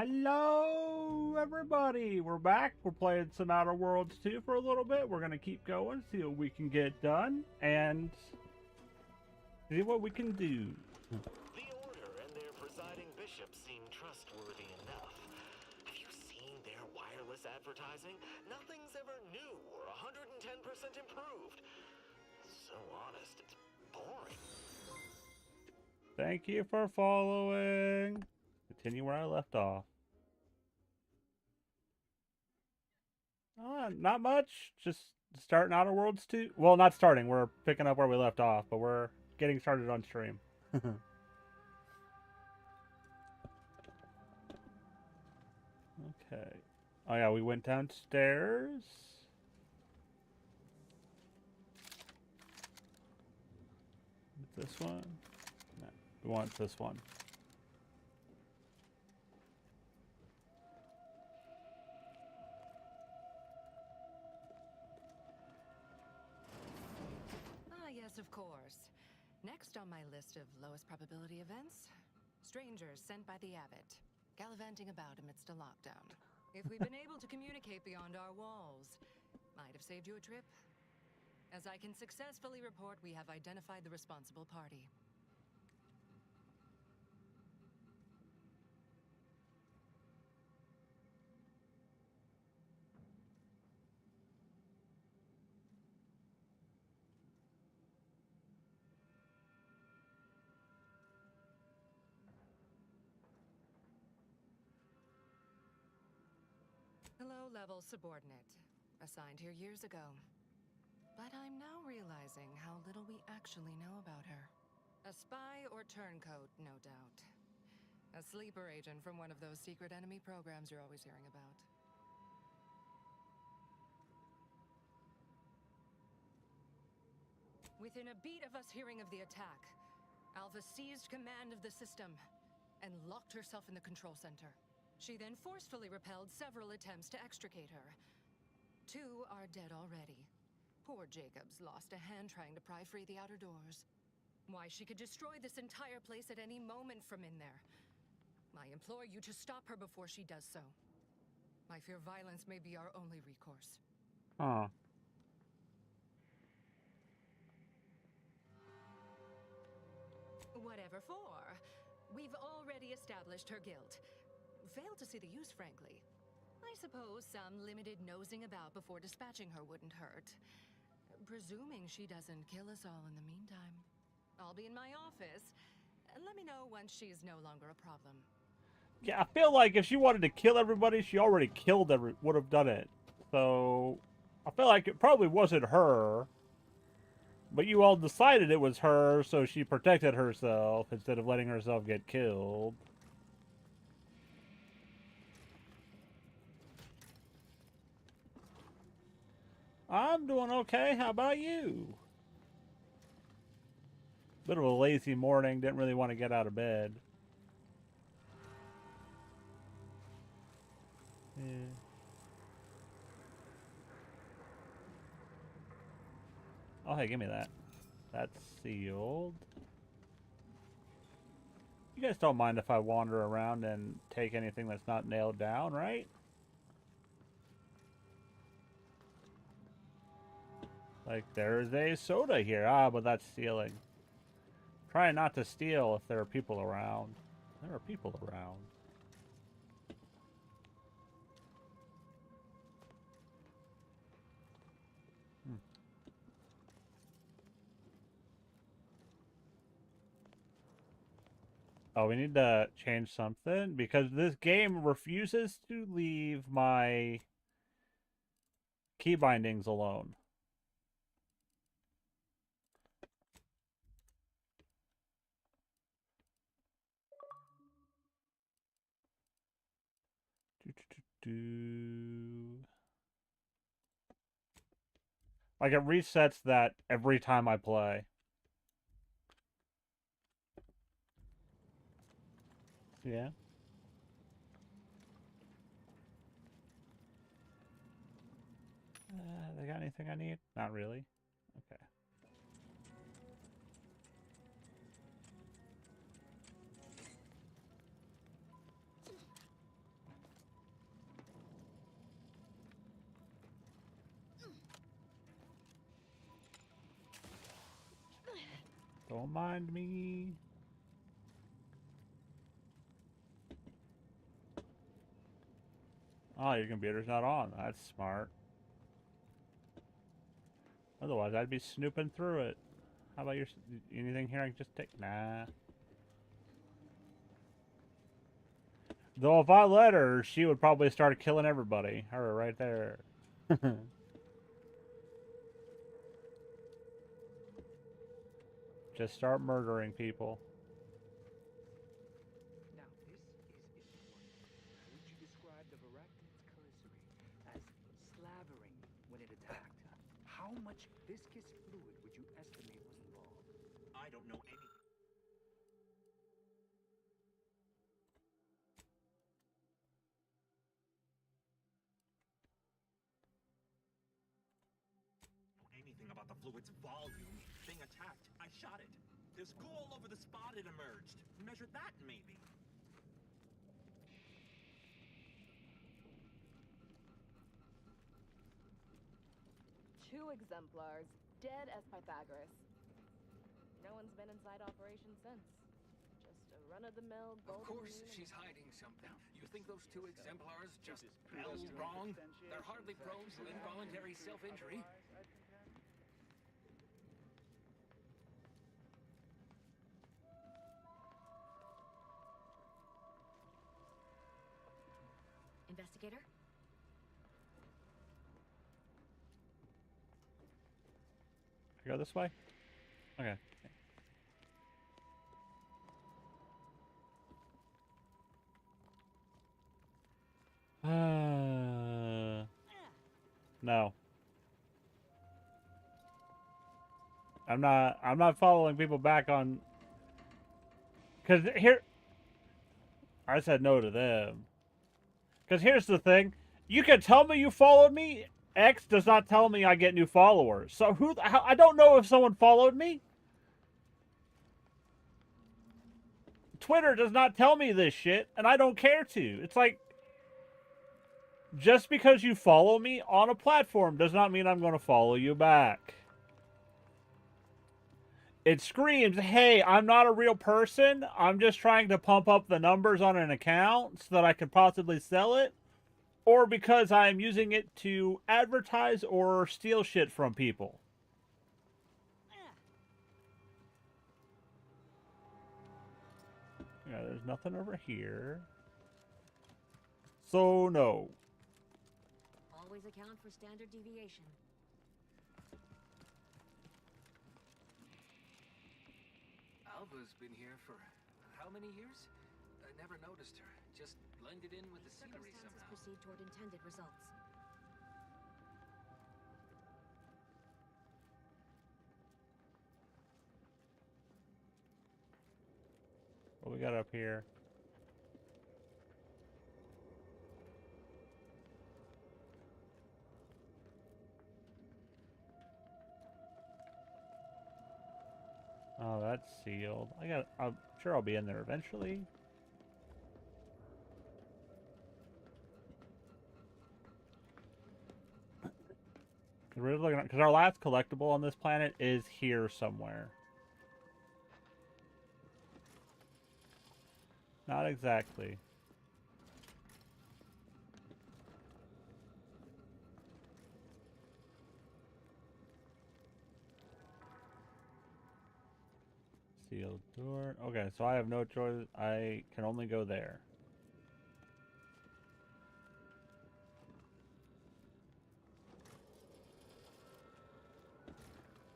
Hello, everybody. We're back. We're playing some Outer Worlds 2 for a little bit. We're going to keep going, see what we can get done, and see what we can do. The Order and their presiding bishop seem trustworthy enough. Have you seen their wireless advertising? Nothing's ever new or 110% improved. So honest, it's boring. Thank you for following. Continue where I left off. Not much. Just starting Outer Worlds 2. Well, not starting. We're picking up where we left off, but we're getting started on stream. Okay. Oh yeah, we went downstairs. This one? No, we want this one. Ah, yes, of course. Next on my list of lowest probability events, strangers sent by the Abbot, gallivanting about amidst a lockdown. If we'd been able to communicate beyond our walls, might have saved you a trip. As I can successfully report, we have identified the responsible party. Low-level subordinate, assigned here years ago. But I'm now realizing how little we actually know about her. A spy or turncoat, no doubt. A sleeper agent from one of those secret enemy programs you're always hearing about. Within a beat of us hearing of the attack, Alpha seized command of the system and locked herself in the control center. She then forcefully repelled several attempts to extricate her. 2 are dead already. Poor Jacobs lost a hand trying to pry free the outer doors. Why, she could destroy this entire place at any moment from in there. I implore you to stop her before she does so. I fear violence may be our only recourse. Huh. Whatever for. We've already established her guilt. Failed to see the use, frankly. I suppose some limited nosing about before dispatching her wouldn't hurt. Presuming she doesn't kill us all in the meantime. I'll be in my office. Let me know once she's no longer a problem. Yeah, I feel like if she wanted to kill everybody, she already would have done it. So, I feel like it probably wasn't her. But you all decided it was her, so she protected herself instead of letting herself get killed. I'm doing okay. How about you? Bit of a lazy morning. Didn't really want to get out of bed. Yeah. Oh, hey, give me that. That's sealed. You guys don't mind if I wander around and take anything that's not nailed down, right? Like, there's a soda here. Ah, but that's stealing. Trying not to steal if there are people around. There are people around. Oh, we need to change something because this game refuses to leave my key bindings alone. Like it resets that every time I play. Yeah. They got anything I need? Not really. Okay. Don't mind me. Oh, your computer's not on. That's smart. Otherwise, I'd be snooping through it. How about your... anything here I can just take? Nah. Though if I let her, she would probably start killing everybody. Her right there. Just start murdering people. Now, this is important. Would you describe the Varactin's commissary as slavering when it attacked? How much viscous fluid would you estimate was involved? I don't know any. Anything about the fluid's volume. Thing attacked. I shot it. There's goo all over the spot it emerged. Measure that, maybe. Two exemplars, dead as Pythagoras. No one's been inside operation since. Just a run-of-the-mill Of golden course, moon she's hiding something. You think those two exemplars just fell wrong? They're hardly prone to involuntary self-injury. Investigator? I go this way? Okay. No. I'm not following people back on... Because here... I said no to them. Because here's the thing. You can tell me you followed me. X does not tell me I get new followers. So I don't know if someone followed me. Twitter does not tell me this shit, and I don't care to. It's like, just because you follow me on a platform does not mean I'm going to follow you back. It screams, hey, I'm not a real person. I'm just trying to pump up the numbers on an account so that I could possibly sell it. Or because I'm using it to advertise or steal shit from people. Yeah, there's nothing over here. So, no. Always account for standard deviation. Alva's been here for how many years? I never noticed her. Just blended in with the scenery Circumstances somehow. proceed toward intended results. What we got up here? Oh, that's sealed. I'm sure I'll be in there eventually. Because our last collectible on this planet is here somewhere. Not exactly. Sealed door. Okay, so I have no choice. I can only go there.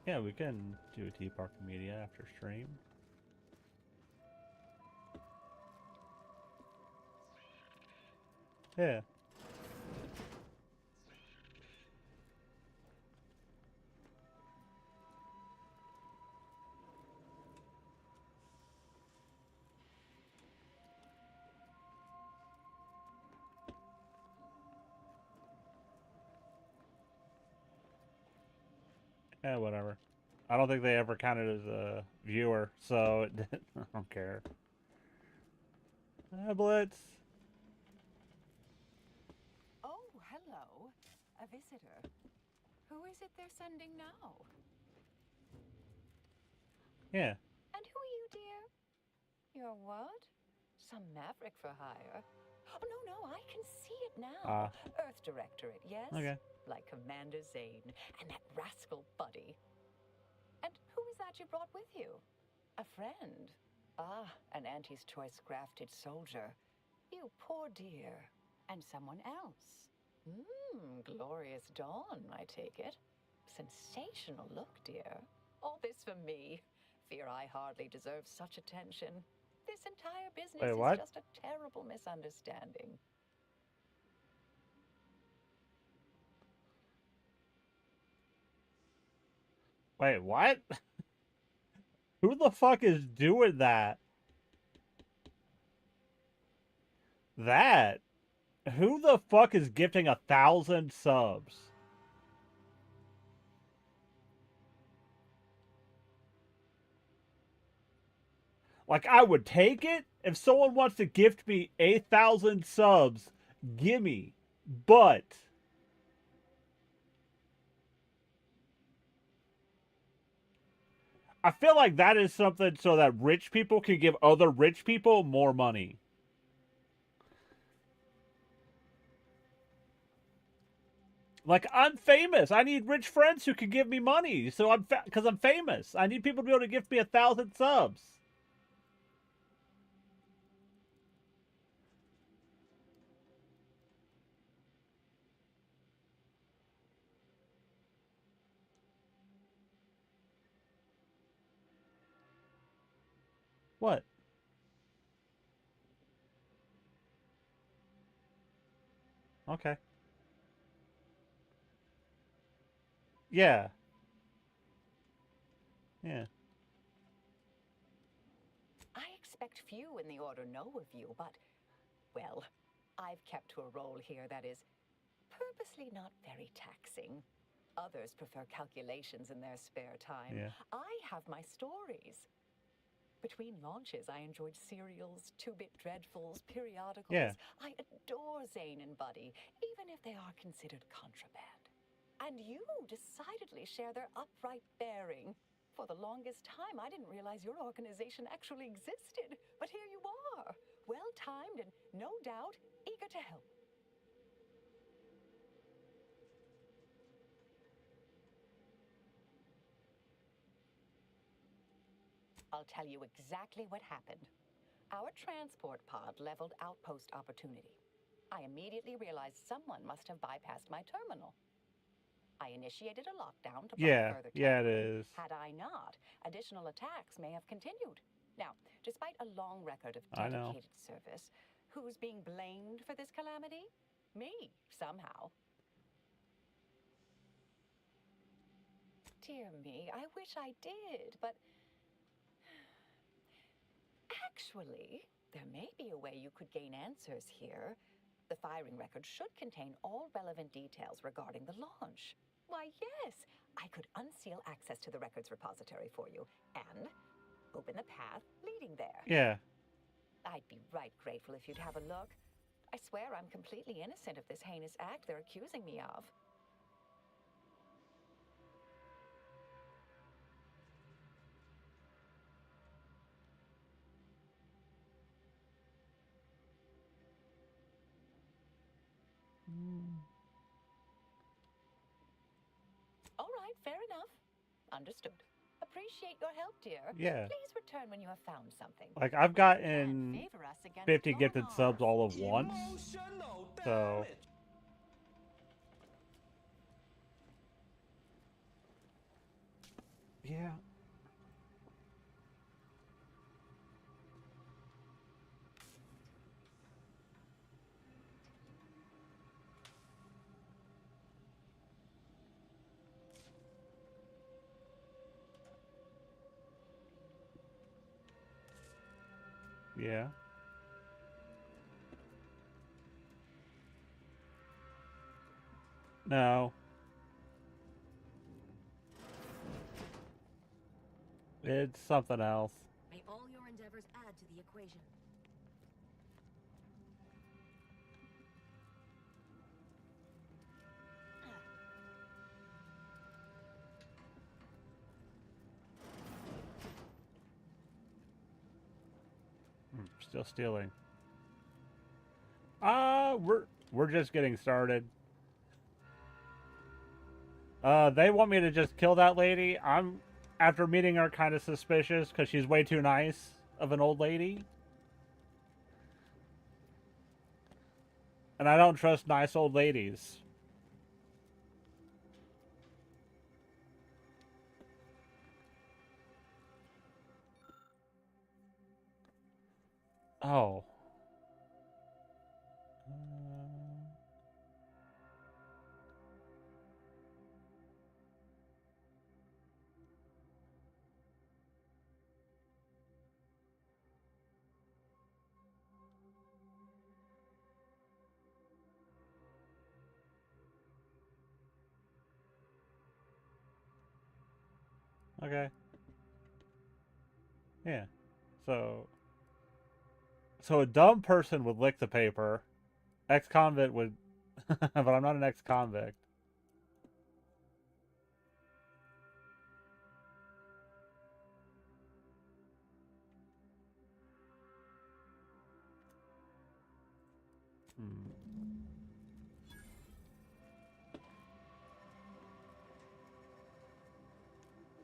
Yeah, we can do a Tea Park Media after stream. Yeah. Yeah, whatever. I don't think they ever counted as a viewer, so it didn't, I don't care. Blitz. Oh, hello. A visitor. Who is it they're sending now? Yeah. Your what? Some maverick for hire? Oh, no, I can see it now. Ah. Earth Directorate, yes? Okay. Like Commander Zane and that rascal Buddy. And who is that you brought with you? A friend. Ah, an Auntie's choice grafted soldier. You poor dear. And someone else. Glorious dawn, I take it. Sensational look, dear. All this for me. Fear I hardly deserve such attention. This entire business Wait, is what? just a terrible misunderstanding. Wait, what? Who the fuck is doing that? That? Who the fuck is gifting 1,000 subs? Like, I would take it. If someone wants to gift me 1,000 subs, gimme. But I feel like that is something so that rich people can give other rich people more money. Like, I'm famous. I need rich friends who can give me money. So because I'm famous. I need people to be able to gift me 1,000 subs. What? Okay. Yeah. Yeah. I expect few in the order know of you, but, well, I've kept to a role here that is purposely not very taxing. Others prefer calculations in their spare time. Yeah. I have my stories. Between launches, I enjoyed serials, two-bit dreadfuls, periodicals. Yeah. I adore Zane and Buddy, even if they are considered contraband. And you decidedly share their upright bearing. For the longest time, I didn't realize your organization actually existed. But here you are, well-timed and, no doubt, eager to help. I'll tell you exactly what happened. Our transport pod leveled outpost opportunity. I immediately realized someone must have bypassed my terminal. I initiated a lockdown to block further Yeah, it tampering. is. Had I not, additional attacks may have continued. Now, despite a long record of I know. dedicated service, who's being blamed for this calamity? Me, somehow. Dear me, I wish I did, but actually, there may be a way you could gain answers here. The firing record should contain all relevant details regarding the launch. Why, yes, I could unseal access to the records repository for you and open the path leading there. Yeah. I'd be right grateful if you'd have a look. I swear I'm completely innocent of this heinous act they're accusing me of. All right, fair enough. Understood. Appreciate your help, dear. Yeah. Please return when you have found something. Like, I've gotten Favor us against 50 gifted long subs arms. all at once. So yeah. Yeah. No. It's something else. May all your endeavors add to the equation. Still stealing. We're just getting started. They want me to just kill that lady. I'm, after meeting her, kind of suspicious because she's way too nice of an old lady. And I don't trust nice old ladies. Oh. Okay. Yeah. So a dumb person would lick the paper. Ex-convict would, but I'm not an ex-convict.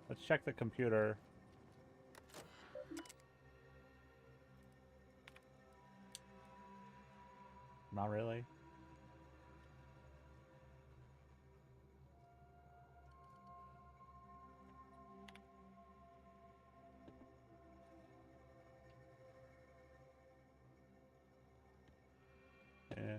Let's check the computer. Not really. Yeah.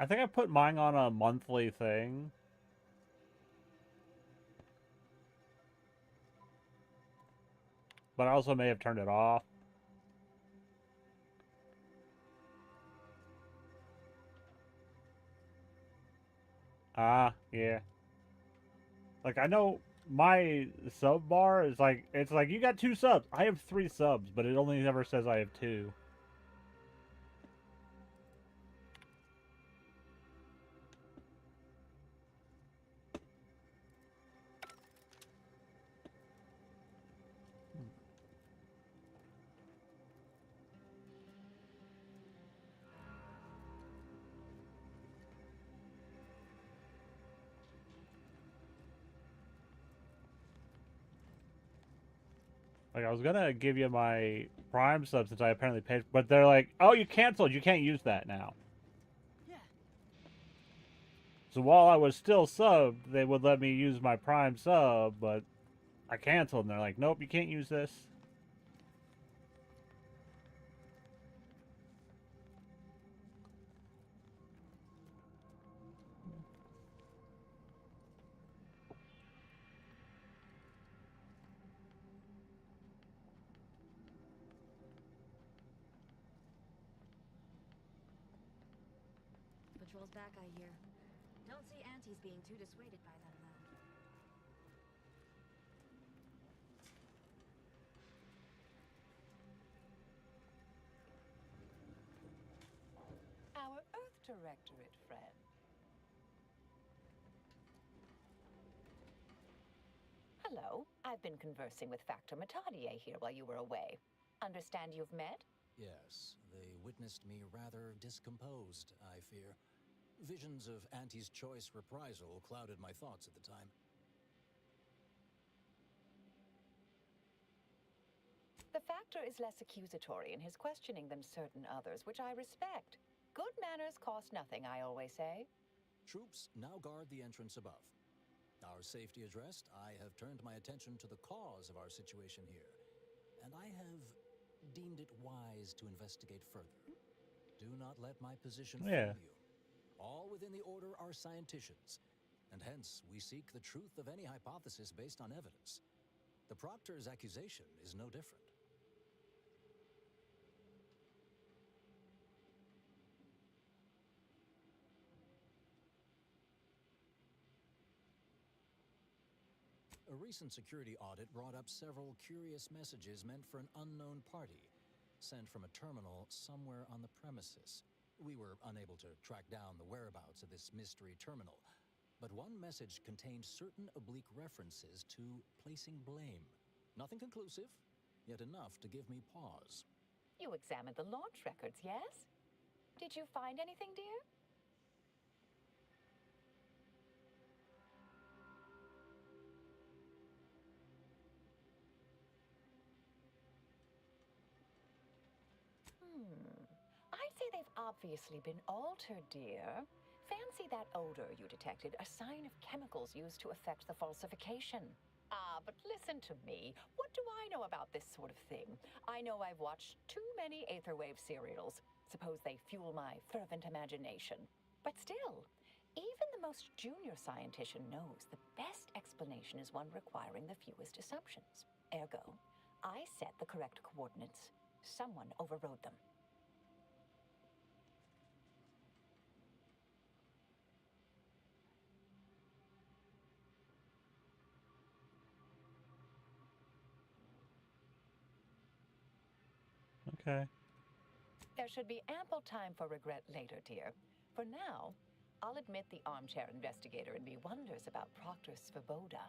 I think I put mine on a monthly thing. But I also may have turned it off. Ah, yeah. Like, I know my sub bar is like, it's like, you got 2 subs. I have 3 subs, but it only never says I have 2. Like, I was gonna give you my Prime sub since I apparently paid, but they're like, oh, you canceled. You can't use that now. Yeah. So while I was still subbed, they would let me use my Prime sub, but I canceled, and they're like, nope, you can't use this. Patrol's back, I hear. Don't see Auntie's being too dissuaded by them, though. Our Earth Directorate friend. Hello. I've been conversing with Factor Matadier here while you were away. Understand you've met? Yes, they witnessed me rather discomposed, I fear. Visions of Auntie's choice reprisal clouded my thoughts at the time. The Factor is less accusatory in his questioning than certain others, which I respect. Good manners cost nothing, I always say. Troops now guard the entrance above. Our safety addressed, I have turned my attention to the cause of our situation here, and I have deemed it wise to investigate further. Do not let my position fool you. All within the Order are scienticians, and hence we seek the truth of any hypothesis based on evidence. The Proctor's accusation is no different. A recent security audit brought up several curious messages meant for an unknown party, sent from a terminal somewhere on the premises. We were unable to track down the whereabouts of this mystery terminal, but one message contained certain oblique references to placing blame. Nothing conclusive, yet enough to give me pause. You examined the launch records, yes? Did you find anything, dear? I'd say they've obviously been altered, dear. Fancy that odor you detected, a sign of chemicals used to effect the falsification. Ah, but listen to me. What do I know about this sort of thing? I know I've watched too many Aetherwave serials. Suppose they fuel my fervent imagination. But still, even the most junior scientist knows the best explanation is one requiring the fewest assumptions. Ergo, I set the correct coordinates. Someone overrode them. Okay. There should be ample time for regret later, dear. For now, I'll admit the armchair investigator in me wonders about Proctor Svoboda.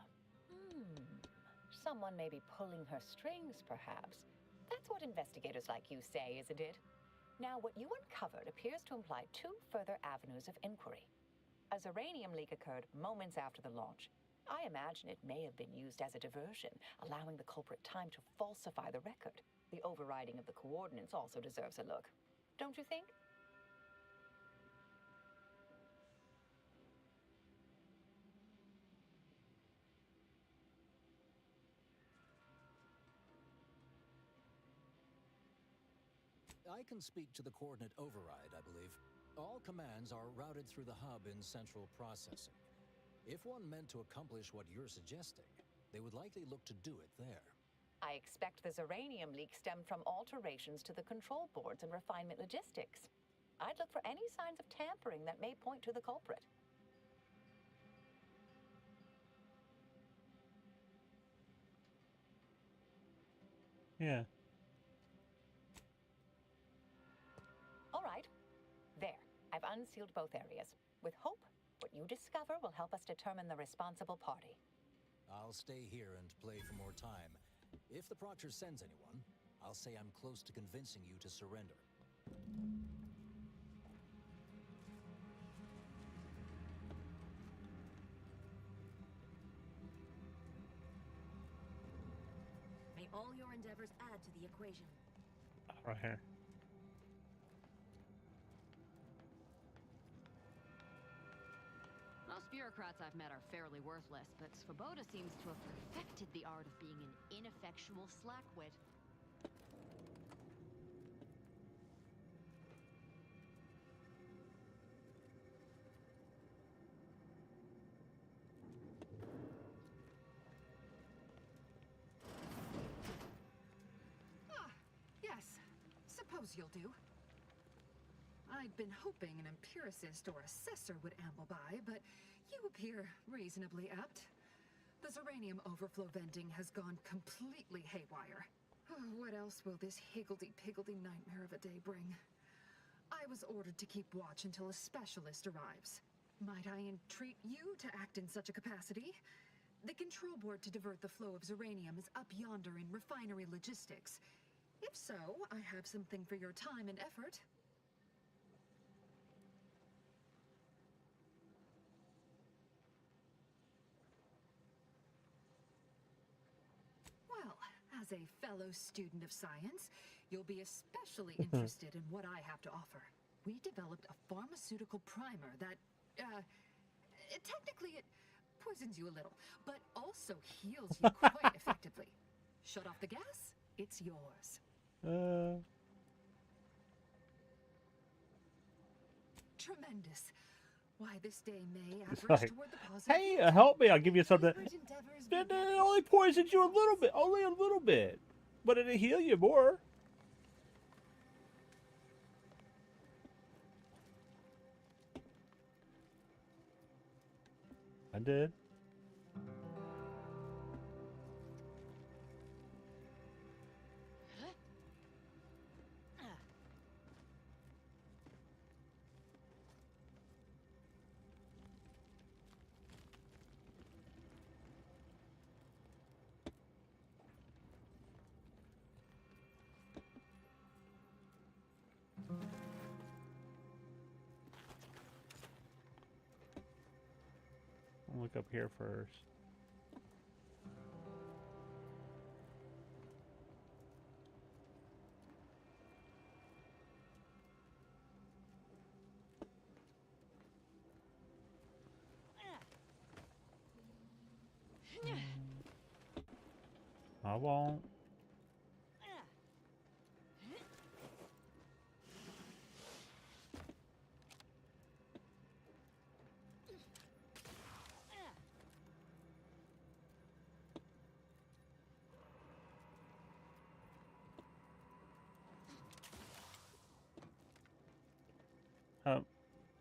Someone may be pulling her strings, perhaps. That's what investigators like you say, isn't it? Now, what you uncovered appears to imply two further avenues of inquiry. A Zeranium leak occurred moments after the launch. I imagine it may have been used as a diversion, allowing the culprit time to falsify the record. The overriding of the coordinates also deserves a look. Don't you think? I can speak to the coordinate override, I believe. All commands are routed through the hub in central processing. If one meant to accomplish what you're suggesting, they would likely look to do it there. I expect the Zeranium leak stemmed from alterations to the control boards and refinement logistics. I'd look for any signs of tampering that may point to the culprit. Yeah. All right. There. I've unsealed both areas. With hope, what you discover will help us determine the responsible party. I'll stay here and play for more time. If the Proctor sends anyone, I'll say I'm close to convincing you to surrender. May all your endeavors add to the equation. Right here. Most bureaucrats I've met are fairly worthless, but Svoboda seems to have perfected the art of being an ineffectual slackwit. Yes, suppose you'll do. I'd been hoping an empiricist or assessor would amble by, but you appear reasonably apt. The Zeranium overflow venting has gone completely haywire. Oh, what else will this higgledy-piggledy nightmare of a day bring? I was ordered to keep watch until a specialist arrives. Might I entreat you to act in such a capacity? The control board to divert the flow of Zeranium is up yonder in refinery logistics. If so, I have something for your time and effort. Well, as a fellow student of science, you'll be especially interested in what I have to offer. We developed a pharmaceutical primer that, technically it poisons you a little, but also heals you quite effectively. Shut off the gas, it's yours. Tremendous. Why, this day may average like, toward the positive. Hey, help me! I'll give you something. Favorite endeavors It be only poisons you a little bit, only a little bit, but it'll heal you more. I did. look up here first. I won't.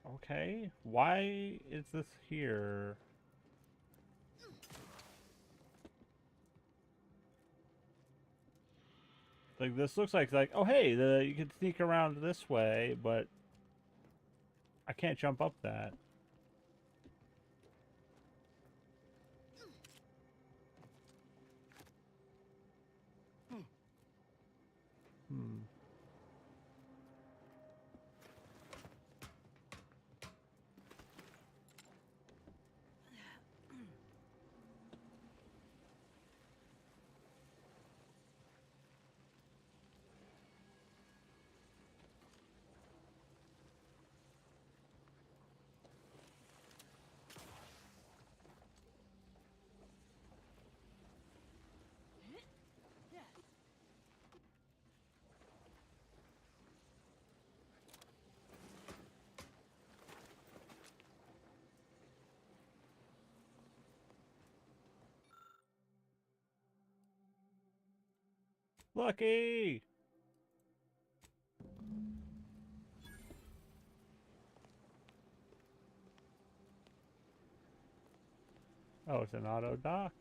Okay. Why is this here? Like, this looks like, oh, hey, you can sneak around this way, but I can't jump up that. Hmm. Lucky! Oh, it's an auto dock.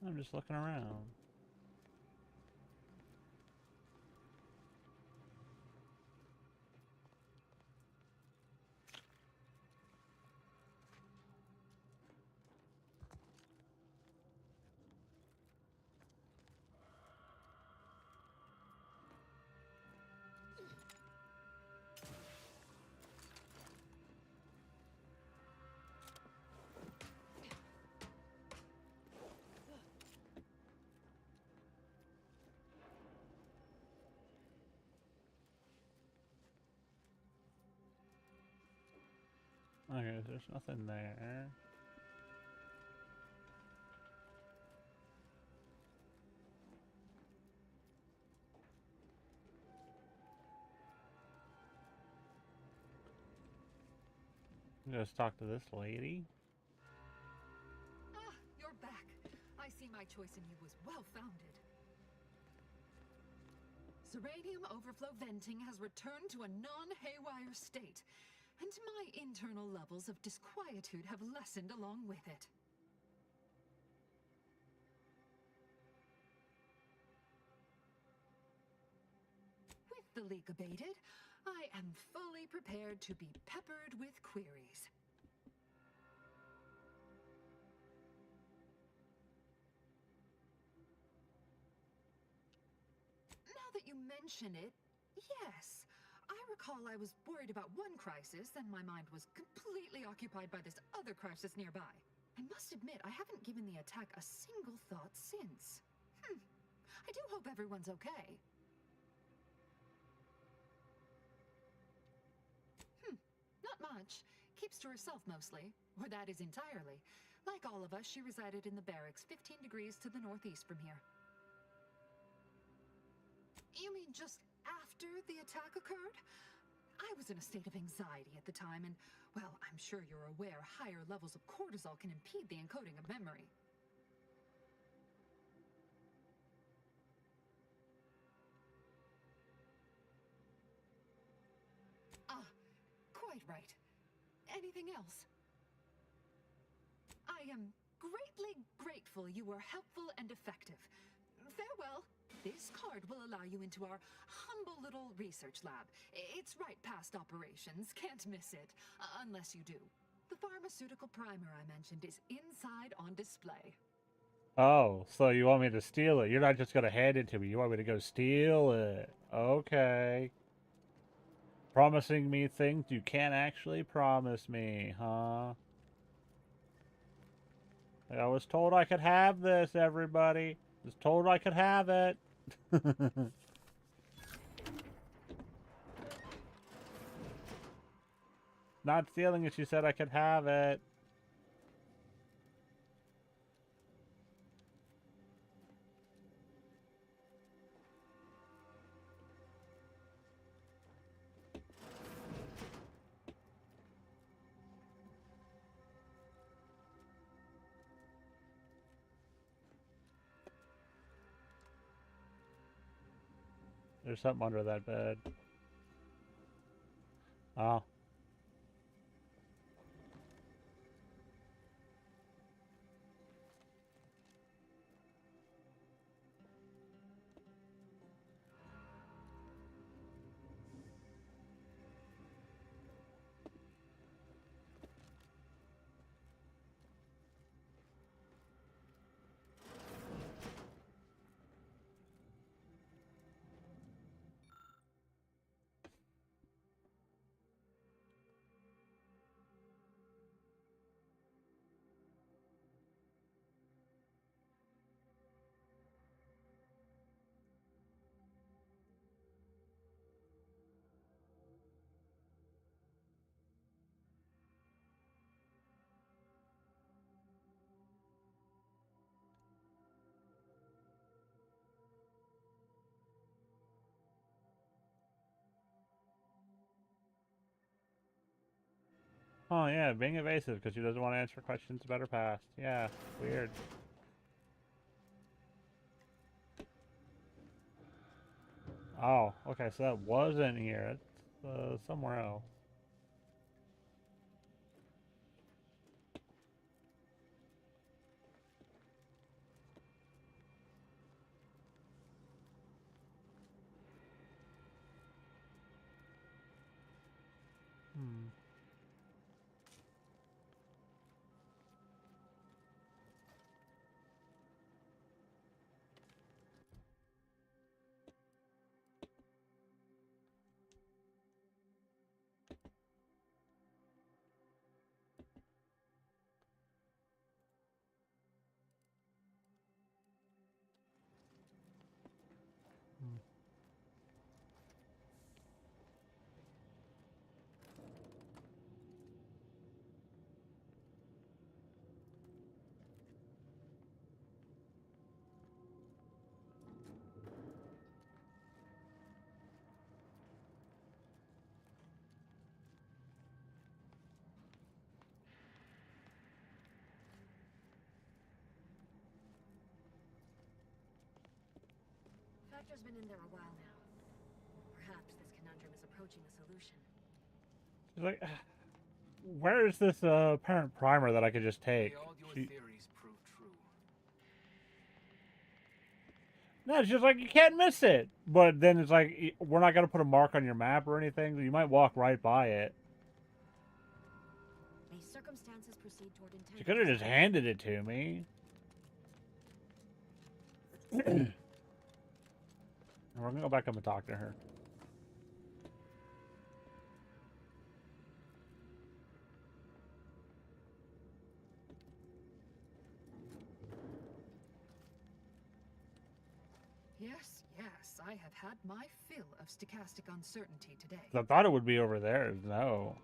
I'm just looking around. Okay, there's nothing there. Just talk to this lady. Ah, you're back. I see my choice in you was well-founded. Zeranium overflow venting has returned to a non-haywire state, and my internal levels of disquietude have lessened along with it. With the leak abated, I am fully prepared to be peppered with queries. Now that you mention it, yes. I recall I was worried about one crisis, and my mind was completely occupied by this other crisis nearby. I must admit, I haven't given the attack a single thought since. I do hope everyone's okay. Not much. Keeps to herself mostly, or that is entirely. Like all of us, she resided in the barracks 15 degrees to the northeast from here. You mean just after the attack occurred? I was was in a state of anxiety at the time, and, well, I'm sure you're aware higher levels of cortisol can impede the encoding of memory. Ah, quite right. Anything else? I am greatly grateful you were helpful and effective. Farewell. This card will allow you into our humble little research lab. It's right past operations, can't miss it, unless you do. The pharmaceutical primer I mentioned is inside on display. Oh, so you want me to steal it? You're not just gonna hand it to me. You want me to go steal it? Okay. Promising me things you can't actually promise me, huh? I was told I could have this, everybody. I was told I could have it. Not stealing it, she said I could have it. There's something under that bed. Oh. Oh, yeah, being evasive because she doesn't want to answer questions about her past. Yeah, weird. Oh, okay, so that wasn't here. It's somewhere else. Hmm. Vector's been in there a while now. Perhaps this conundrum is approaching a solution. She's like, where is this apparent primer that I could just take? May all your theories prove true. No, it's just like, you can't miss it. But then it's like, we're not going to put a mark on your map or anything. You might walk right by it. May circumstances proceed toward intended. She could have just handed it to me. We're going to go back up and talk to her. Yes, I have had my fill of stochastic uncertainty today. I thought it would be over there. No.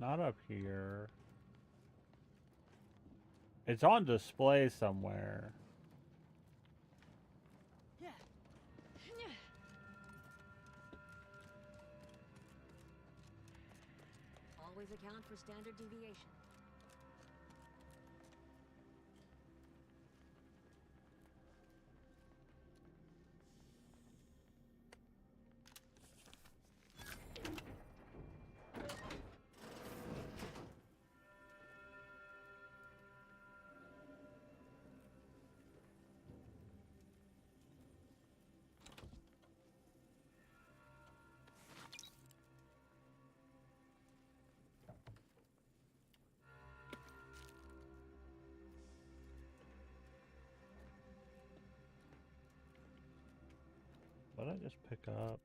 Not up here. It's on display somewhere. Always account for standard deviation. What did I just pick up?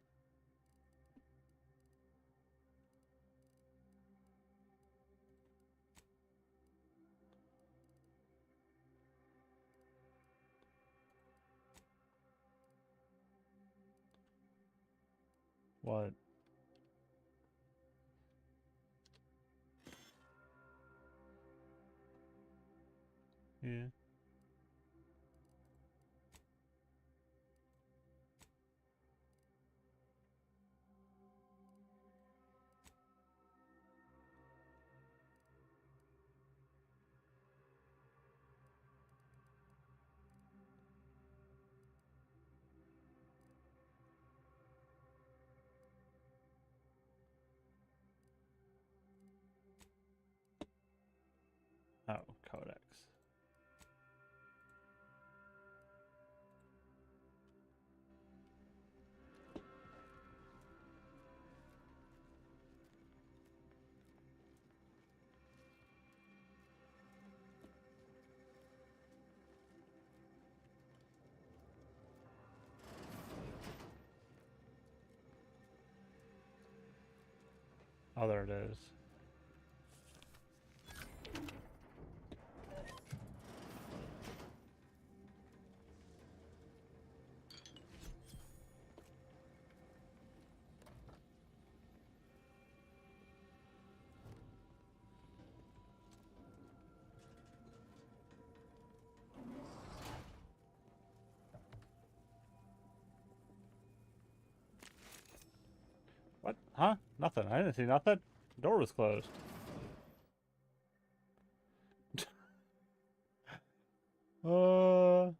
What? Yeah. Oh, codex. Oh, there it is. What? Huh? Nothing. I didn't see nothing. The door was closed. uh...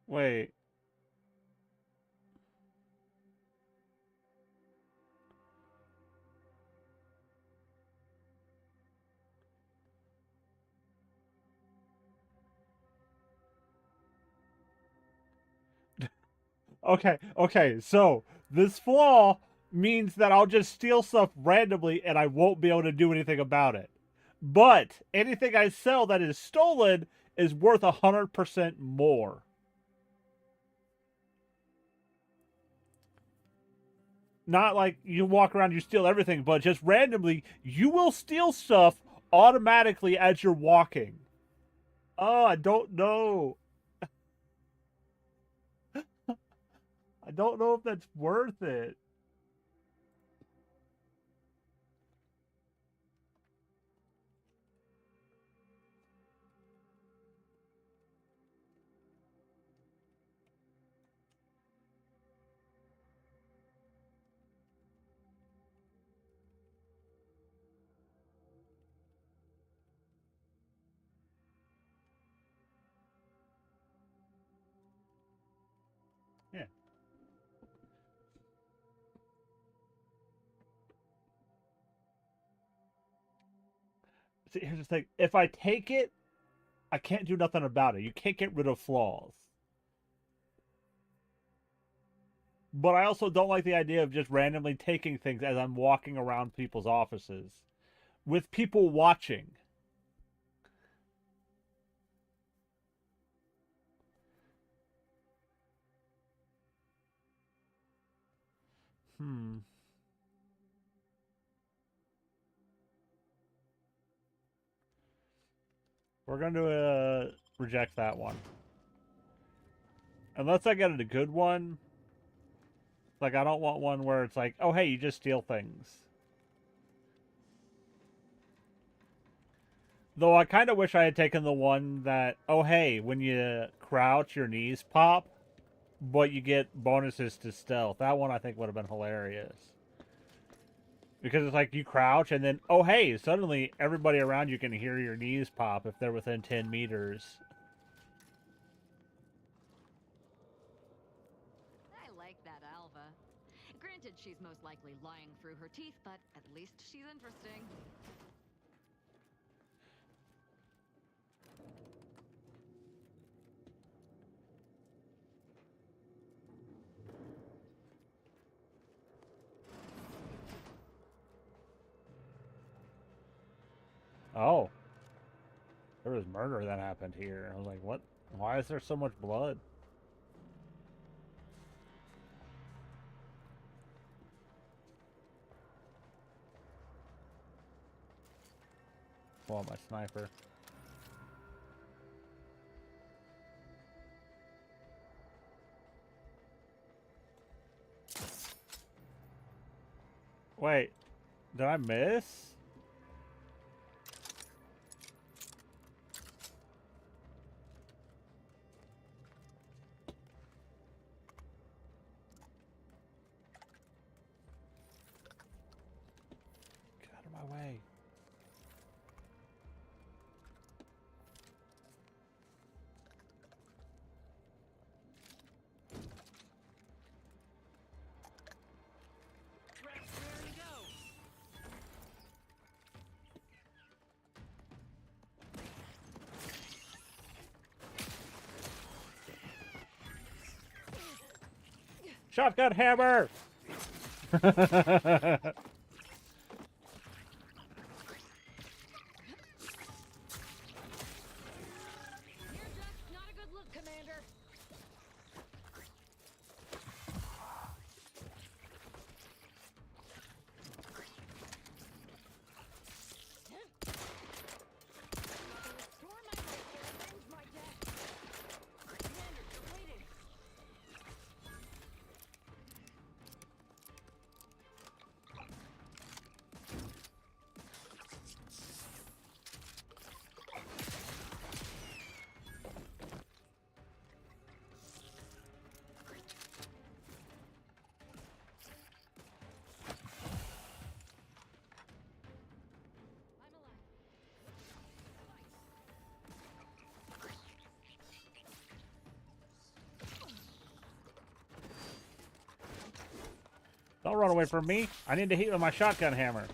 Wait. Okay, so this flaw means that I'll just steal stuff randomly and I won't be able to do anything about it. But anything I sell that is stolen is worth 100% more. Not like you walk around, you steal everything, but just randomly, you will steal stuff automatically as you're walking. Oh, I don't know. I don't know if that's worth it. Yeah. See, here's the thing. If I take it, I can't do nothing about it. You can't get rid of flaws. But I also don't like the idea of just randomly taking things as I'm walking around people's offices with people watching. Hmm. We're going to reject that one. Unless I get a good one. Like, I don't want one where it's like, oh, hey, you just steal things. Though I kind of wish I had taken the one that, oh, hey, when you crouch, your knees pop, but you get bonuses to stealth. That one I think would have been hilarious. Because it's like you crouch and then, oh, hey, suddenly everybody around you can hear your knees pop if they're within 10 meters. I like that Alva. Granted, she's most likely lying through her teeth, but at least she's interesting. Oh. There was murder that happened here. I was like, what? Why is there so much blood? Pull out my sniper. Wait. Did I miss? Get out of my way. Shotgun hammer! You're just not a good look, Commander. Restore my life to avenge my death. Commander, you're waiting. I'm alive. Don't run away from me. I need to hit with my shotgun hammer.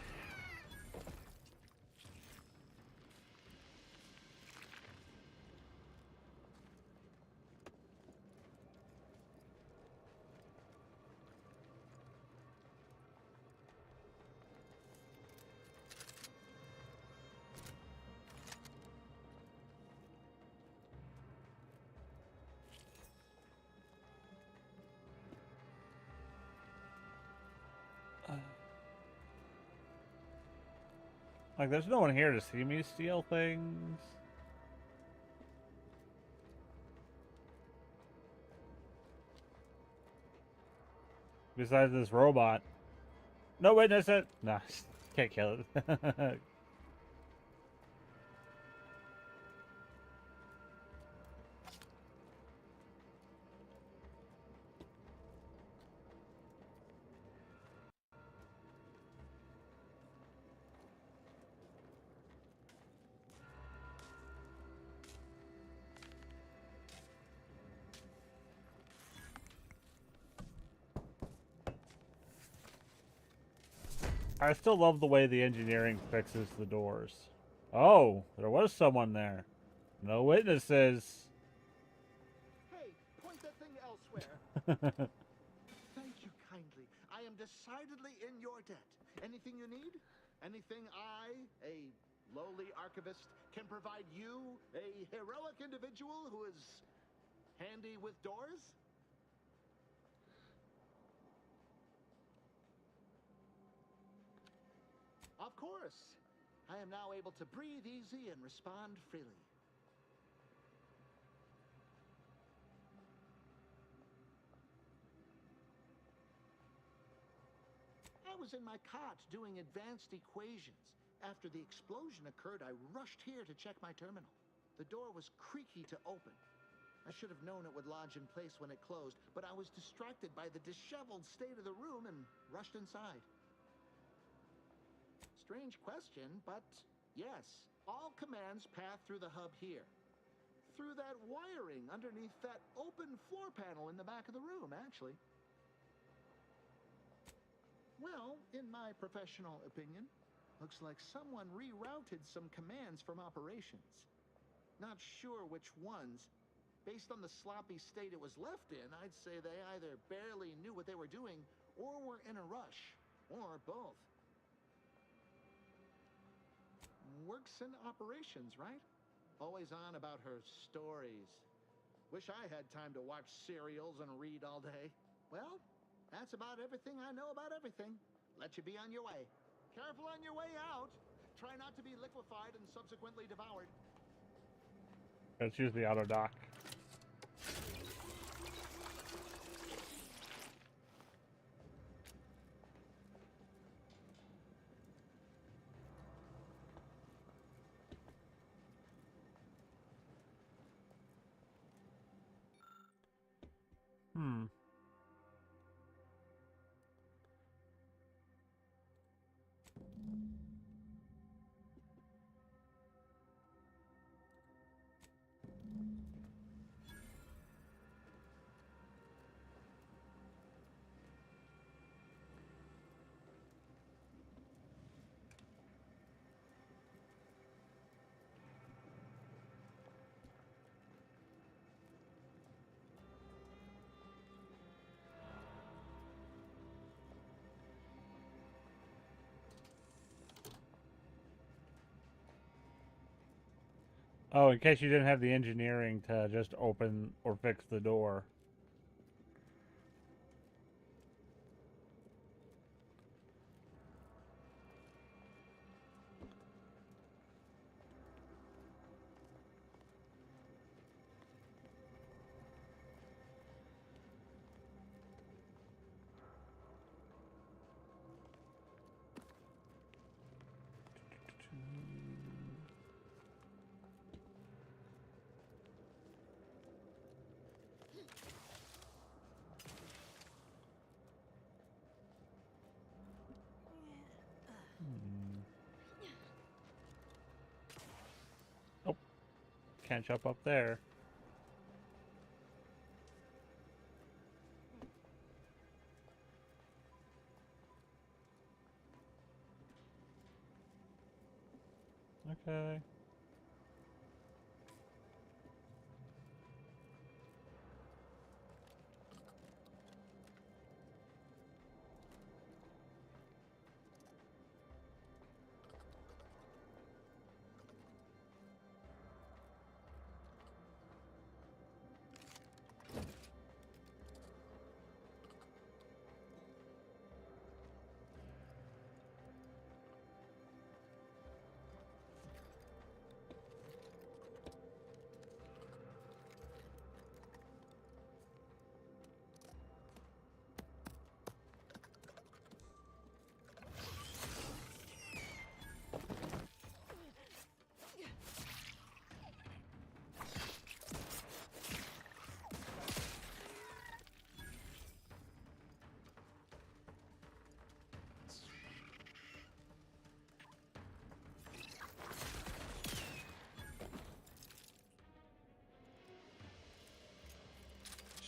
Like, there's no one here to see me steal things. Besides this robot. No witnesses. Nah, can't kill it. I still love the way the engineering fixes the doors. Oh, there was someone there. No witnesses. Hey, point that thing elsewhere. Thank you kindly. I am decidedly in your debt. Anything you need? Anything I, a lowly archivist, can provide you, a heroic individual who is handy with doors? Of course. I am now able to breathe easy and respond freely. was in my cot doing advanced equations. After the explosion occurred, I rushed here to check my terminal. The door was creaky to open. I should have known it would lodge in place when it closed, but I was distracted by the disheveled state of the room and rushed inside. Strange question, but yes, all commands pass through the hub here. Through that wiring underneath that open floor panel in the back of the room, actually. Well, in my professional opinion, looks like someone rerouted some commands from operations. Not sure which ones. Based on the sloppy state it was left in, I'd say they either barely knew what they were doing or were in a rush, or both. Works in operations, right? Always on about her stories. Wish I had time to watch serials and read all day. Well, that's about everything I know about everything. Let you be on your way. Careful on your way out. Try not to be liquefied and subsequently devoured. Let's use the auto dock. Oh, in case you didn't have the engineering to just open or fix the door. Oh, can't jump up there. Okay.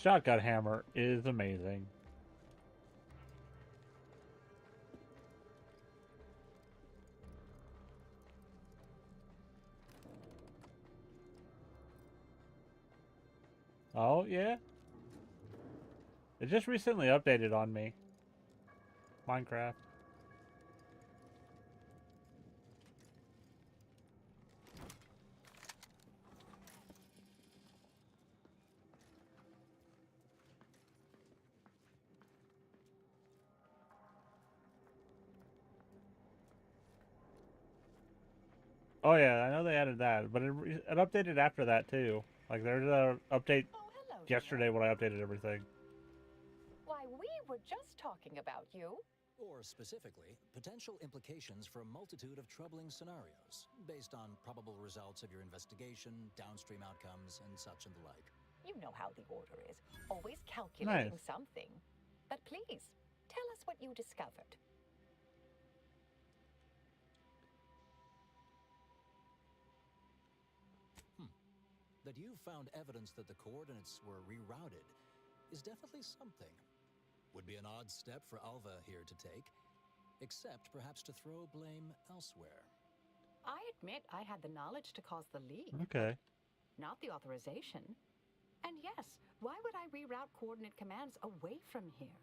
Shotgun hammer is amazing. Oh, yeah? It just recently updated on me. Minecraft. Oh yeah, I know they added that, but it updated after that too. Like there's a update yesterday when I updated everything. Why, we were just talking about you. Or specifically, potential implications for a multitude of troubling scenarios, based on probable results of your investigation, downstream outcomes, and such and the like. You know how the Order is, always calculating Nice. something. But please, tell us what you discovered. That you found evidence that the coordinates were rerouted is definitely something. Would be an odd step for Alva here to take, except perhaps to throw blame elsewhere. I admit I had the knowledge to cause the leak, Okay. not the authorization. And yes, why would I reroute coordinate commands away from here?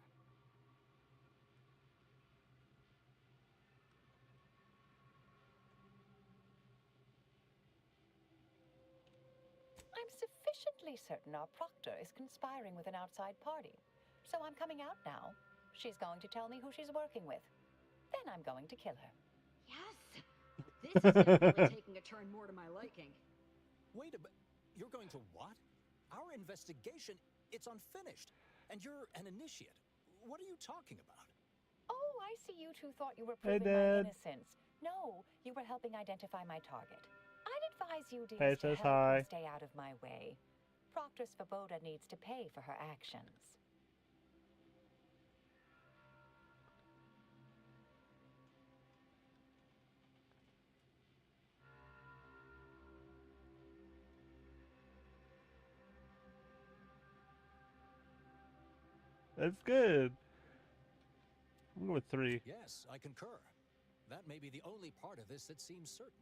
I'm sufficiently certain our proctor is conspiring with an outside party. So I'm coming out now. She's going to tell me who she's working with. Then I'm going to kill her. Yes! This is definitely taking a turn more to my liking. Wait a bit. You're going to what? Our investigation, it's unfinished. And you're an initiate. What are you talking about? Oh, I see you two thought you were Hey, proving my Dad. innocence. No, you were helping identify my target. I'd advise you, dear, Hey, to says help hi. and stay out of my way. Proctor Svoboda needs to pay for her actions. That's good. I'm going with 3. Yes, I concur. That may be the only part of this that seems certain.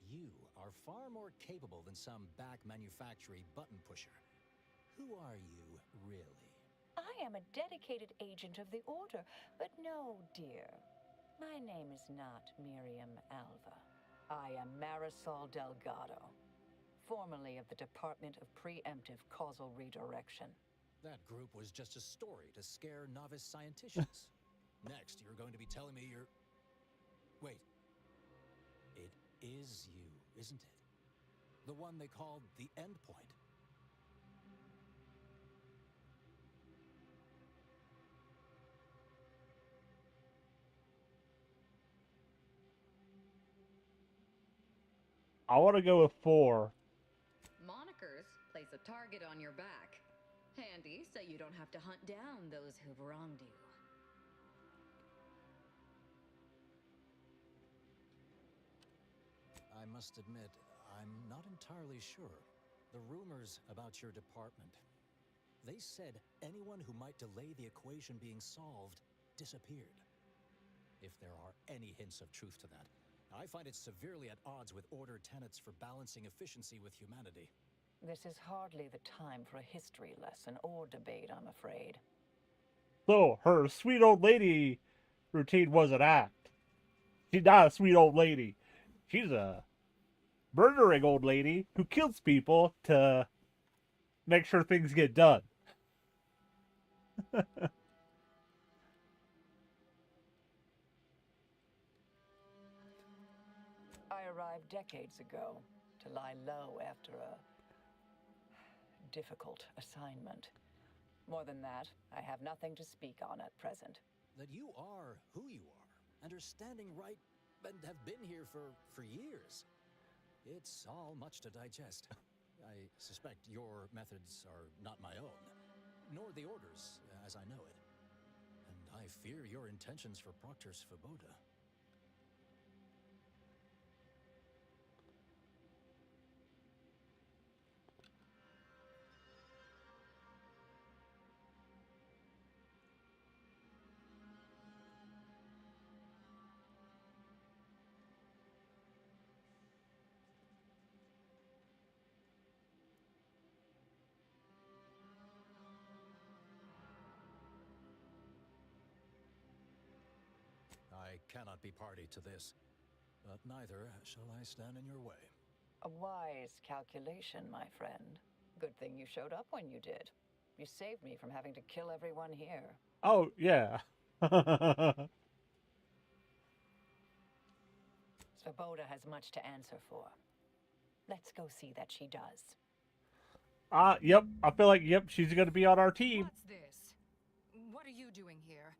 You are far more capable than some back manufactory button pusher. Who are you, really? I am a dedicated agent of the Order, but no, dear. My name is not Miriam Alva. I am Marisol Delgado, formerly of the Department of Preemptive Causal Redirection. That group was just a story to scare novice scienticians. Next, you're going to be telling me you're... Wait. It is you, isn't it? The one they called the Endpoint. I want to go with 4. Monikers place a target on your back. Handy so you don't have to hunt down those who've wronged you. I must admit, I'm not entirely sure. The rumors about your department. They said anyone who might delay the equation being solved disappeared. If there are any hints of truth to that, I find it severely at odds with Order tenets for balancing efficiency with humanity. This is hardly the time for a history lesson or debate, I'm afraid. So, her sweet old lady routine was an act. She's not a sweet old lady. She's a murdering old lady who kills people to make sure things get done. I arrived decades ago to lie low after a difficult assignment. More than that, I have nothing to speak on at present. That you are who you are, and are standing right, and have been here for years. It's all much to digest. I suspect your methods are not my own, nor the Order's, as I know it. And I fear your intentions for Proctor Svoboda. I cannot be party to this, but neither shall I stand in your way. A wise calculation, my friend. Good thing you showed up when you did. You saved me from having to kill everyone here. Oh, yeah. Svoboda has much to answer for. Let's go see that she does. Yep. I feel like, yep, she's going to be on our team. What's this? What are you doing here?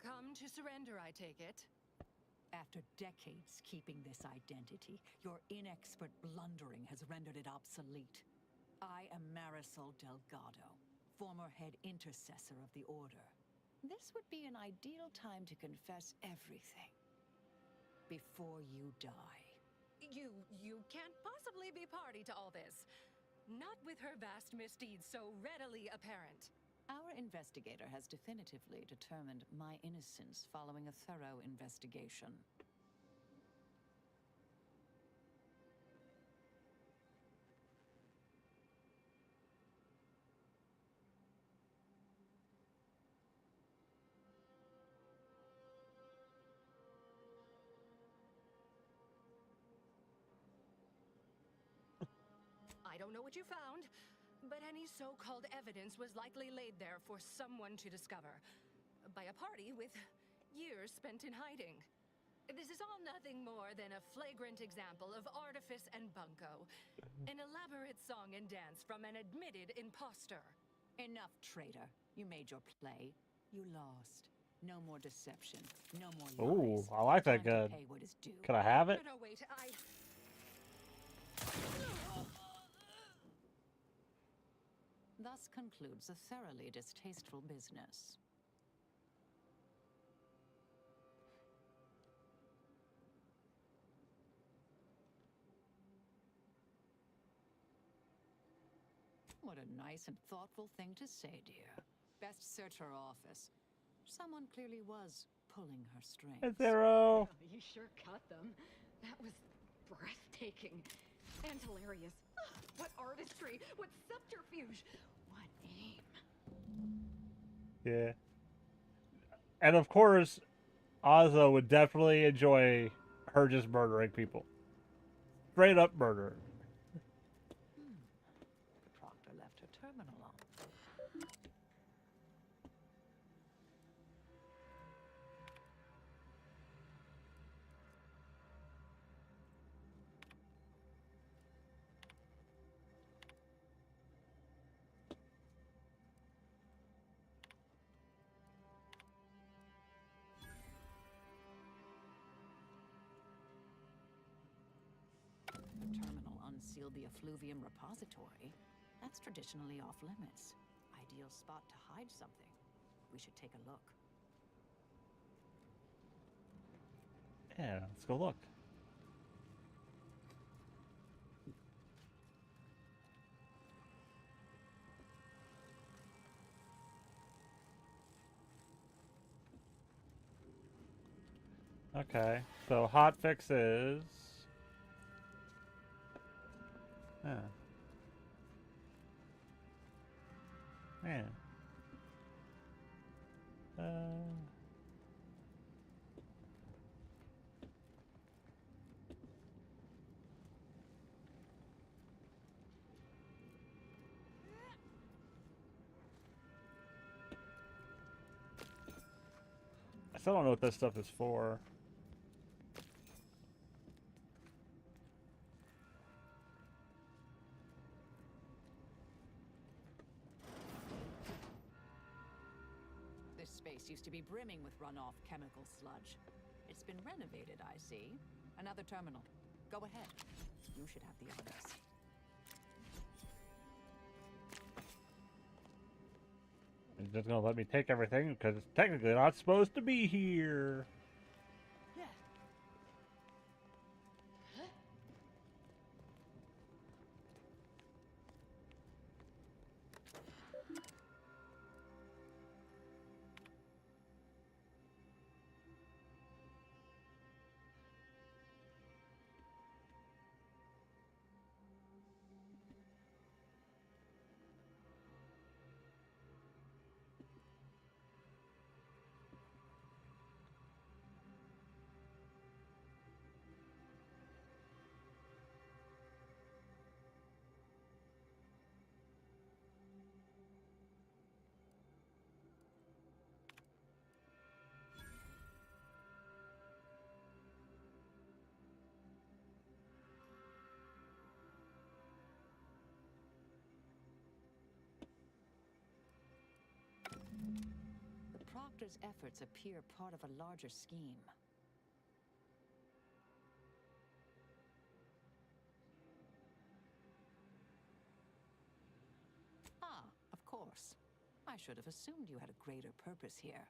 Come to surrender, I take it. After decades keeping this identity, your inexpert blundering has rendered it obsolete. I am Marisol Delgado, former head intercessor of the Order. This would be an ideal time to confess everything. Before you die. You can't possibly be party to all this. Not with her vast misdeeds so readily apparent. Our investigator has definitively determined my innocence following a thorough investigation. I don't know what you found, but any so-called evidence was likely laid there for someone to discover. By a party with years spent in hiding. This is all nothing more than a flagrant example of artifice and bunco. An elaborate song and dance from an admitted imposter. Enough, traitor. You made your play. You lost. No more deception. No more lies. Ooh, I like that Time to good. pay what is due. Can I have it? No, wait, Thus concludes a thoroughly distasteful business. What a nice and thoughtful thing to say, dear. Best search her office. Someone clearly was pulling her strings. Zero. You sure cut them. That was breathtaking and hilarious. What artistry! What subterfuge! What aim! Yeah. And of course, Ozzo would definitely enjoy her just murdering people. Straight up murder. Proctor left her terminal on. The terminal unsealed the effluvium repository. That's traditionally off limits. Ideal spot to hide something. We should take a look. Yeah, let's go look. Okay, so hot fix is... Yeah. Yeah. I still don't know what this stuff is for. This space used to be brimming with runoff chemical sludge. It's been renovated, I see. Another terminal. Go ahead. You should have the honors. It's just gonna let me take everything because it's technically not supposed to be here. Doctor's efforts appear part of a larger scheme. Ah, of course. I should have assumed you had a greater purpose here.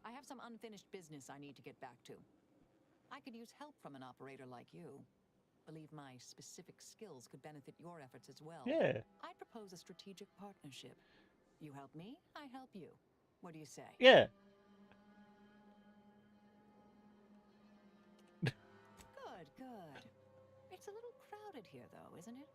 I have some unfinished business I need to get back to. I could use help from an operator like you. Believe my specific skills could benefit your efforts as well. Yeah. I'd propose a strategic partnership. You help me, I help you. What do you say? Yeah. Good, good. It's a little crowded here, though, isn't it?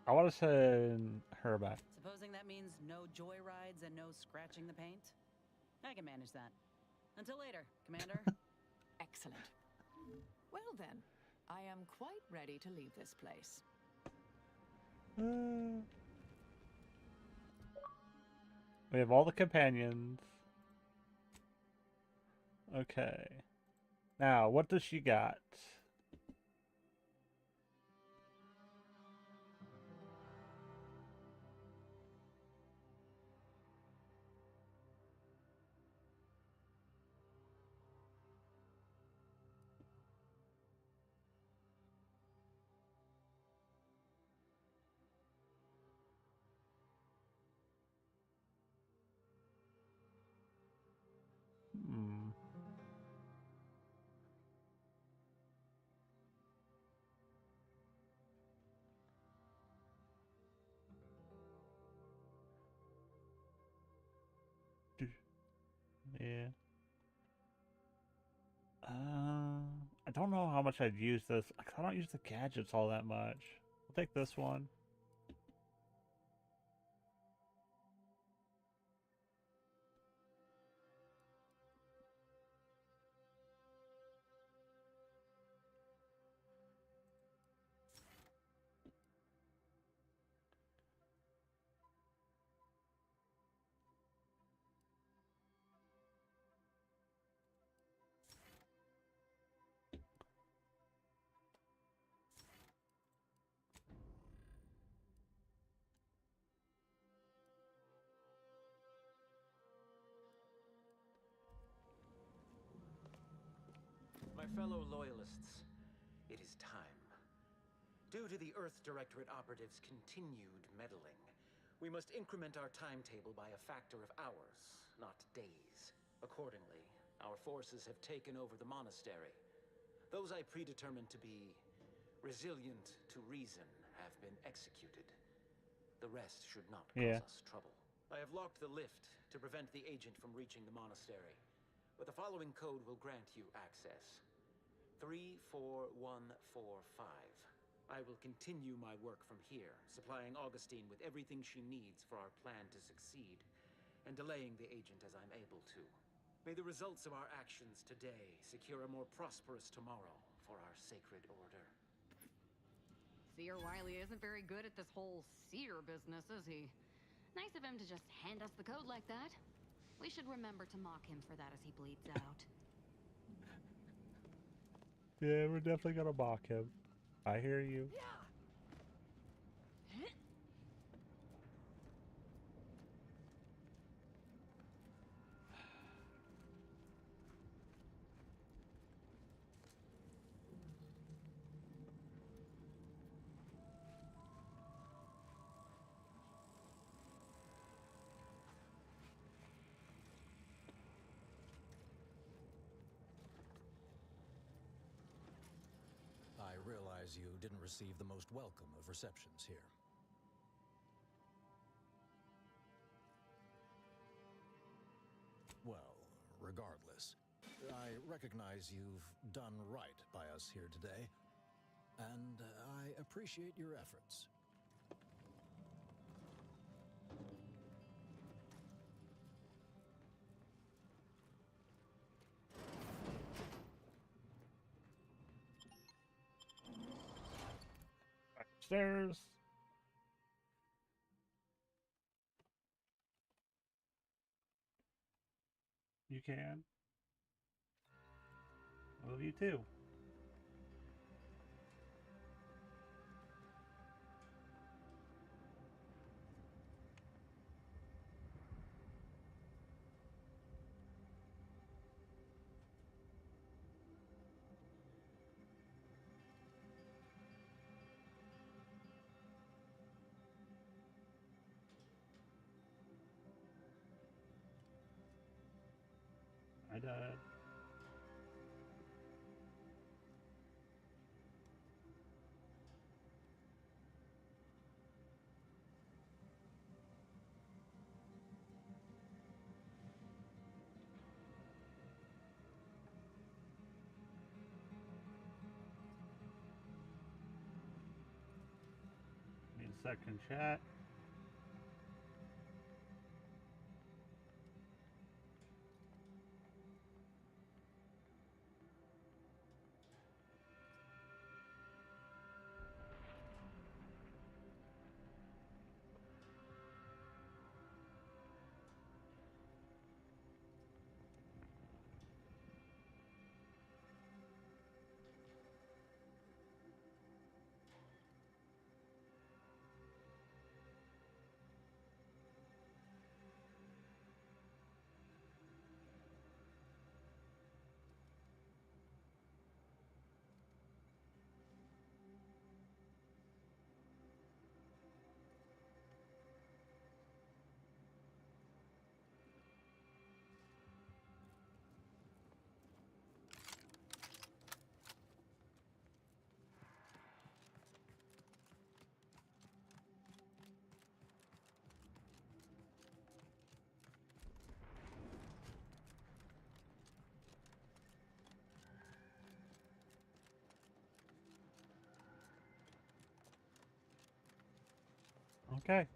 I want to send her back. Supposing that means no joyrides and no scratching the paint? I can manage that. Until later, Commander. Excellent. Well then, I am quite ready to leave this place. We have all the companions. Okay. Now, what does she got? Yeah. I don't know how much I'd use this. I don't use the gadgets all that much. I'll take this one. My fellow Loyalists, it is time. Due to the Earth Directorate operatives' continued meddling, we must increment our timetable by a factor of hours, not days. Accordingly, our forces have taken over the monastery. Those I predetermined to be resilient to reason have been executed. The rest should not cause us trouble. I have locked the lift to prevent the agent from reaching the monastery, but the following code will grant you access. 34145. I will continue my work from here, supplying Augustine with everything she needs for our plan to succeed, and delaying the agent as I'm able to. May the results of our actions today secure a more prosperous tomorrow for our sacred order. Seer Wiley isn't very good at this whole seer business, is he? Nice of him to just hand us the code like that. We should remember to mock him for that as he bleeds out. Yeah, we're definitely gonna mock him. I hear you. I realize you didn't receive the most welcome of receptions here. Well, regardless, I recognize you've done right by us here today, and I appreciate your efforts. upstairs. You can. I love you too. I died. Need a second chat. Okay.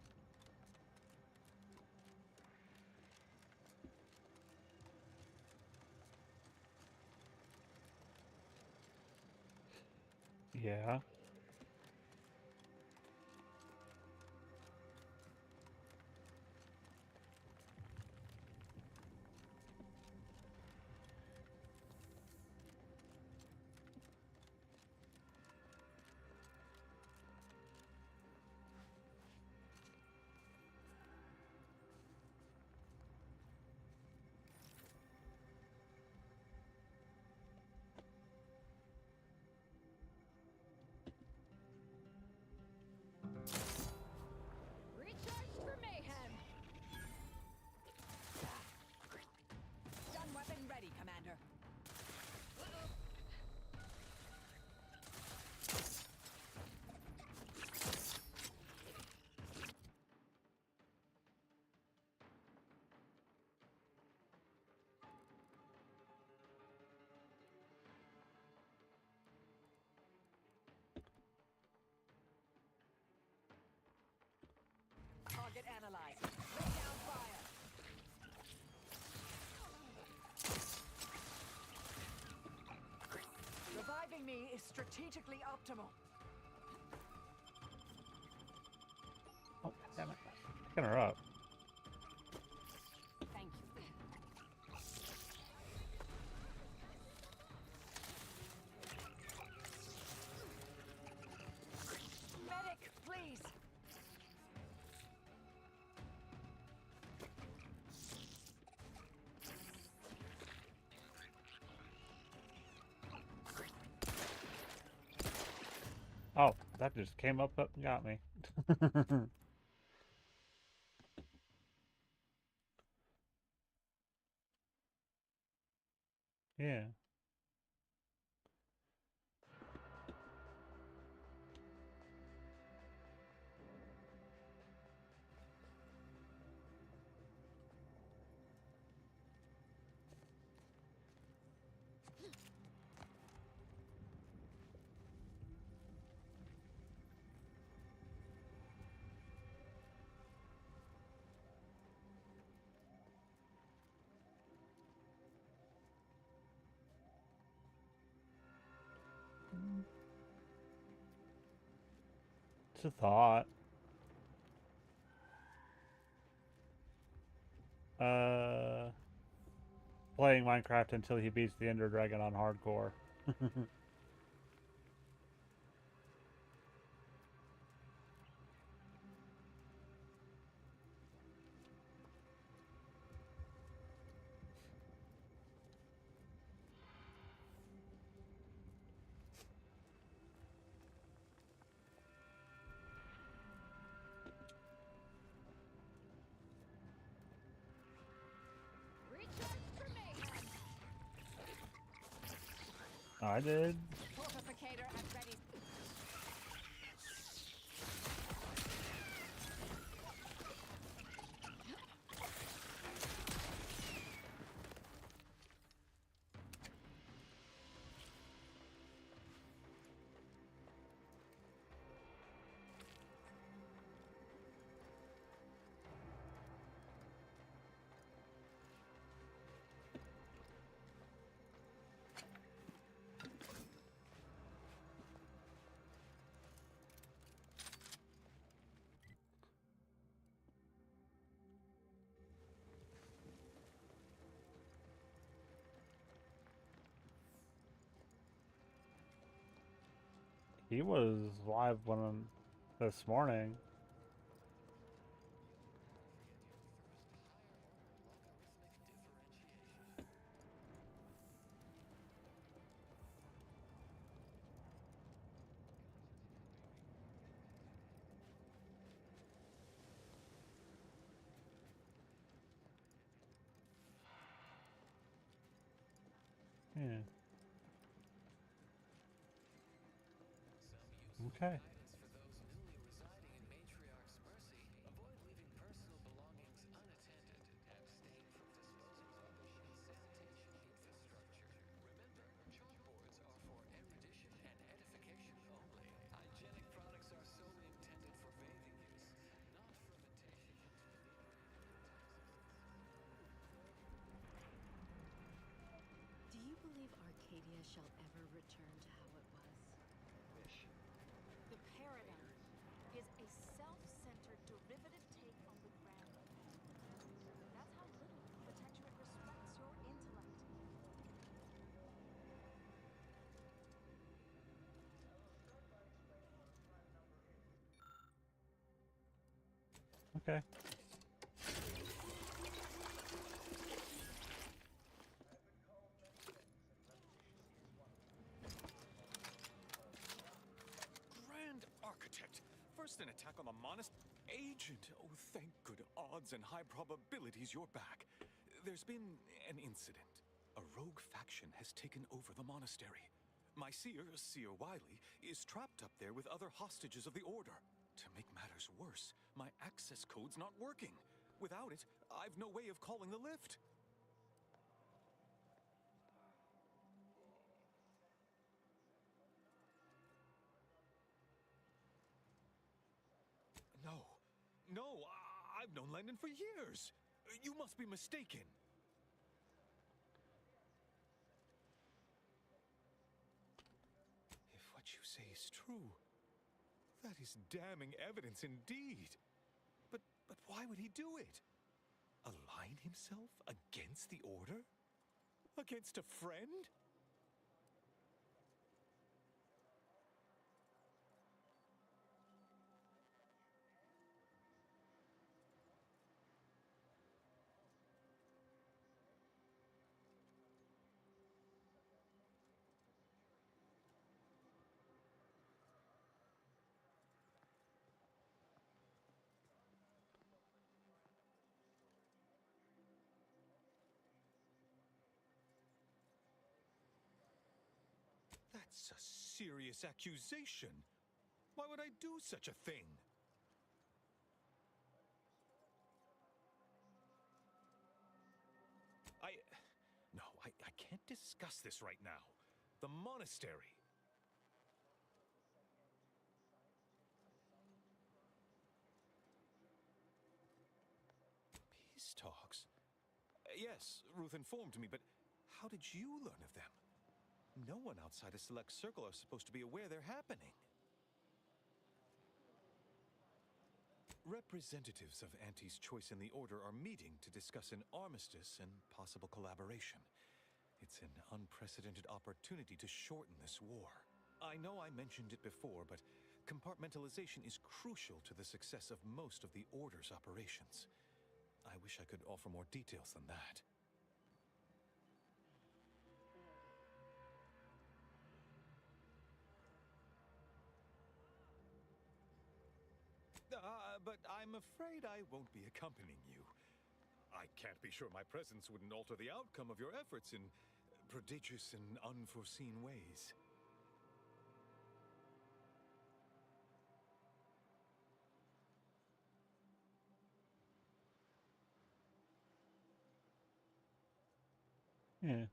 Yeah. Recharge for mayhem! Stun weapon ready, Commander. Target analyzed. Lay down fire. Reviving me is strategically optimal. Oh, damn it. Picking her up. Thank you. Medic, please. Oh, that just came up and got me. Yeah. Just a thought. Playing Minecraft until he beats the Ender Dragon on hardcore. I did. Fortificator at ready. He was live this morning. Yeah. Okay. Do you believe Arcadia shall ever return to how it was? The paradigm is a self-centered derivative take on the grand. That's how little the Protectorate respects your intellect. Okay. Grand Architect! First an attack on the monastery. Agent! Oh, thank good odds and high probabilities you're back. There's been an incident. A rogue faction has taken over the monastery. My seer, Seer Wiley, is trapped up there with other hostages of the Order. To make matters worse, my access code's not working. Without it, I've no way of calling the lift. No, I've known Landon for years. You must be mistaken. If what you say is true, that is damning evidence indeed. But why would he do it? Align himself against the Order? Against a friend? That's a serious accusation. Why would I do such a thing? I can't discuss this right now. The monastery. Peace talks? Yes, Ruth informed me, but how did you learn of them? No one outside a select circle are supposed to be aware they're happening. Representatives of Auntie's Choice and the Order are meeting to discuss an armistice and possible collaboration. It's an unprecedented opportunity to shorten this war. I know I mentioned it before, but compartmentalization is crucial to the success of most of the Order's operations. I wish I could offer more details than that. But I'm afraid I won't be accompanying you. I can't be sure my presence wouldn't alter the outcome of your efforts in prodigious and unforeseen ways. Yeah.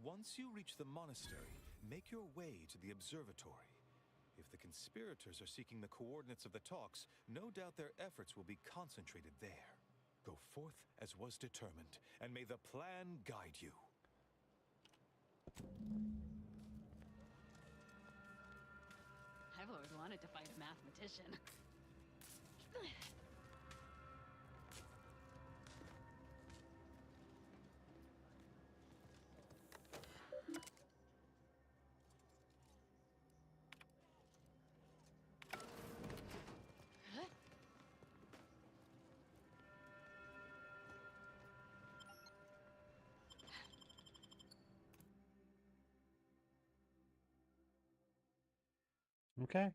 Once you reach the monastery, make your way to the observatory. If the conspirators are seeking the coordinates of the talks, no doubt their efforts will be concentrated there. Go forth as was determined, and may the plan guide you. I've always wanted to fight a mathematician. Okay.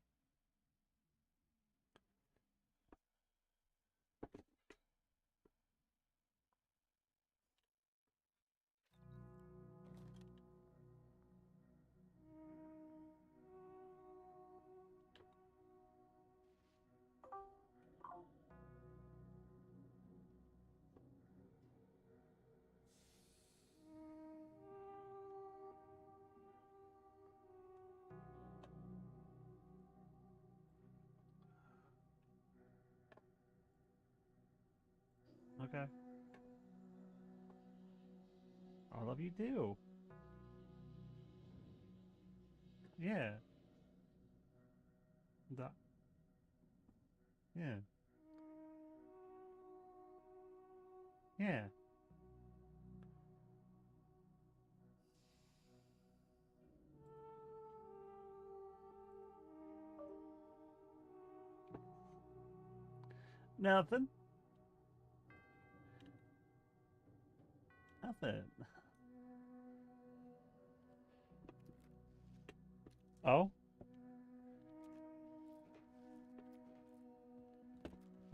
Okay. All of you do. Yeah. Yeah. Yeah. Nothing. Nothing. Oh?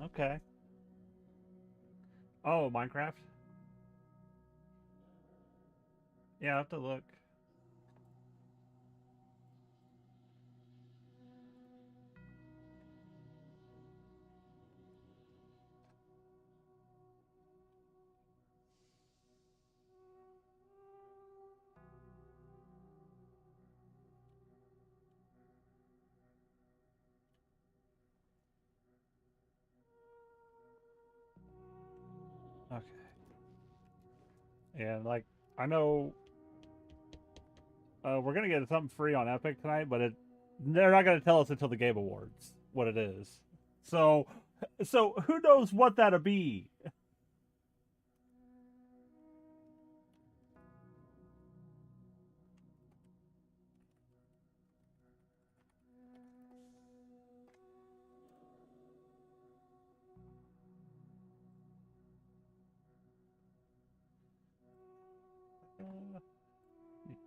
Okay. Oh, Minecraft? Yeah, I have to look. Okay. And like, I know we're gonna get something free on Epic tonight, but they're not gonna tell us until the Game Awards what it is. So who knows what that'll be?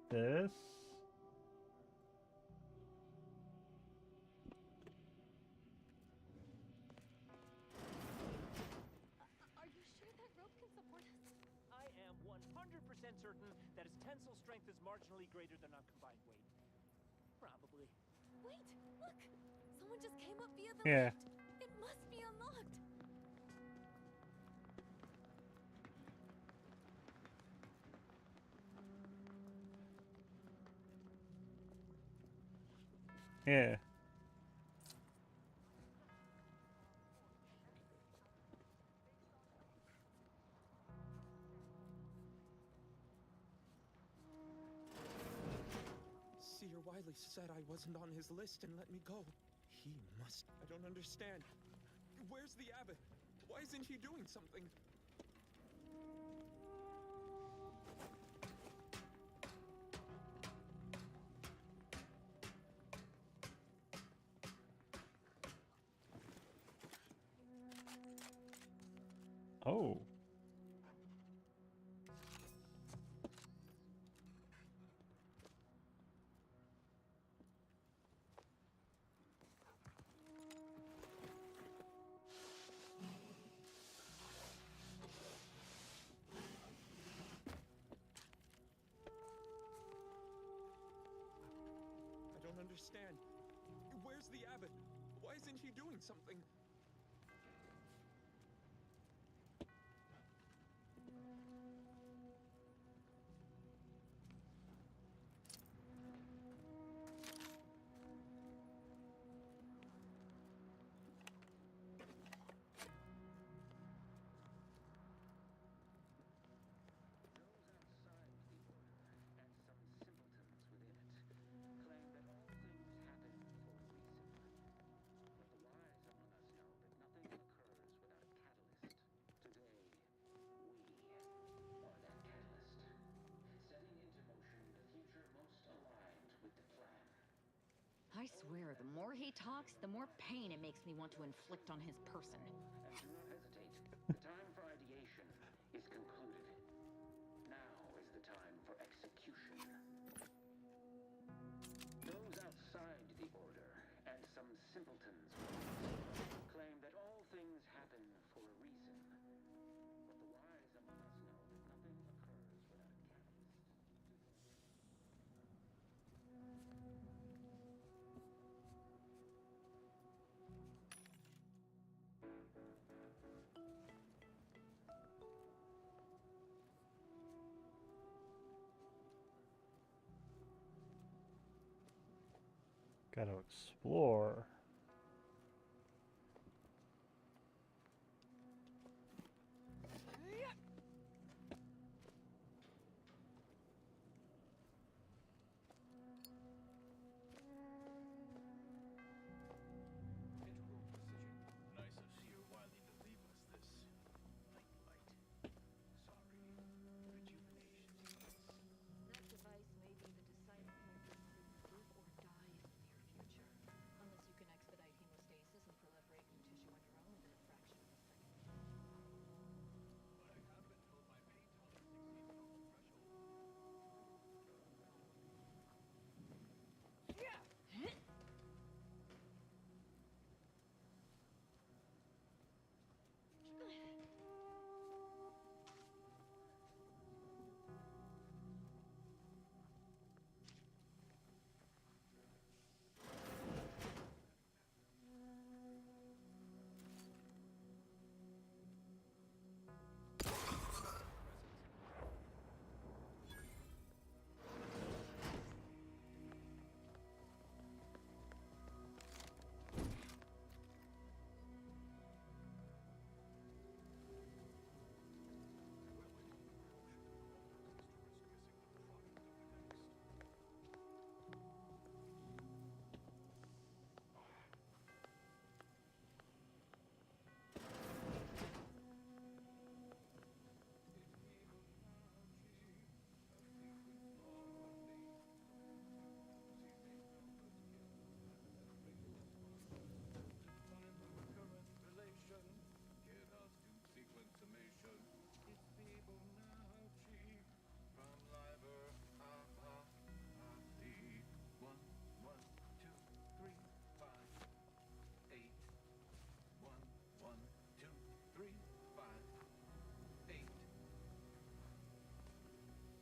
This. Are you sure that rope can support us? I am 100% certain that its tensile strength is marginally greater than our combined weight. Probably. Wait, look! Someone just came up via the Yeah. lift. It must be unlocked. Yeah. Seer Wiley said I wasn't on his list and let me go. He must. I don't understand. Where's the abbot? Why isn't he doing something? Oh. I don't understand. Where's the abbot? Why isn't he doing something? I swear, the more he talks, the more pain it makes me want to inflict on his person. And do not hesitate. The time for ideation is concluded. Now is the time for execution. Those outside the order and some simpletons claim that all things happen for a reason. But the wise among us know that nothing occurs without a catalyst. Gotta explore. Nice of Seer Wily to leave us this nightlight. Sorry, rejuvenation device. That device may be the deciding factor in live or die in the near future. Unless you can expedite hemostasis and proliferate new tissue on your own within a fraction of a second. But I have been told my pain tolerance exceeds normal threshold. Yeah.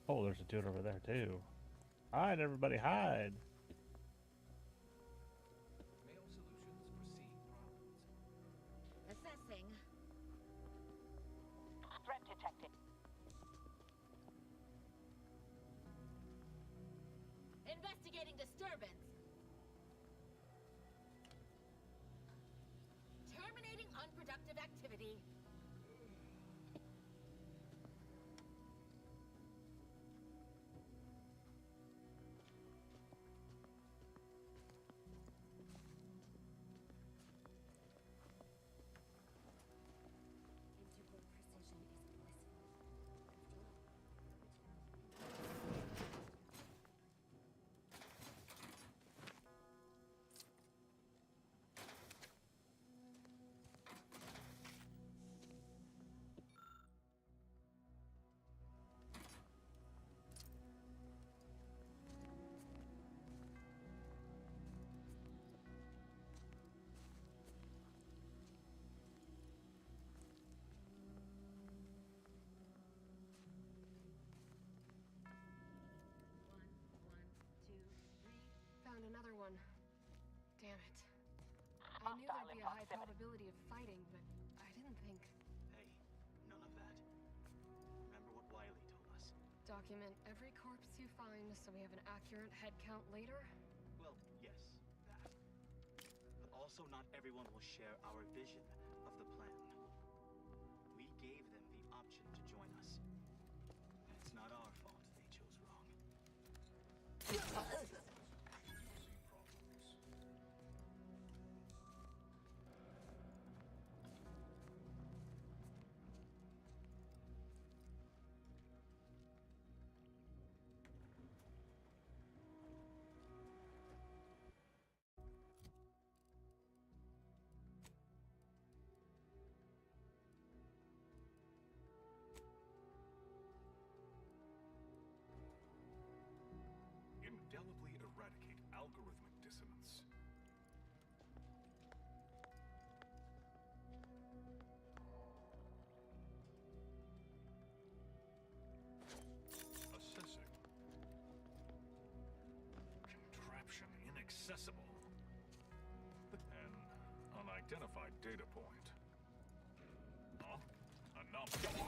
Oh, there's a dude over there too. Hide, everybody, hide. Assessing. Threat detected. Investigating disturbance. Terminating unproductive activity. Damn it. I knew there'd be a high probability of fighting, but I didn't think. Hey, none of that. Remember what Wiley told us? Document every corpse you find so we have an accurate head count later? Well, yes, that. But also not everyone will share our vision of the plan. We gave them the option to join us. And it's not our fault they chose wrong. Indelibly eradicate algorithmic dissonance. Assessing. Contraption inaccessible. An unidentified data point. Huh? Anomaly.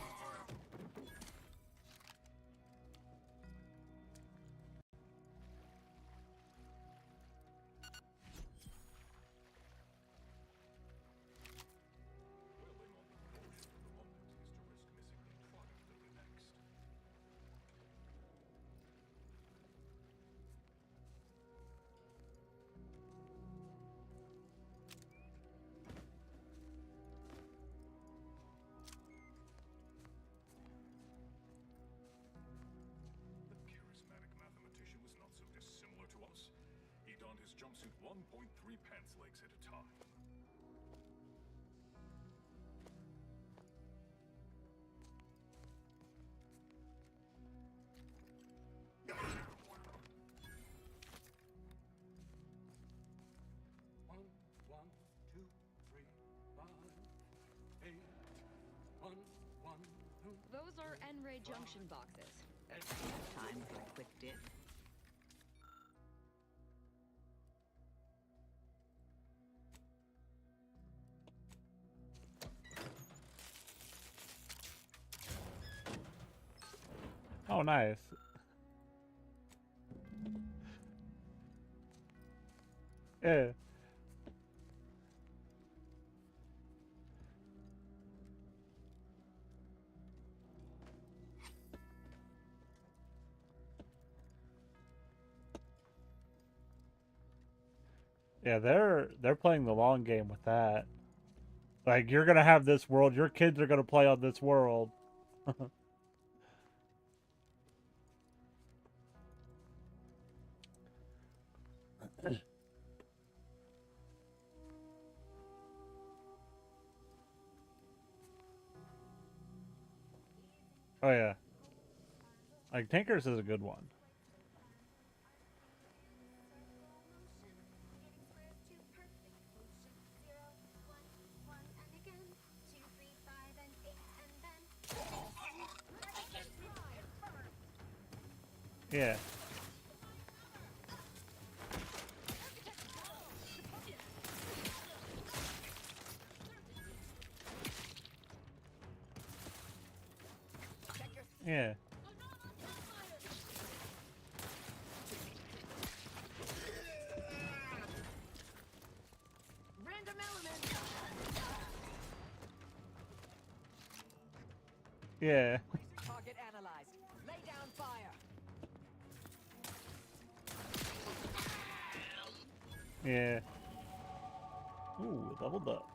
His jumpsuit 1.3 pants legs at a time. One, two, three, 5, 8, 1, 1, 2. Those are N-ray junction boxes. Time for a quick dip. Oh, nice. Yeah. Yeah, they're playing the long game with that. Like, you're gonna have this world, your kids are gonna play on this world. Oh yeah. Like, Tinkers is a good one. Yeah. Yeah. Random element. Yeah. Target analyzed. Lay down fire. Yeah. Ooh, leveled up.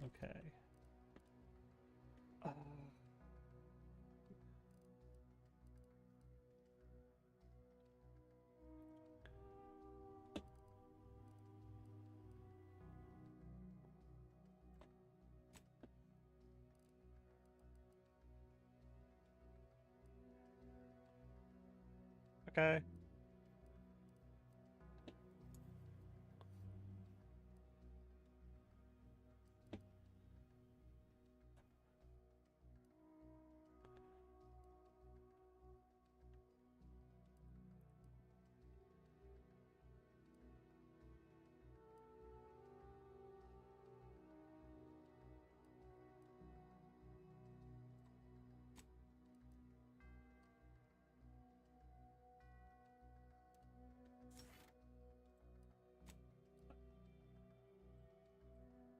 Okay. Okay.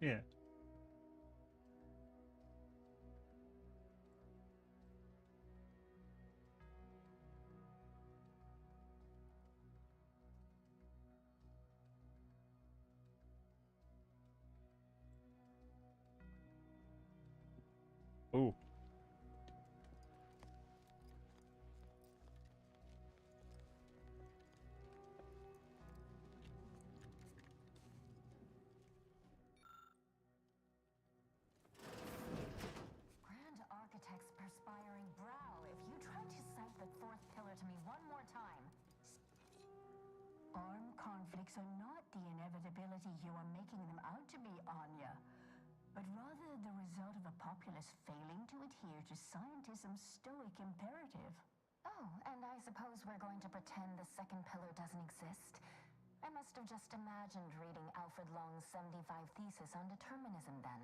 Yeah. Ooh. Grand Architect's perspiring brow, if you try to cite the fourth pillar to me one more time. Armed conflicts are not the inevitability you are making them out to be, Anya, but rather the result of a populace failing to adhere to scientism's stoic imperative. Oh, and I suppose we're going to pretend the second pillar doesn't exist. I must have just imagined reading Alfred Long's 75 thesis on determinism then.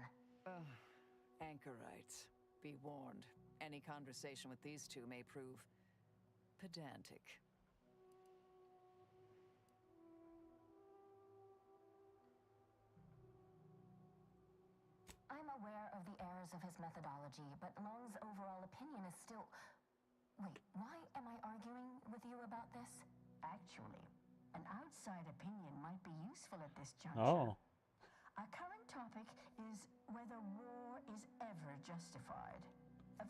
Anchorites, be warned. Any conversation with these two may prove pedantic. I'm aware of the errors of his methodology, but Long's overall opinion is still... Wait, why am I arguing with you about this? Actually, an outside opinion might be useful at this juncture. Oh. Our current topic is whether war is ever justified.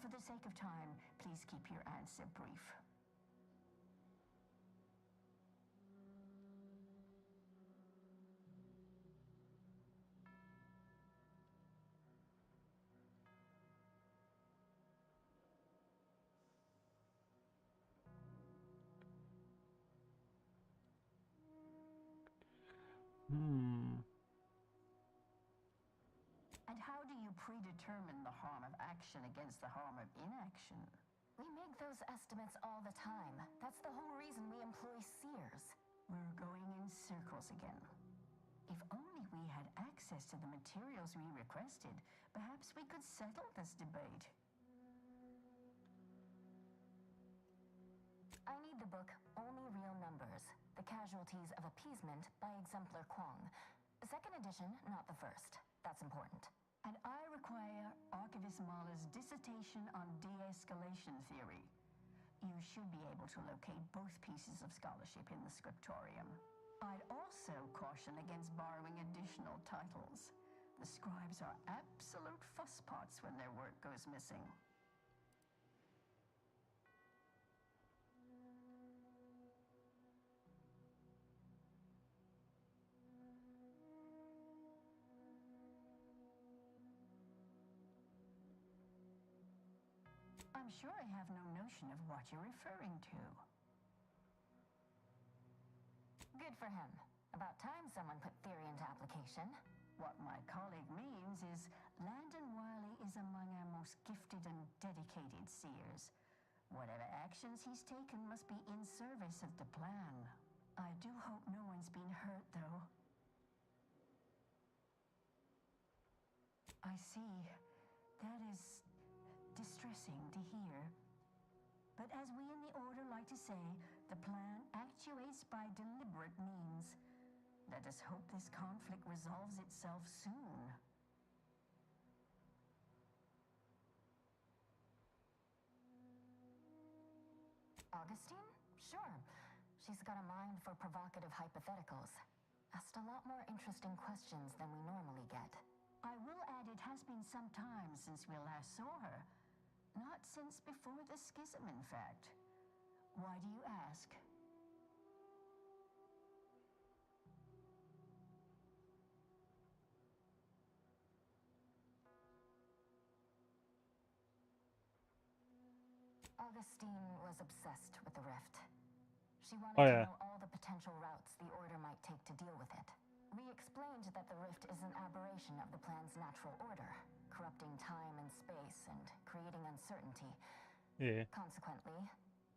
For the sake of time, please keep your answer brief. And how do you predetermine the harm of action against the harm of inaction? We make those estimates all the time. That's the whole reason we employ seers. We're going in circles again. If only we had access to the materials we requested, perhaps we could settle this debate. I need the book Only Real Numbers, The Casualties of Appeasement by Exemplar Kwong. Second edition, not the first. That's important. And I require Archivist Mahler's dissertation on de-escalation theory. You should be able to locate both pieces of scholarship in the scriptorium. I'd also caution against borrowing additional titles. The scribes are absolute fusspots when their work goes missing. I'm sure I have no notion of what you're referring to. Good for him. About time someone put theory into application. What my colleague means is Landon Wiley is among our most gifted and dedicated seers. Whatever actions he's taken must be in service of the plan. I do hope no one's been hurt, though. I see. That is distressing to hear. But as we in the Order like to say, the plan actuates by deliberate means. Let us hope this conflict resolves itself soon. Augustine? Sure. She's got a mind for provocative hypotheticals. Asked a lot more interesting questions than we normally get. I will add it has been some time since we last saw her. Not since before the schism, in fact. Why do you ask? Augustine was obsessed with the rift. She wanted Oh, to yeah. know all the potential routes the Order might take to deal with it. We explained that the rift is an aberration of the plan's natural order, corrupting time and space and creating uncertainty. Yeah. Consequently,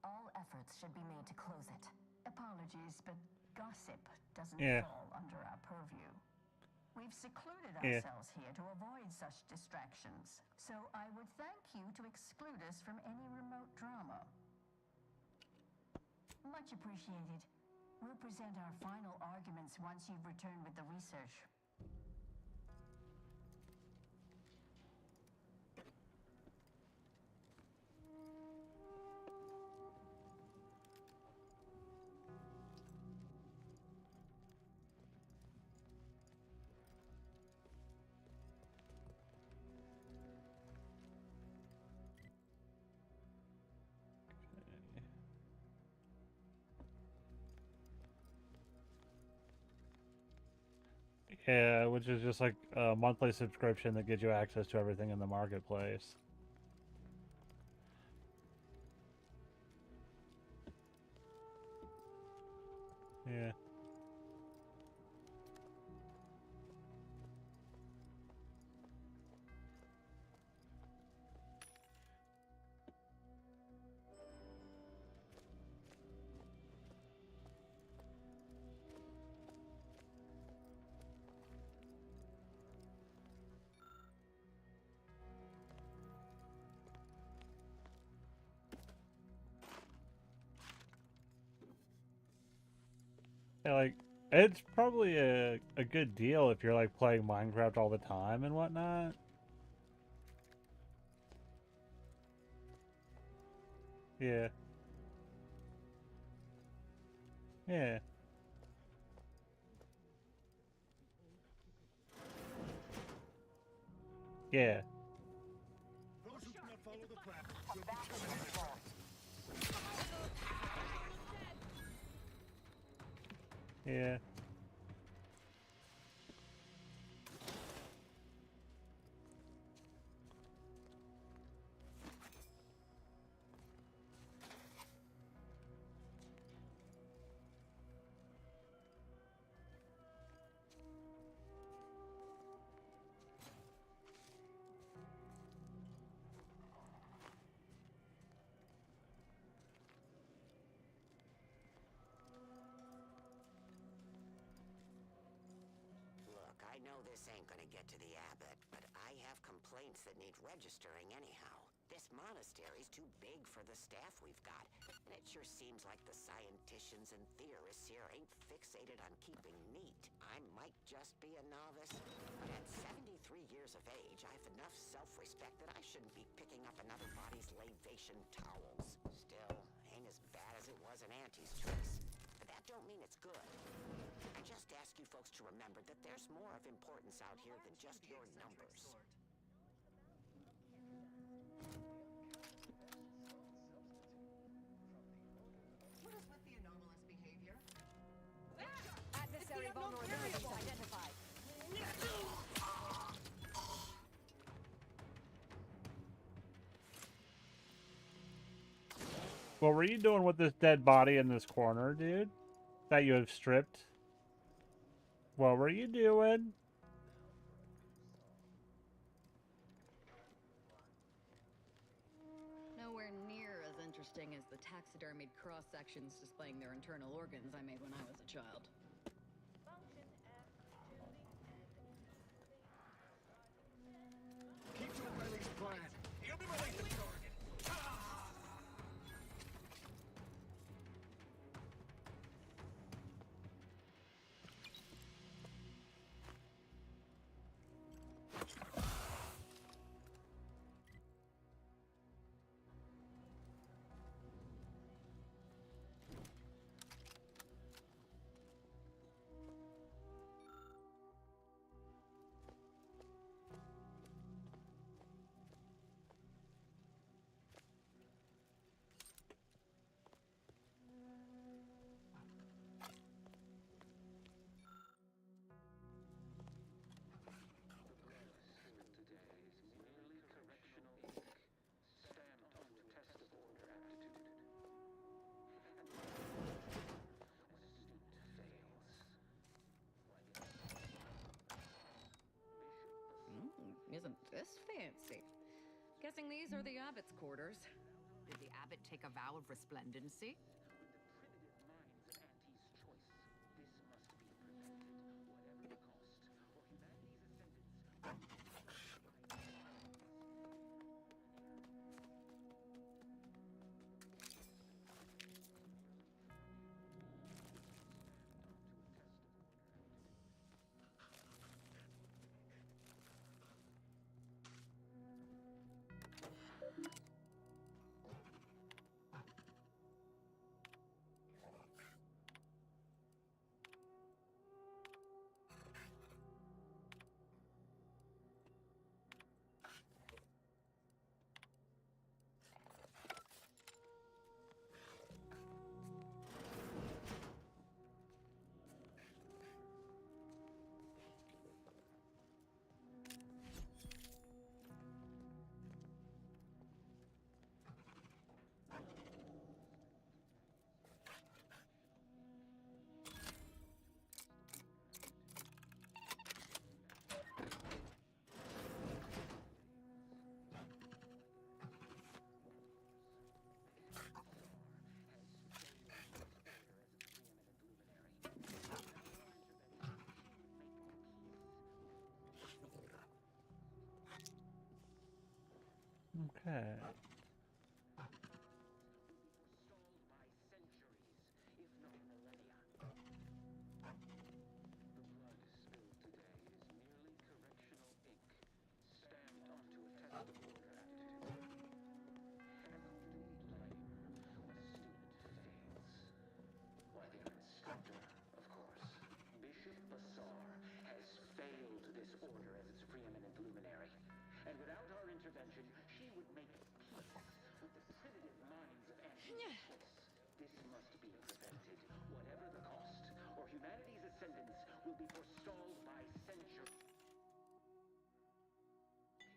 all efforts should be made to close it. Apologies, but gossip doesn't Yeah. fall under our purview. We've secluded Yeah. ourselves here to avoid such distractions, so I would thank you to exclude us from any remote drama. Much appreciated. We'll present our final arguments once you've returned with the research. Yeah, which is just like a monthly subscription that gives you access to everything in the marketplace. Yeah. Yeah, like, it's probably a good deal if you're like playing Minecraft all the time and whatnot. Yeah. Yeah. Yeah. Those who cannot follow the path will be terminated. Yeah. Look, I know this ain't gonna get to the abbot, but I have complaints that need registering anyhow. This monastery's too big for the staff we've got, and it sure seems like the scienticians and theorists here ain't fixated on keeping neat. I might just be a novice, but at 73 years of age, I have enough self-respect that I shouldn't be picking up another body's labation towels. Still, ain't as bad as it was in Auntie's choice. But that don't mean it's good. I just ask you folks to remember that there's more of importance out here than just your numbers. What is with the anomalous behavior? Adversary vulnerabilities identified. What were you doing with this dead body in this corner, dude? That you have stripped? What were you doing? Nowhere near as interesting as the taxidermied cross-sections displaying their internal organs I made when I was a child. Keep to O'Reilly's plan. He'll be released the target. Isn't this fancy? Guessing these are the abbot's quarters. Did the abbot take a vow of resplendency? Okay. Why, their instructor, of course. Bishop Basar has failed this order as its preeminent luminary. And without our intervention, she would make peace with the primitive minds of Anti's choice. This must be prevented, whatever the cost, or humanity's ascendance will be forestalled by centuries,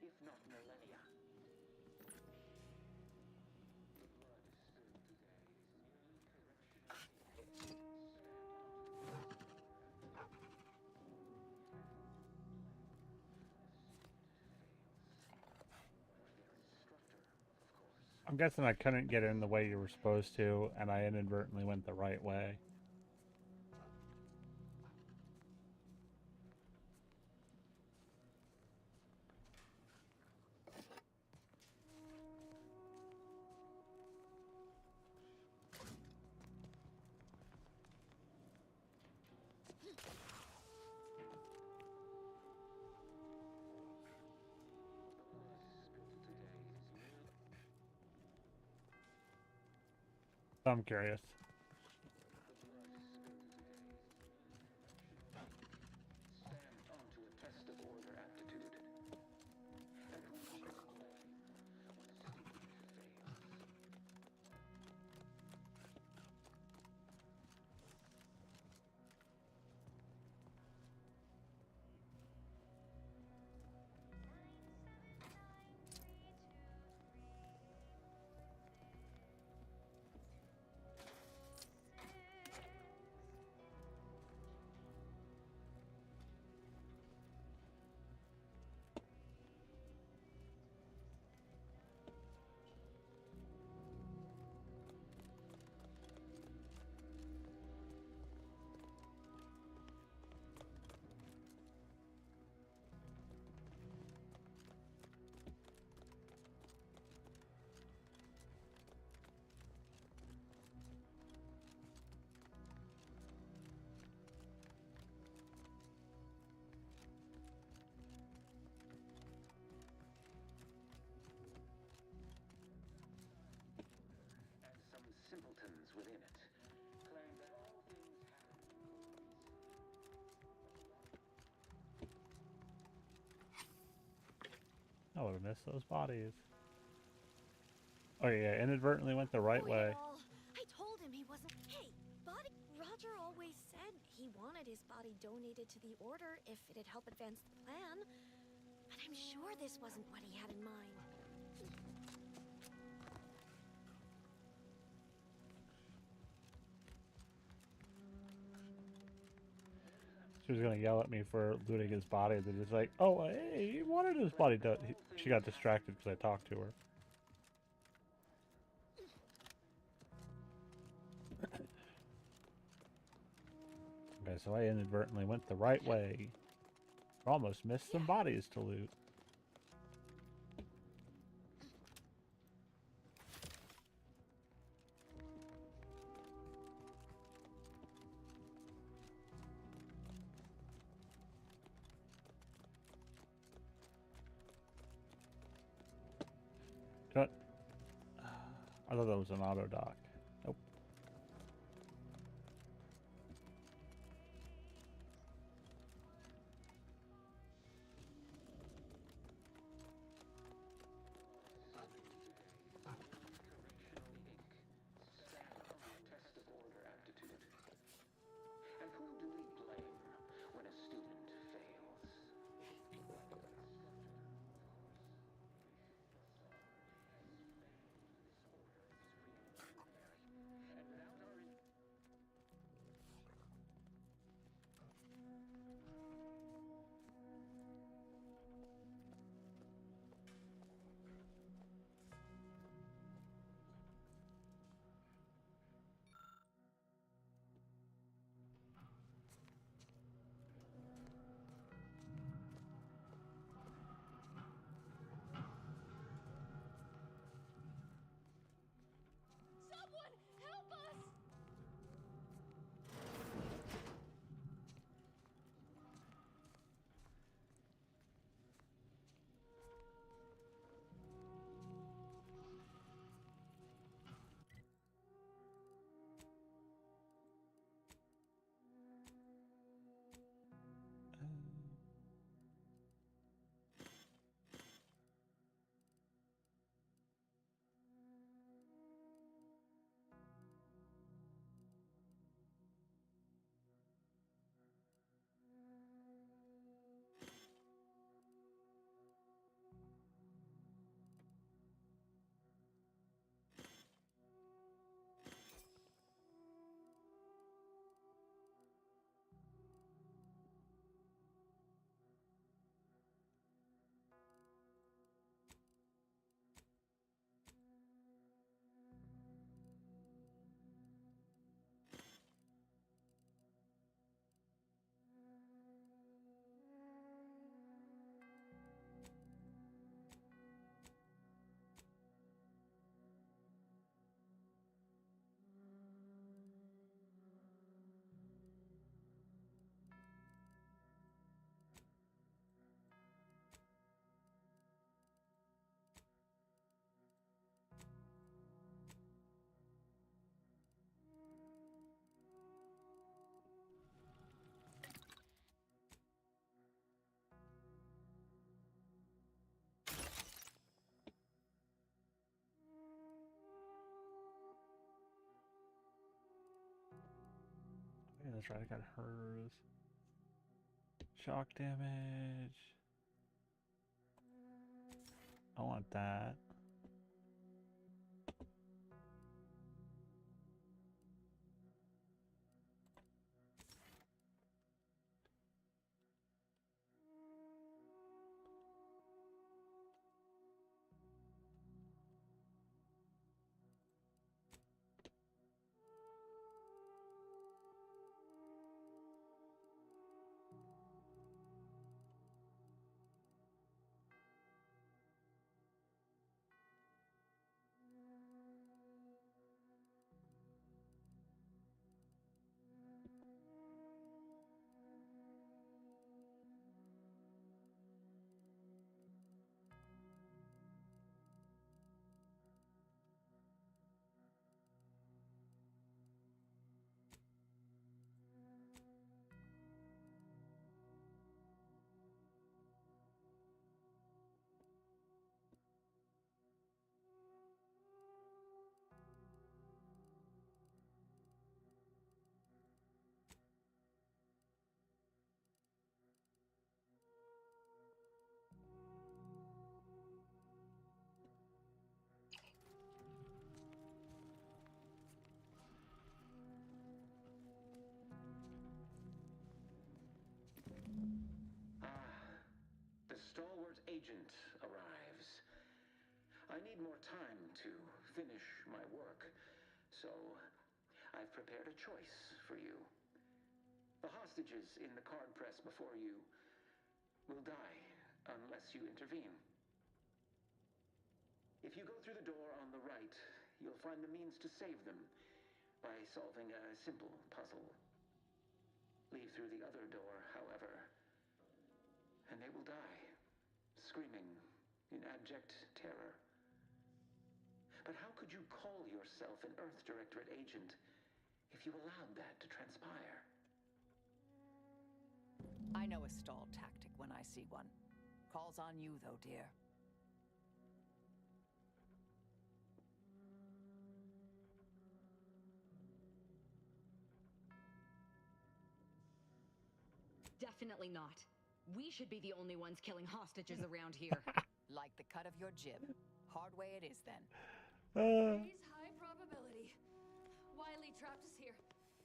if not millennia. I'm guessing I couldn't get in the way you were supposed to, and I inadvertently went the right way. I'm curious. Stamped onto a test of order aptitude. And who shall blame when a student fails? Simpletons within it claim that all things happen for a reason. I would have missed those bodies. Oh yeah, inadvertently went the right way. I told him he wasn't. Hey, body. Roger always said he wanted his body donated to the Order if it'd help advance the plan. But I'm sure this wasn't what he had in mind. She was gonna yell at me for looting his body, and then it's like, oh, hey, he wanted his body done. She got distracted because I talked to her. Okay, so I inadvertently went the right way. Almost missed some bodies to loot. What? I thought that was an auto dock. Nope. Test of order aptitude. And who do we blame when a student fails? That's right, I got hers. Shock damage. I want that. The stalwart agent arrives. I need more time to finish my work, so I've prepared a choice for you. The hostages in the card press before you will die unless you intervene. If you go through the door on the right, you'll find the means to save them by solving a simple puzzle. Leave through the other door, however, and they will die, screaming in abject terror. But how could you call yourself an Earth Directorate agent if you allowed that to transpire? I know a stall tactic when I see one. Calls on you, though, dear. Definitely not. We should be the only ones killing hostages around here. Like the cut of your jib. Hard way it is, then. Today's high probability. Wiley trapped us here.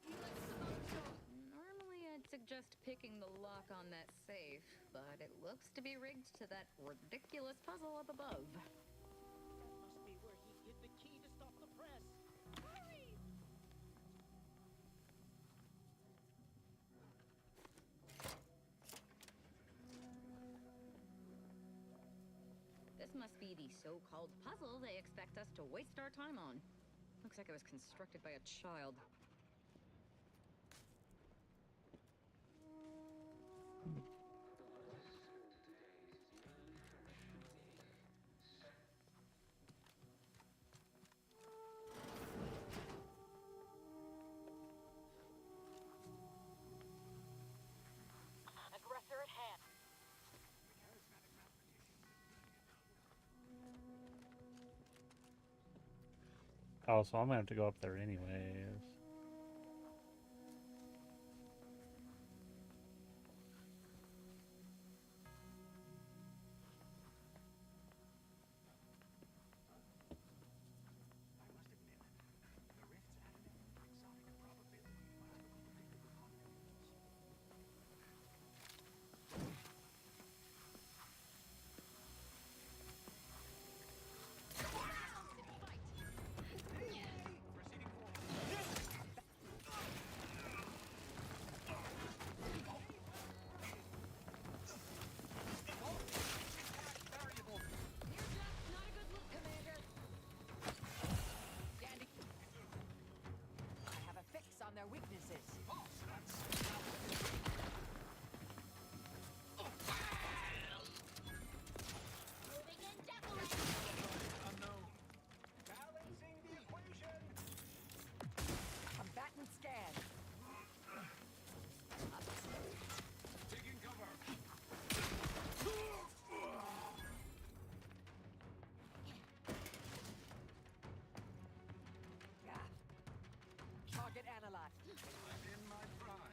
He left us on the show. Normally, I'd suggest picking the lock on that safe, but it looks to be rigged to that ridiculous puzzle up above. That must be where he hid the key to stop the press. Hurry! This must be the so-called puzzle they expect us to waste our time on. Looks like it was constructed by a child. Aggressor at hand. Oh, so I'm gonna have to go up there anyways. Their weaknesses. Moving in definitely. Unknown. Balancing the equation. Combatant scan. Taking cover. Target analyzed. I'm in my prime.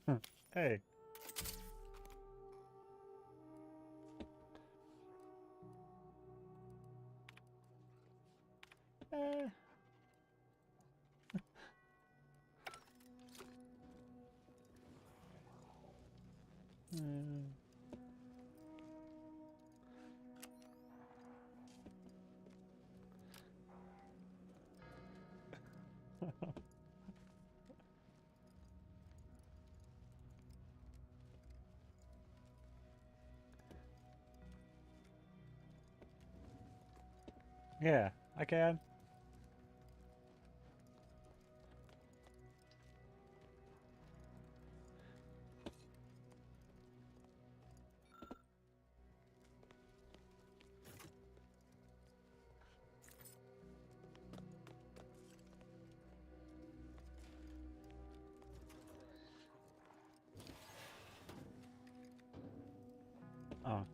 Hey. Eh. Yeah, I can. Oh.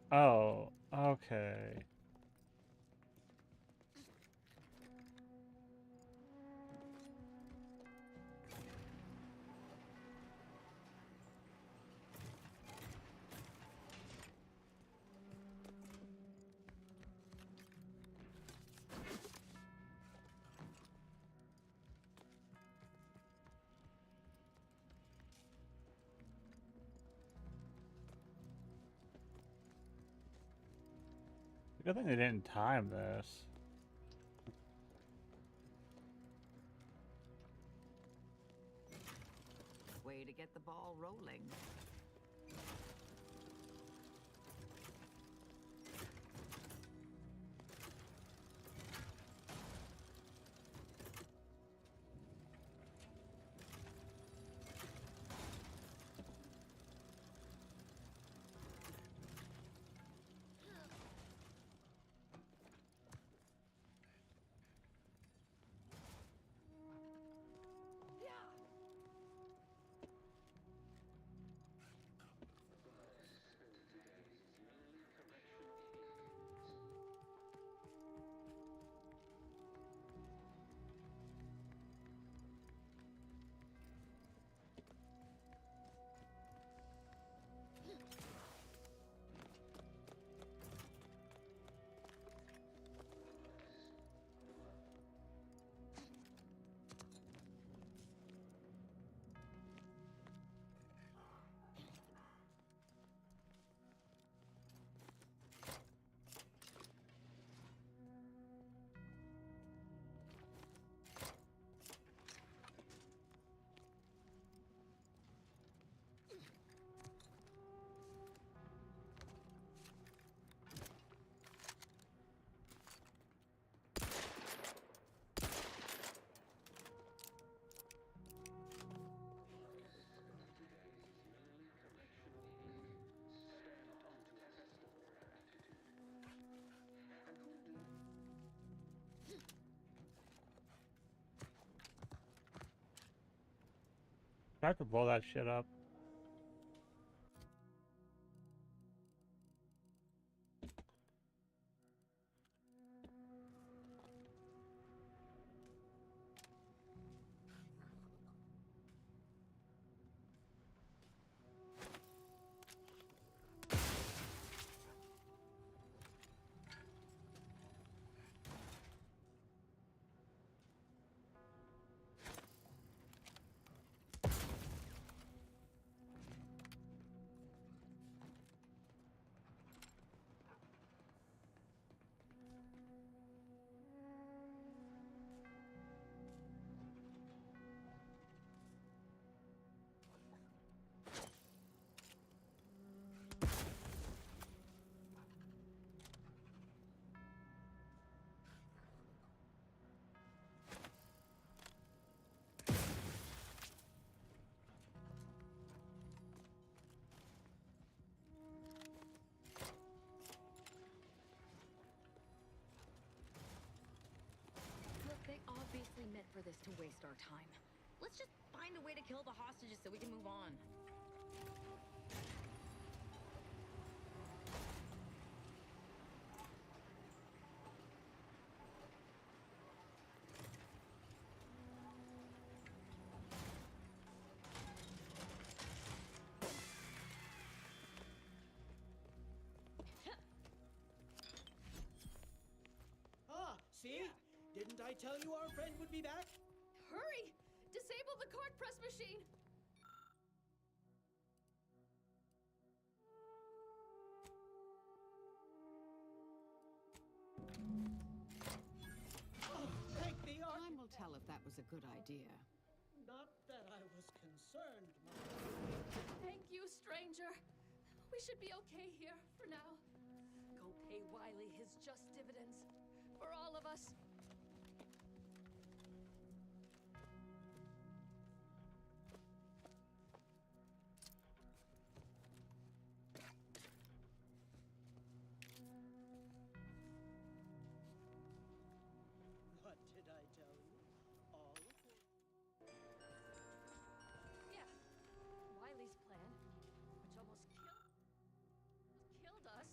Oh, okay. Good thing they didn't time this. Way to get the ball rolling. I have to blow that shit up. for this to waste our time. Let's just find a way to kill the hostages so we can move on. See? Didn't I tell you our friend would be back? Hurry! Disable the card press machine! Thank the Ark. Time will tell if that was a good idea. Not that I was concerned, Thank you, stranger. We should be okay here for now. Go pay Wily his just dividends. For all of us. What did I tell you? All Yeah. Wily's plan, which almost killed us.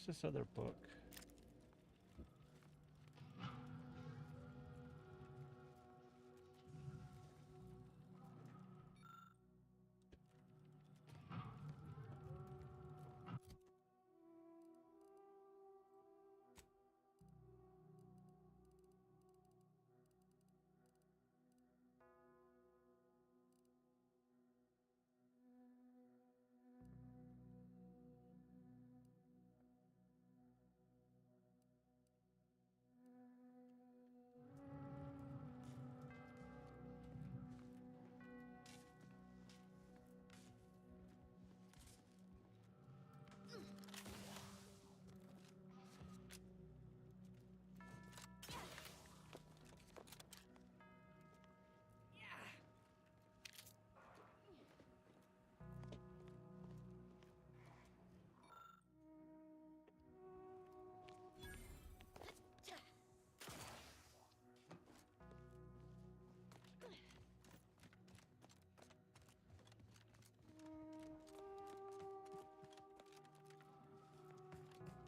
What's this other book?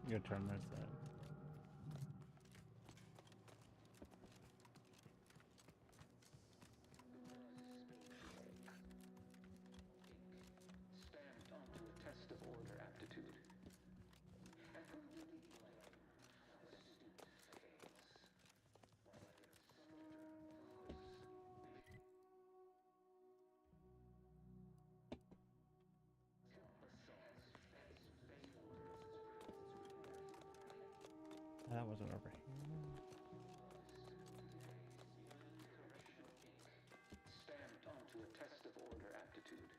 I'm gonna turn this in. Stamped onto a test of order aptitude. That wasn't over here. Stamped onto a test of order aptitude.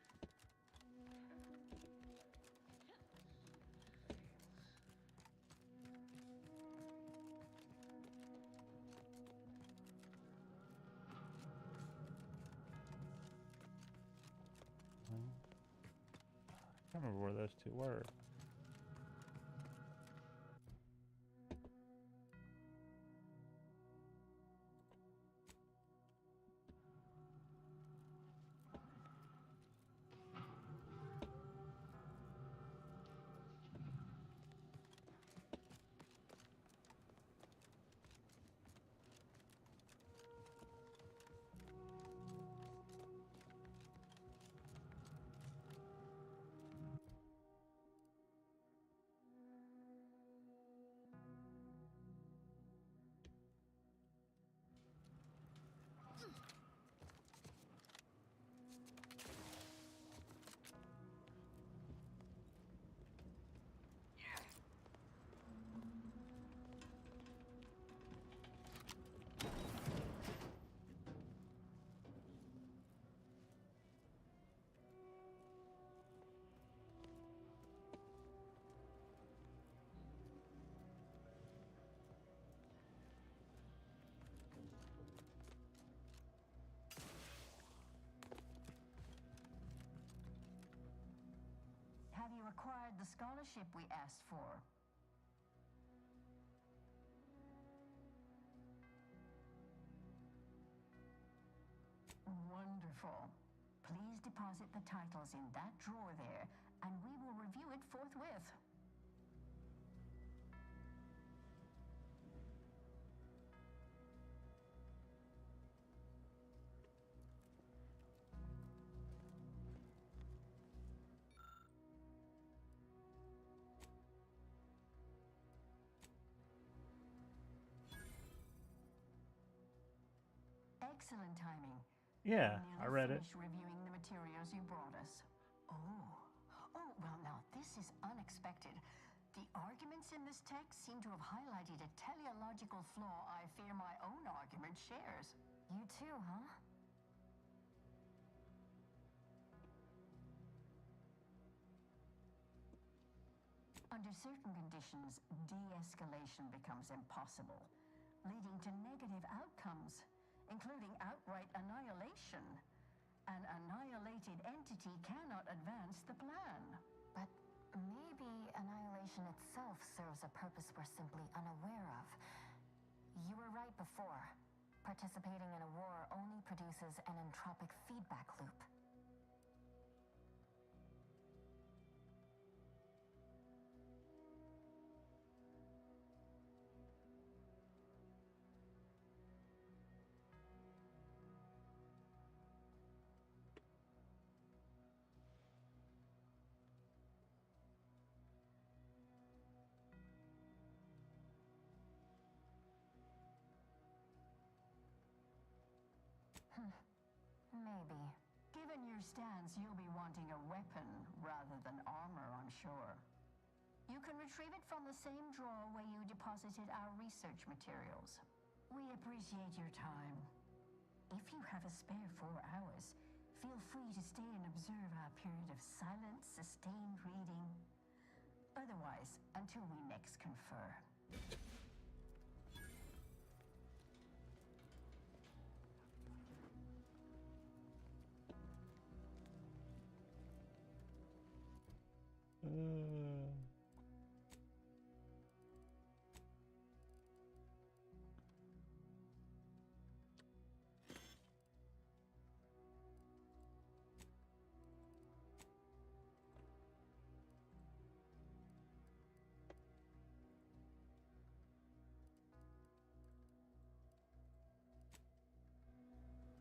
I can't remember where those two were. acquired the scholarship we asked for. Wonderful. Please deposit the titles in that drawer there, and we will review it forthwith. Excellent timing. Yeah, I We're read it. finished reviewing the materials you brought us. Oh, well now this is unexpected. The arguments in this text seem to have highlighted a teleological flaw I fear my own argument shares. You too, huh? Under certain conditions, de-escalation becomes impossible, leading to negative outcomes, including outright annihilation. An annihilated entity cannot advance the plan. But maybe annihilation itself serves a purpose we're simply unaware of. You were right before. Participating in a war only produces an entropic feedback loop. Maybe. Given your stance, you'll be wanting a weapon rather than armor, I'm sure. You can retrieve it from the same drawer where you deposited our research materials. We appreciate your time. If you have a spare 4 hours, feel free to stay and observe our period of silent, sustained reading. Otherwise, until we next confer.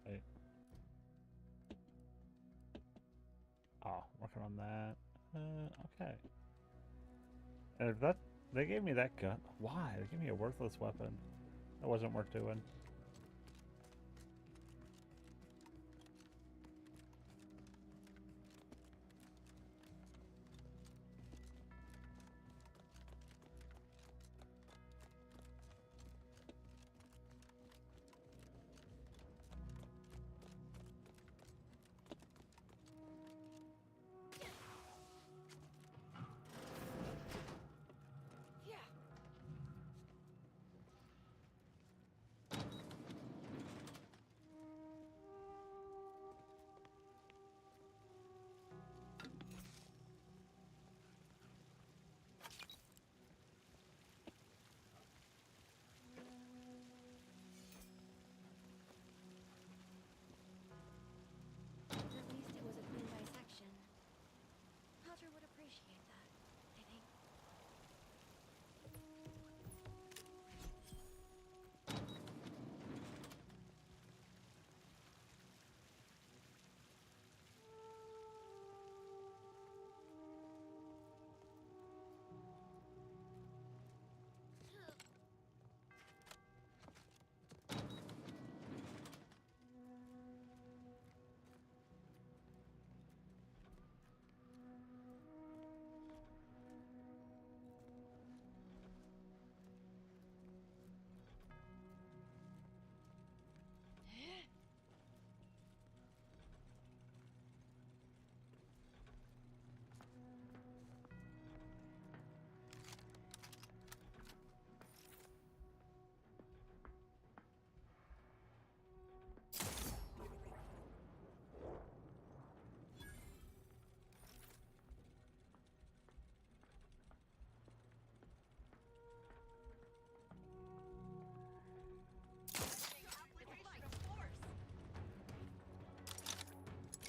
Wait. Oh, working on that. Okay. And if that they gave me that gun, why? They gave me a worthless weapon. That wasn't worth doing.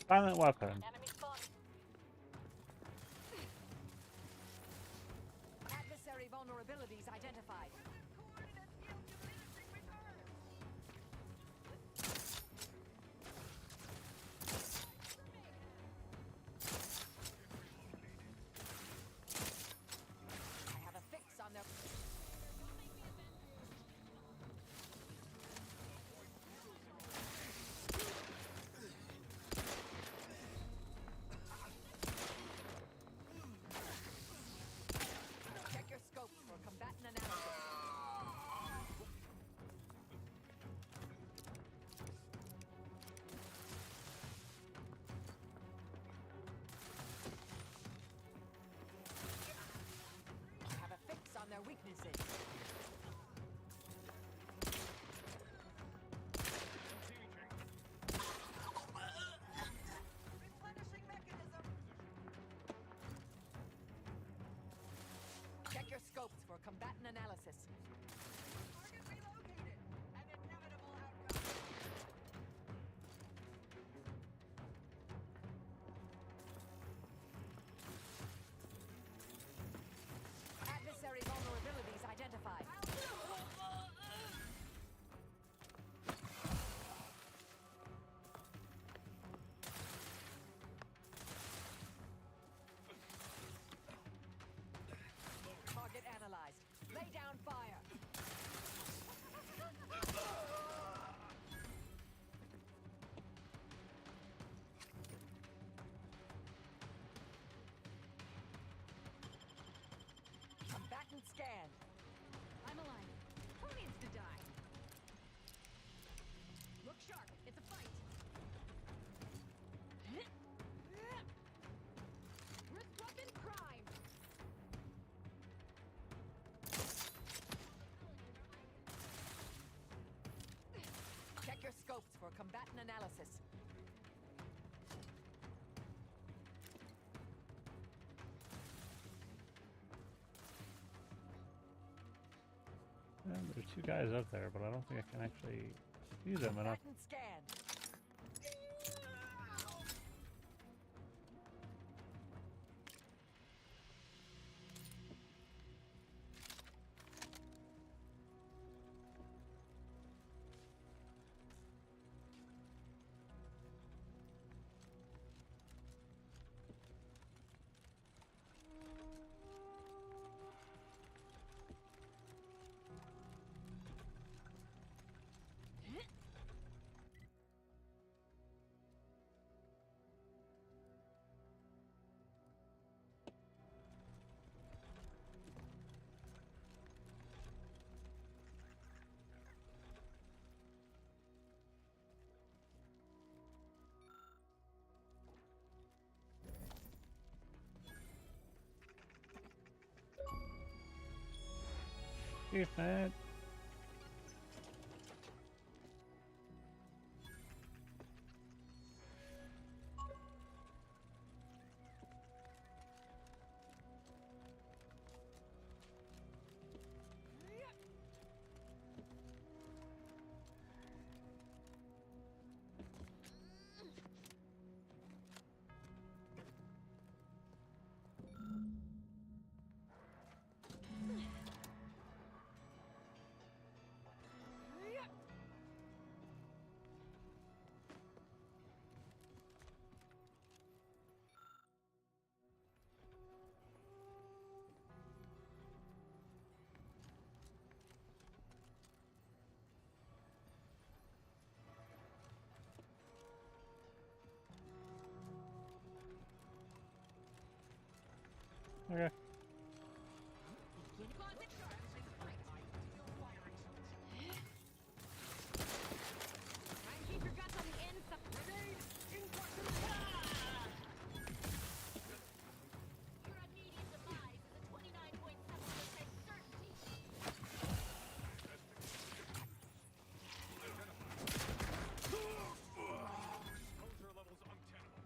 Silent weapon. Enemy spotted. Adversary vulnerabilities identified. I have a fix on their... Check your scopes for combatant analysis. I have a fix on their weaknesses. Check your scopes for combatant analysis. Target relocated. An inevitable outcome. Adversary vulnerabilities identified. Target analyzed. Lay down fire. Combatant scanned. I'm alive. Who needs to die? Look sharp. It's a fight. Wrist weapon prime. Check your scopes for combatant analysis. There's two guys up there, but I don't think I can actually use them enough. Combatant scanned. If that. Okay. Keep your guts on the inside. Grenade! Your immediate demise is a 29.7% certainty. Exposure levels untenable.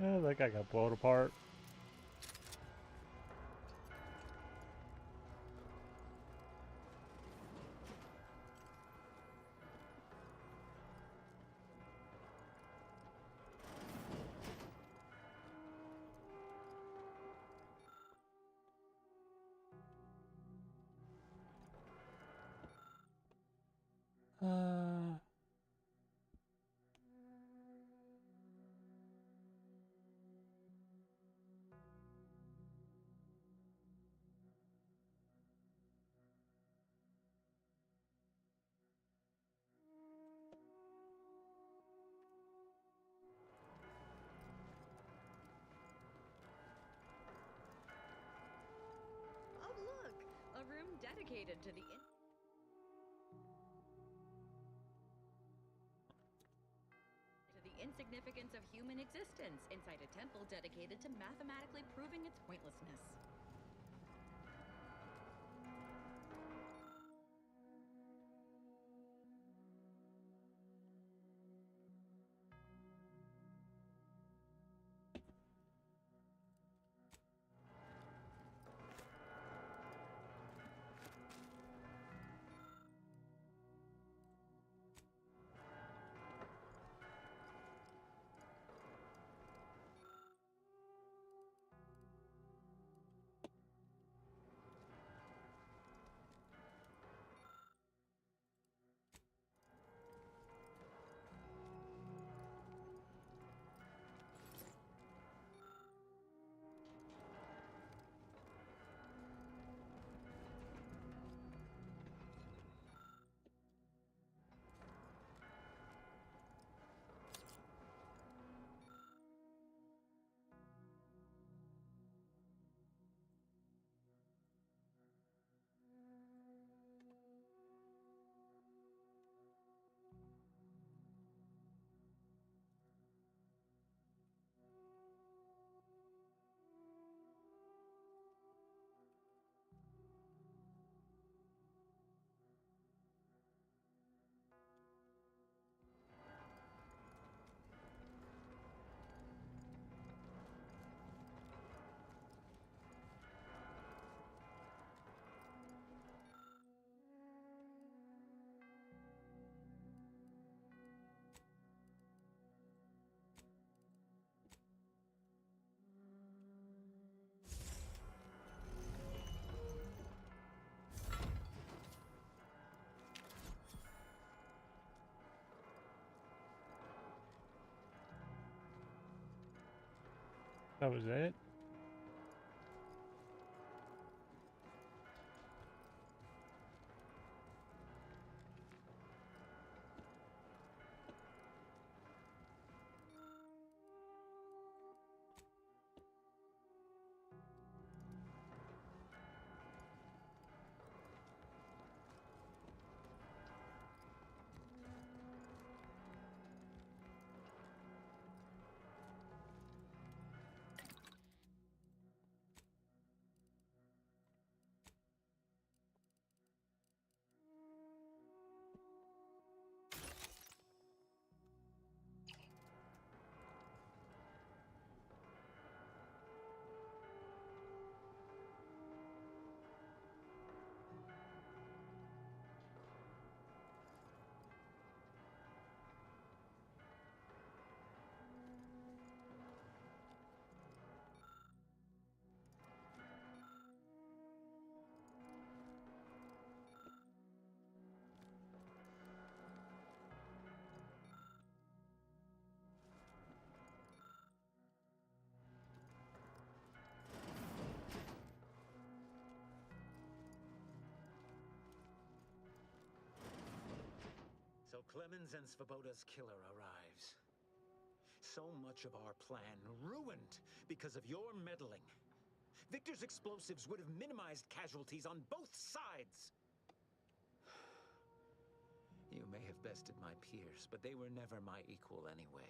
That guy got blown apart. Oh, look! A room dedicated to the insignificance of human existence inside a temple dedicated to mathematically proving its pointlessness. That was it? So Clemens and Svoboda's killer arrives. So much of our plan ruined because of your meddling. Victor's explosives would have minimized casualties on both sides. You may have bested my peers, but they were never my equal anyway.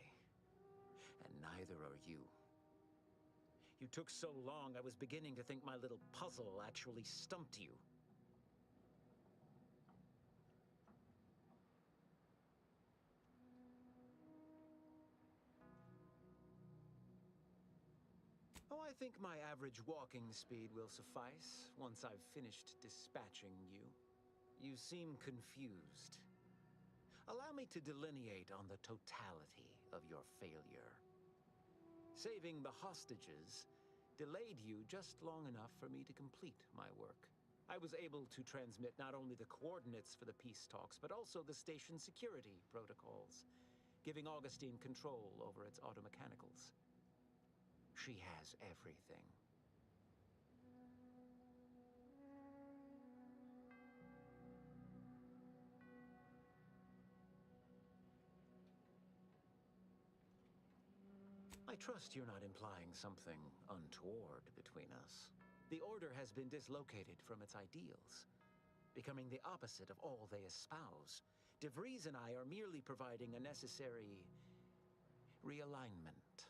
And neither are you. You took so long, I was beginning to think my little puzzle actually stumped you. Oh, I think my average walking speed will suffice once I've finished dispatching you. You seem confused. Allow me to delineate on the totality of your failure. Saving the hostages delayed you just long enough for me to complete my work. I was able to transmit not only the coordinates for the peace talks, but also the station security protocols, giving Augustine control over its automechanicals. She has everything. I trust you're not implying something untoward between us. The Order has been dislocated from its ideals, becoming the opposite of all they espouse. DeVries and I are merely providing a necessary realignment.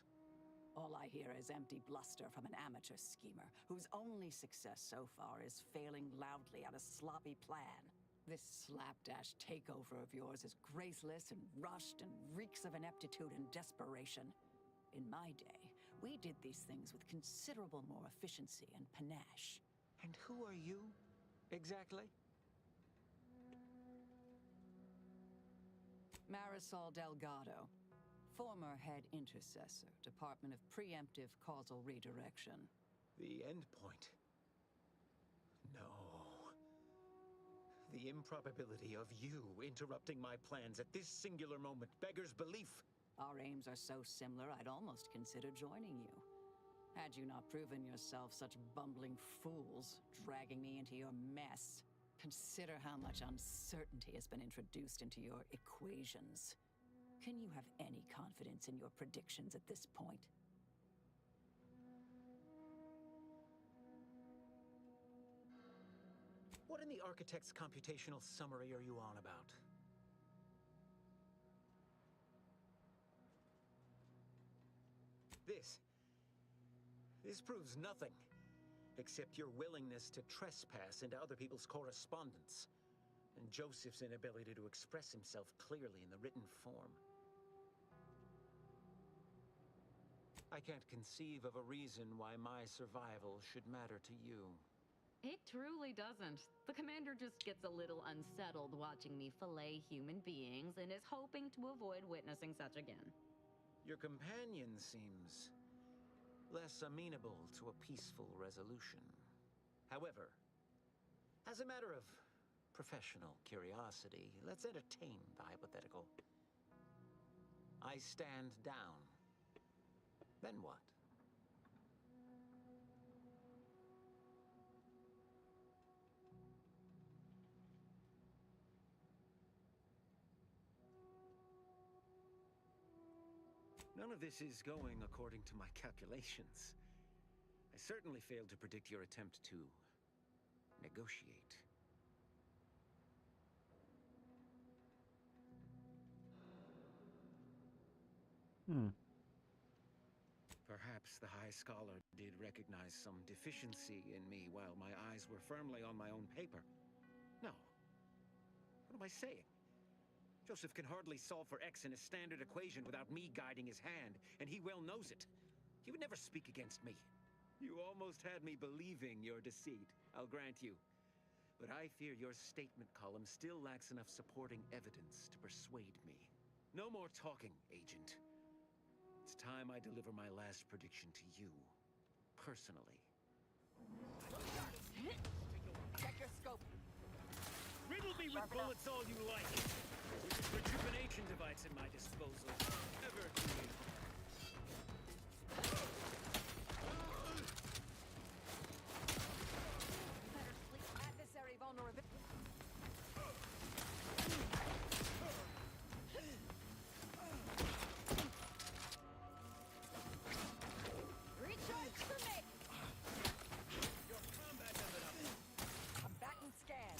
All I hear is empty bluster from an amateur schemer whose only success so far is failing loudly at a sloppy plan. This slapdash takeover of yours is graceless and rushed and reeks of ineptitude and desperation. In my day, we did these things with considerable more efficiency and panache. And who are you, exactly? Marisol Delgado, former head intercessor, Department of Preemptive Causal Redirection. The endpoint? No. The improbability of you interrupting my plans at this singular moment beggars belief. Our aims are so similar, I'd almost consider joining you. Had you not proven yourself such bumbling fools, dragging me into your mess. Consider how much uncertainty has been introduced into your equations. Can you have any confidence in your predictions at this point? What in the Architect's computational summary are you on about? This proves nothing, except your willingness to trespass into other people's correspondence, and Joseph's inability to express himself clearly in the written form. I can't conceive of a reason why my survival should matter to you. It truly doesn't. The commander just gets a little unsettled watching me fillet human beings and is hoping to avoid witnessing such again. Your companion seems less amenable to a peaceful resolution. However, as a matter of professional curiosity, let's entertain the hypothetical. I stand down. Then what? None of this is going according to my calculations. I certainly failed to predict your attempt to negotiate. Perhaps the High Scholar did recognize some deficiency in me while my eyes were firmly on my own paper. No. What am I saying? Joseph can hardly solve for X in a standard equation without me guiding his hand, and he well knows it. He would never speak against me. You almost had me believing your deceit, I'll grant you. But I fear your statement column still lacks enough supporting evidence to persuade me. No more talking, Agent. It's time I deliver my last prediction to you, personally. Check your scope. Riddle me with bullets all you like. With the rejuvenation device at my disposal. Never too late. Better sleep. Adversary vulnerability. Recharge for me. Your combat doesn't up. Combatant scan.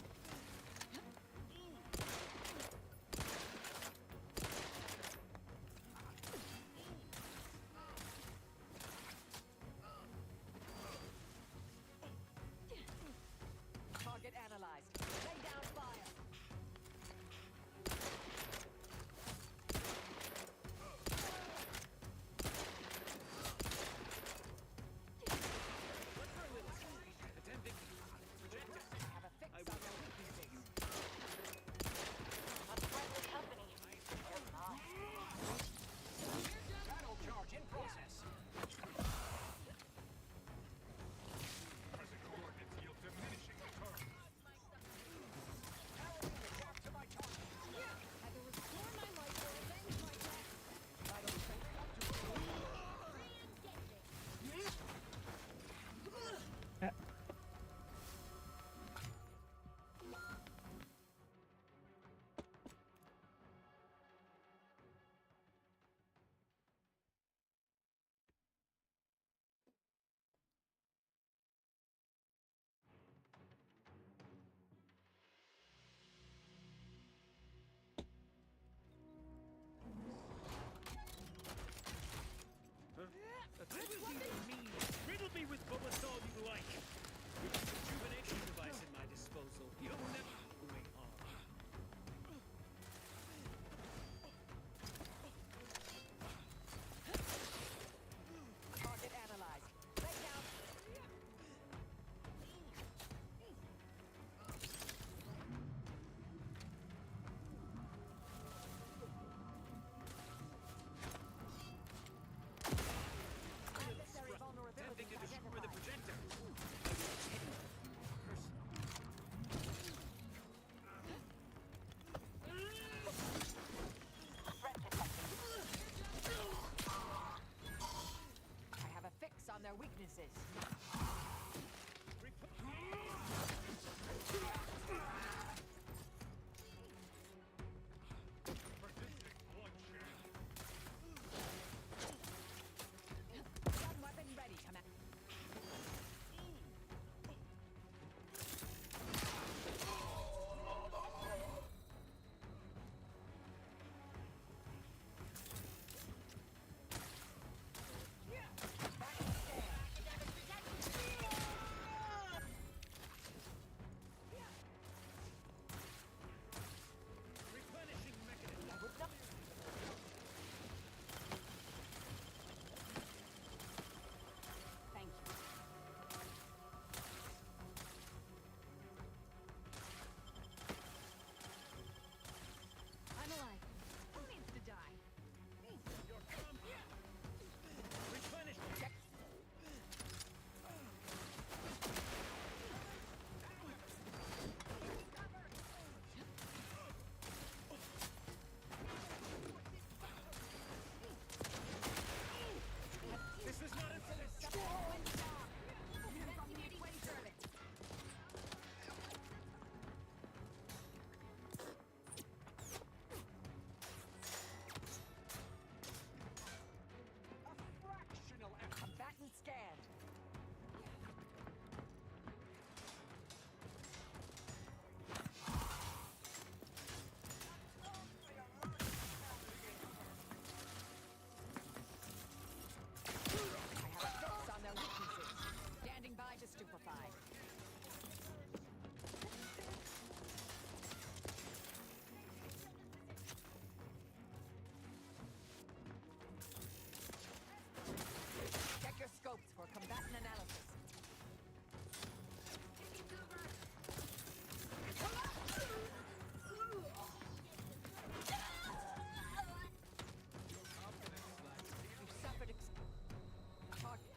weaknesses. Some weapon ready, Command. Thank you. I'm alive. Who needs to die? Replenish. Check. This is not infinite. Fractional combatant scanned. I have a fix on their weaknesses. Standing by to stupefy. Check your scopes for combatant analysis. You've suffered target.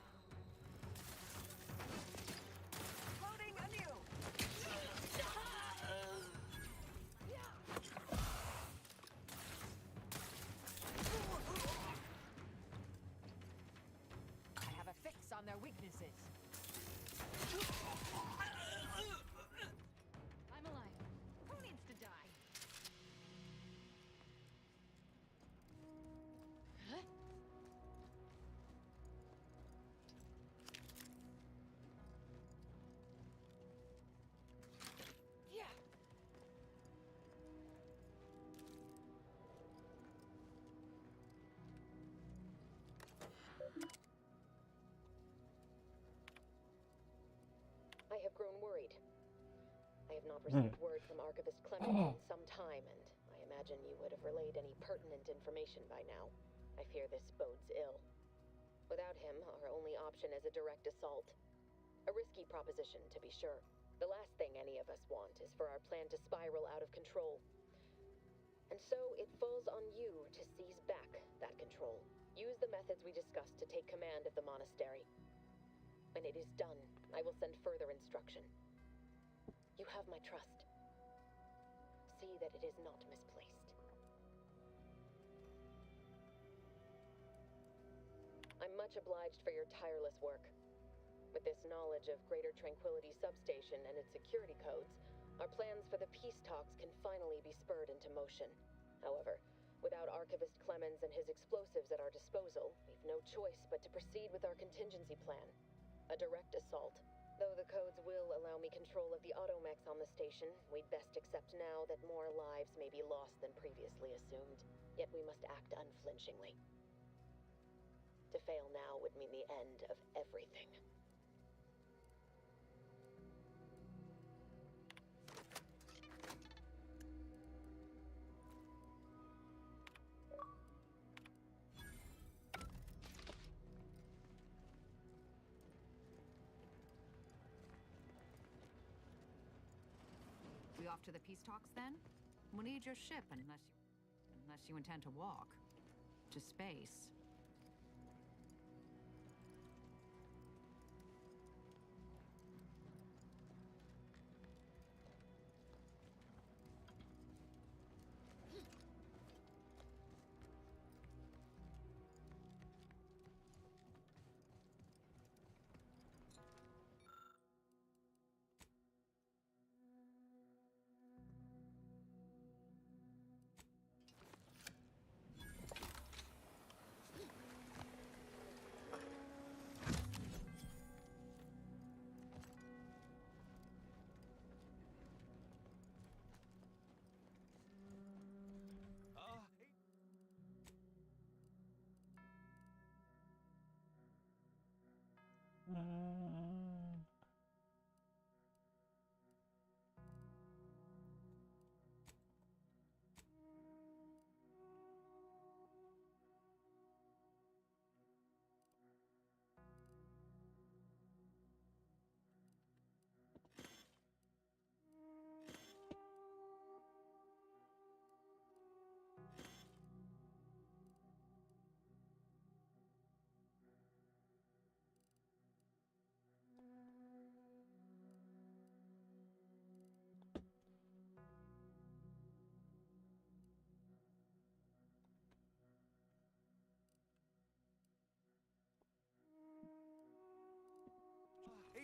Loading anew. I have a fix on their weaknesses. I'm alive. Who needs to die? Huh? Yeah. I have grown worried. I have not received word from Archivist Clemens in some time, and I imagine you would have relayed any pertinent information by now. I fear this bodes ill. Without him, our only option is a direct assault. A risky proposition, to be sure. The last thing any of us want is for our plan to spiral out of control. And so it falls on you to seize back that control. Use the methods we discussed to take command of the monastery. When it is done, I will send further instruction. You have my trust. See that it is not misplaced. I'm much obliged for your tireless work. With this knowledge of Greater Tranquility Substation and its security codes, our plans for the peace talks can finally be spurred into motion. However, without Archivist Clemens and his explosives at our disposal, we've no choice but to proceed with our contingency plan. A direct assault. Though the codes will allow me control of the automechs on the station, we'd best accept now that more lives may be lost than previously assumed. Yet we must act unflinchingly. To fail now would mean the end of everything. We off to the peace talks then? We'll need your ship unless you intend to walk to space.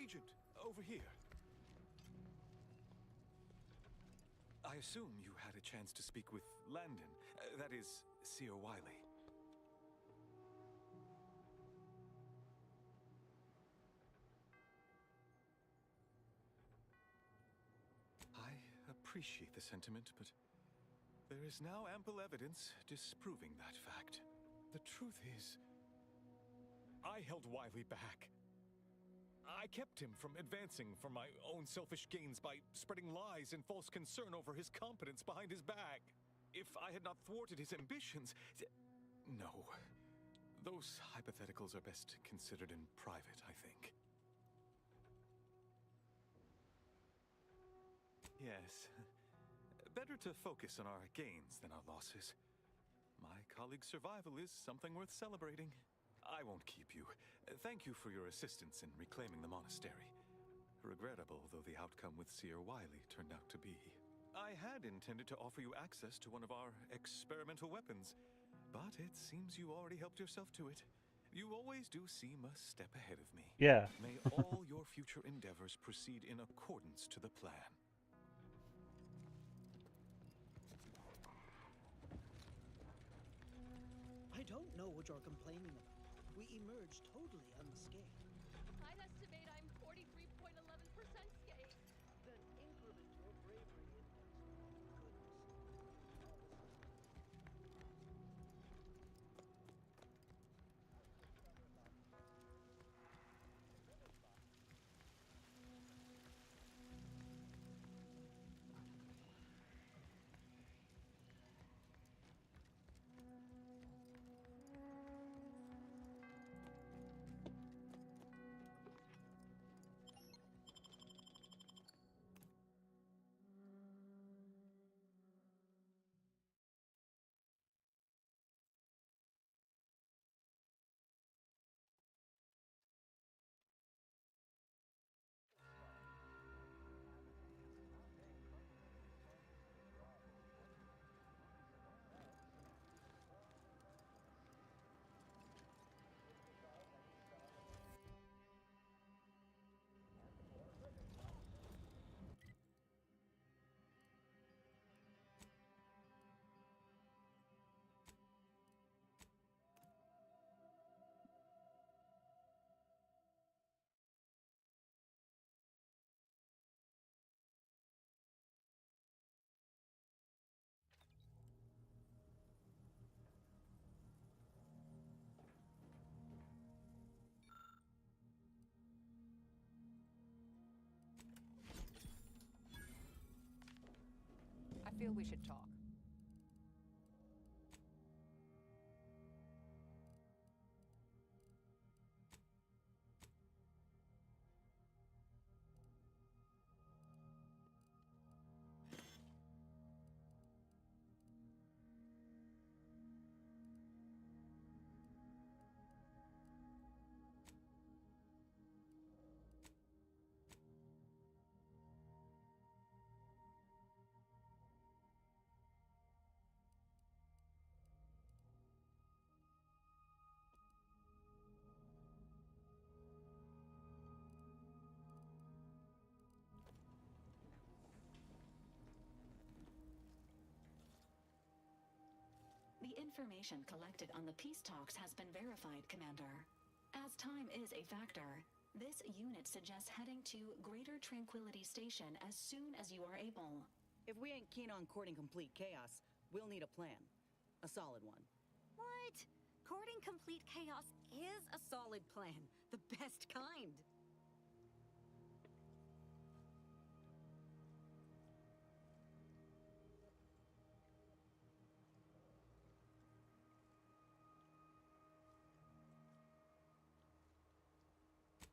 Agent, over here. I assume you had a chance to speak with Landon, that is, Seer Wiley. I appreciate the sentiment, but there is now ample evidence disproving that fact. The truth is, I held Wiley back. I kept him from advancing for my own selfish gains by spreading lies and false concern over his competence behind his back. If I had not thwarted his ambitions... No. Those hypotheticals are best considered in private, I think. Yes. Better to focus on our gains than our losses. My colleague's survival is something worth celebrating. I won't keep you. Thank you for your assistance in reclaiming the monastery. Regrettable though the outcome with Seer Wiley turned out to be. I had intended to offer you access to one of our experimental weapons, but it seems you already helped yourself to it. You always do seem a step ahead of me. Yeah. May all your future endeavors proceed in accordance to the plan. I don't know what you're complaining about. We emerged totally unscathed. I'd estimate I'm 43.11% scathed. Then increment your bravery index. Goodness. I feel we should talk. The information collected on the peace talks has been verified, Commander. As time is a factor, this unit suggests heading to Greater Tranquility Station as soon as you are able. If we ain't keen on courting complete chaos, we'll need a plan. A solid one. What? Courting complete chaos is a solid plan. The best kind.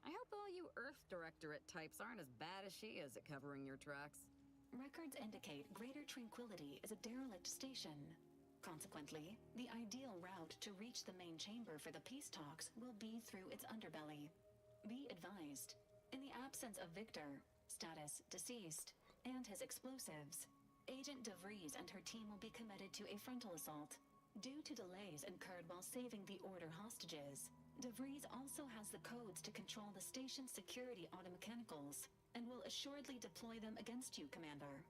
I hope all you Earth Directorate types aren't as bad as she is at covering your tracks. Records indicate Greater Tranquility is a derelict station. Consequently, the ideal route to reach the main chamber for the peace talks will be through its underbelly. Be advised, in the absence of Victor, status deceased, and his explosives, Agent DeVries and her team will be committed to a frontal assault. Due to delays incurred while saving the Order hostages, DeVries also has the codes to control the station's security automechanicals, and will assuredly deploy them against you, Commander.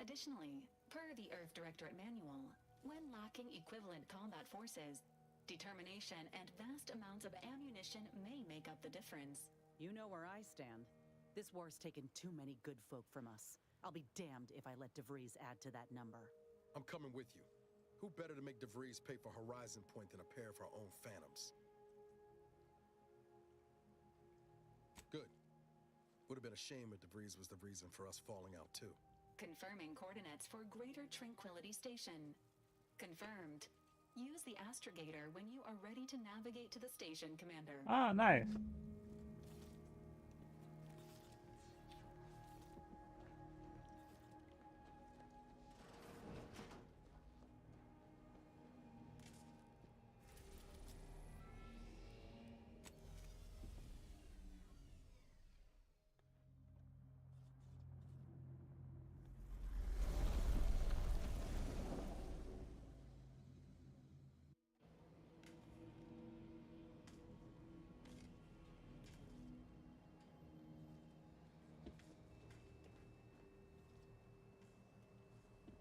Additionally, per the Earth Directorate Manual, when lacking equivalent combat forces, determination and vast amounts of ammunition may make up the difference. You know where I stand. This war's taken too many good folk from us. I'll be damned if I let DeVries add to that number. I'm coming with you. Who better to make DeVries pay for Horizon Point than a pair of our own Phantoms? Good. Would have been a shame if DeVries was the reason for us falling out too. Confirming coordinates for Greater Tranquility Station. Confirmed. Use the astrogator when you are ready to navigate to the station, Commander. Ah, nice.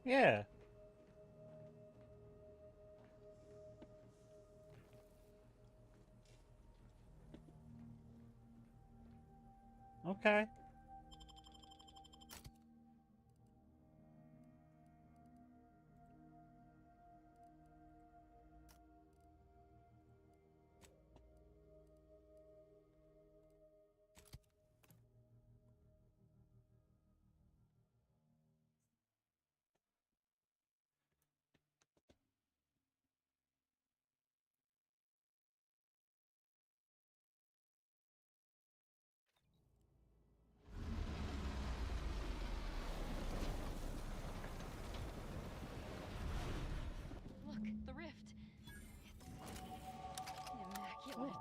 Yeah. Okay. Look, the rift. It's immaculate.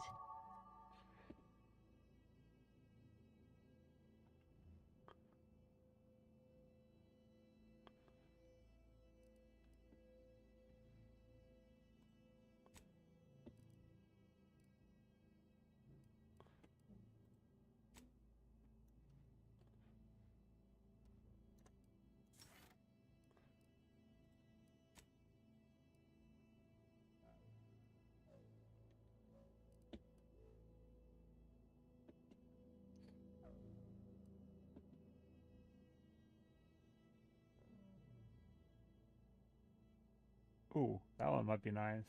Ooh, that one might be nice.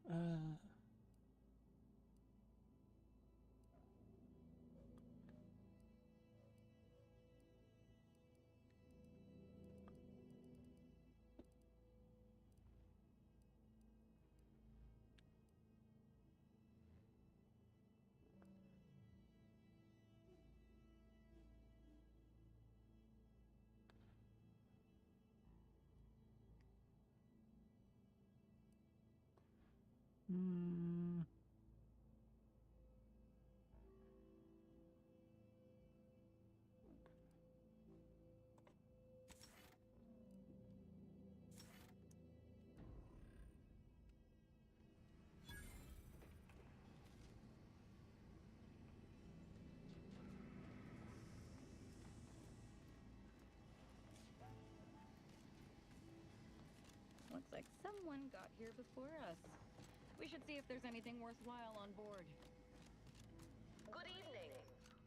Hmm. Looks like someone got here before us. We should see if there's anything worthwhile on board. Good evening.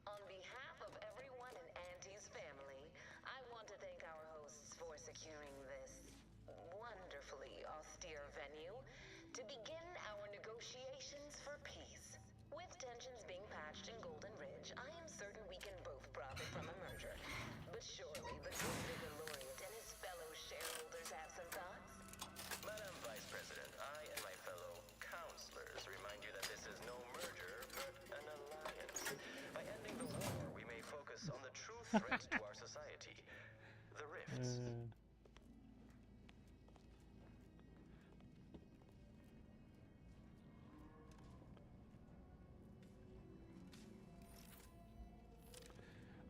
On behalf of everyone in Auntie's family, I want to thank our hosts for securing this wonderfully austere venue to begin our negotiations for tensions being patched in Golden Ridge, I am certain we can both profit from a merger. But surely the good Vicar Laureate and his fellow shareholders have some thoughts? Madam Vice President, I and my fellow counselors remind you that this is no merger, but an alliance. By ending the war, we may focus on the true threat to our society, the rifts.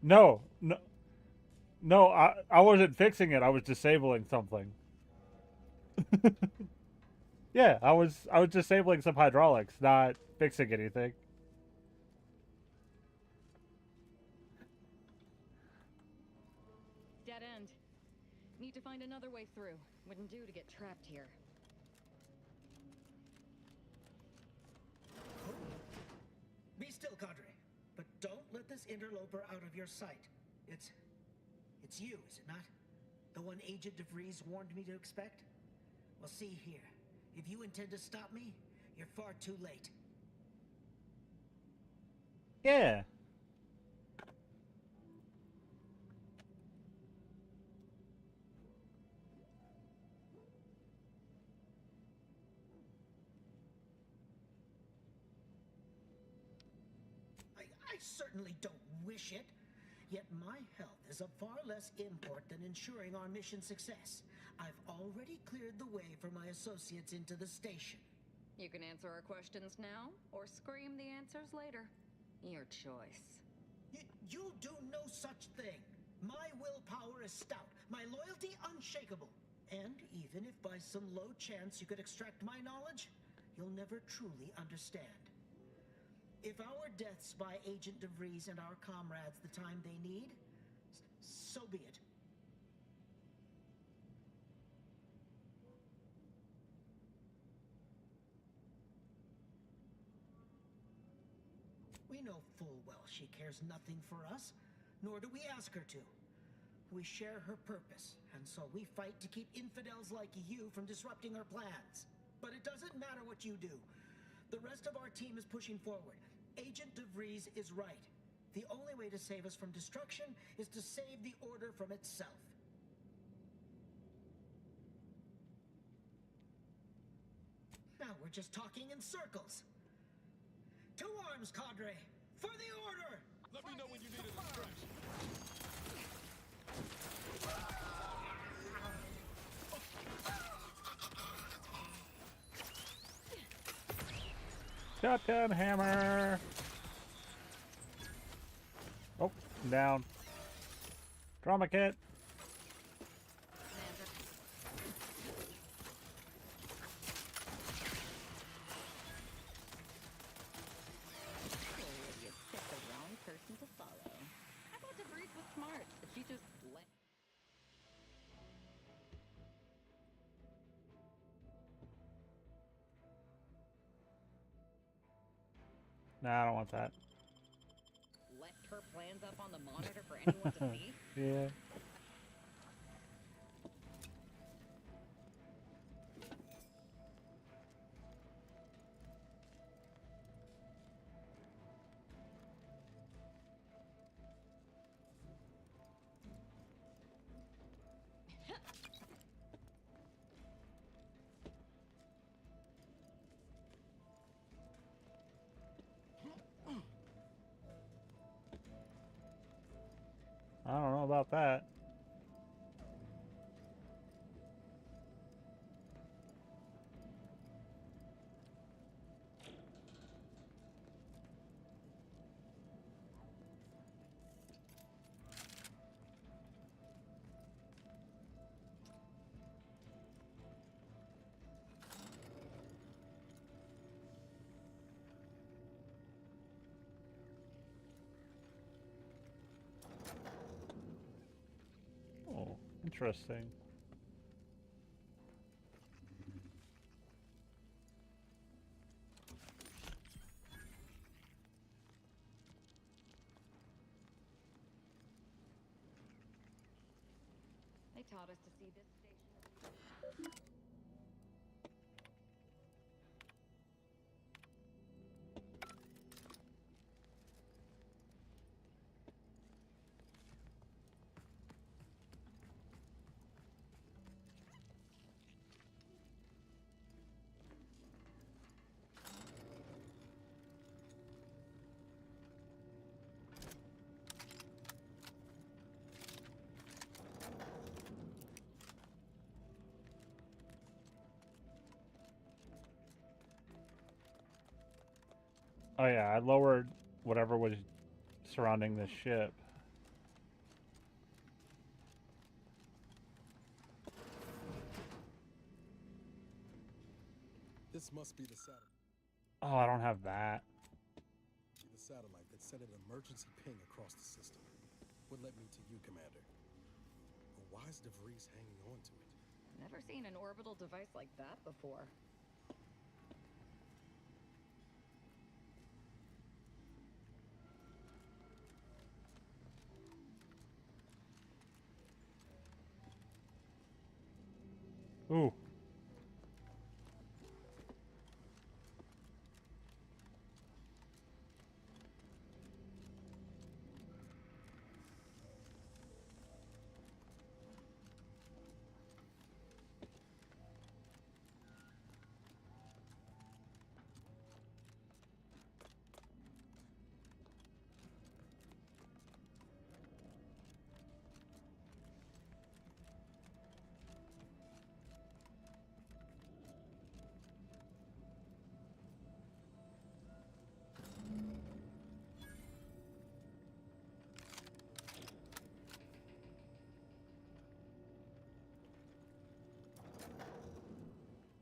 No, no, no. I wasn't fixing it. I was disabling something. Yeah, I was disabling some hydraulics, not fixing anything. Dead end. Need to find another way through. Wouldn't do to get trapped here. Be still, Cadre. But don't let this interloper out of your sight. It's you, is it not? The one Agent DeVries warned me to expect? Well, see here. If you intend to stop me, you're far too late. Yeah. I certainly don't wish it. Yet my health is of far less import than ensuring our mission success. I've already cleared the way for my associates into the station. You can answer our questions now, or scream the answers later. Your choice. You'll do no such thing. My willpower is stout, my loyalty unshakable. And even if by some low chance you could extract my knowledge, you'll never truly understand. If our deaths buy Agent DeVries and our comrades the time they need, so be it. We know full well she cares nothing for us, nor do we ask her to. We share her purpose, and so we fight to keep infidels like you from disrupting her plans. But it doesn't matter what you do. The rest of our team is pushing forward. Agent DeVries is right. The only way to save us from destruction is to save the Order from itself. Now we're just talking in circles. To arms, Cadre! For the Order! Let me know when you need a distraction. Shotgun hammer. Oh, I'm down. Trauma kit. You picked the wrong person to follow. I thought DeVries was smart, but she just let. Nah, I don't want that. Left her plans up on the monitor for anyone to see? Yeah. I don't know about that. Oh, interesting. They taught us to see this station. Oh yeah, I lowered whatever was surrounding the ship. This must be the satellite. Oh, I don't have that. The satellite that sent an emergency ping across the system. What led me to you, Commander? But why is DeVries hanging on to it? Never seen an orbital device like that before. Ooh.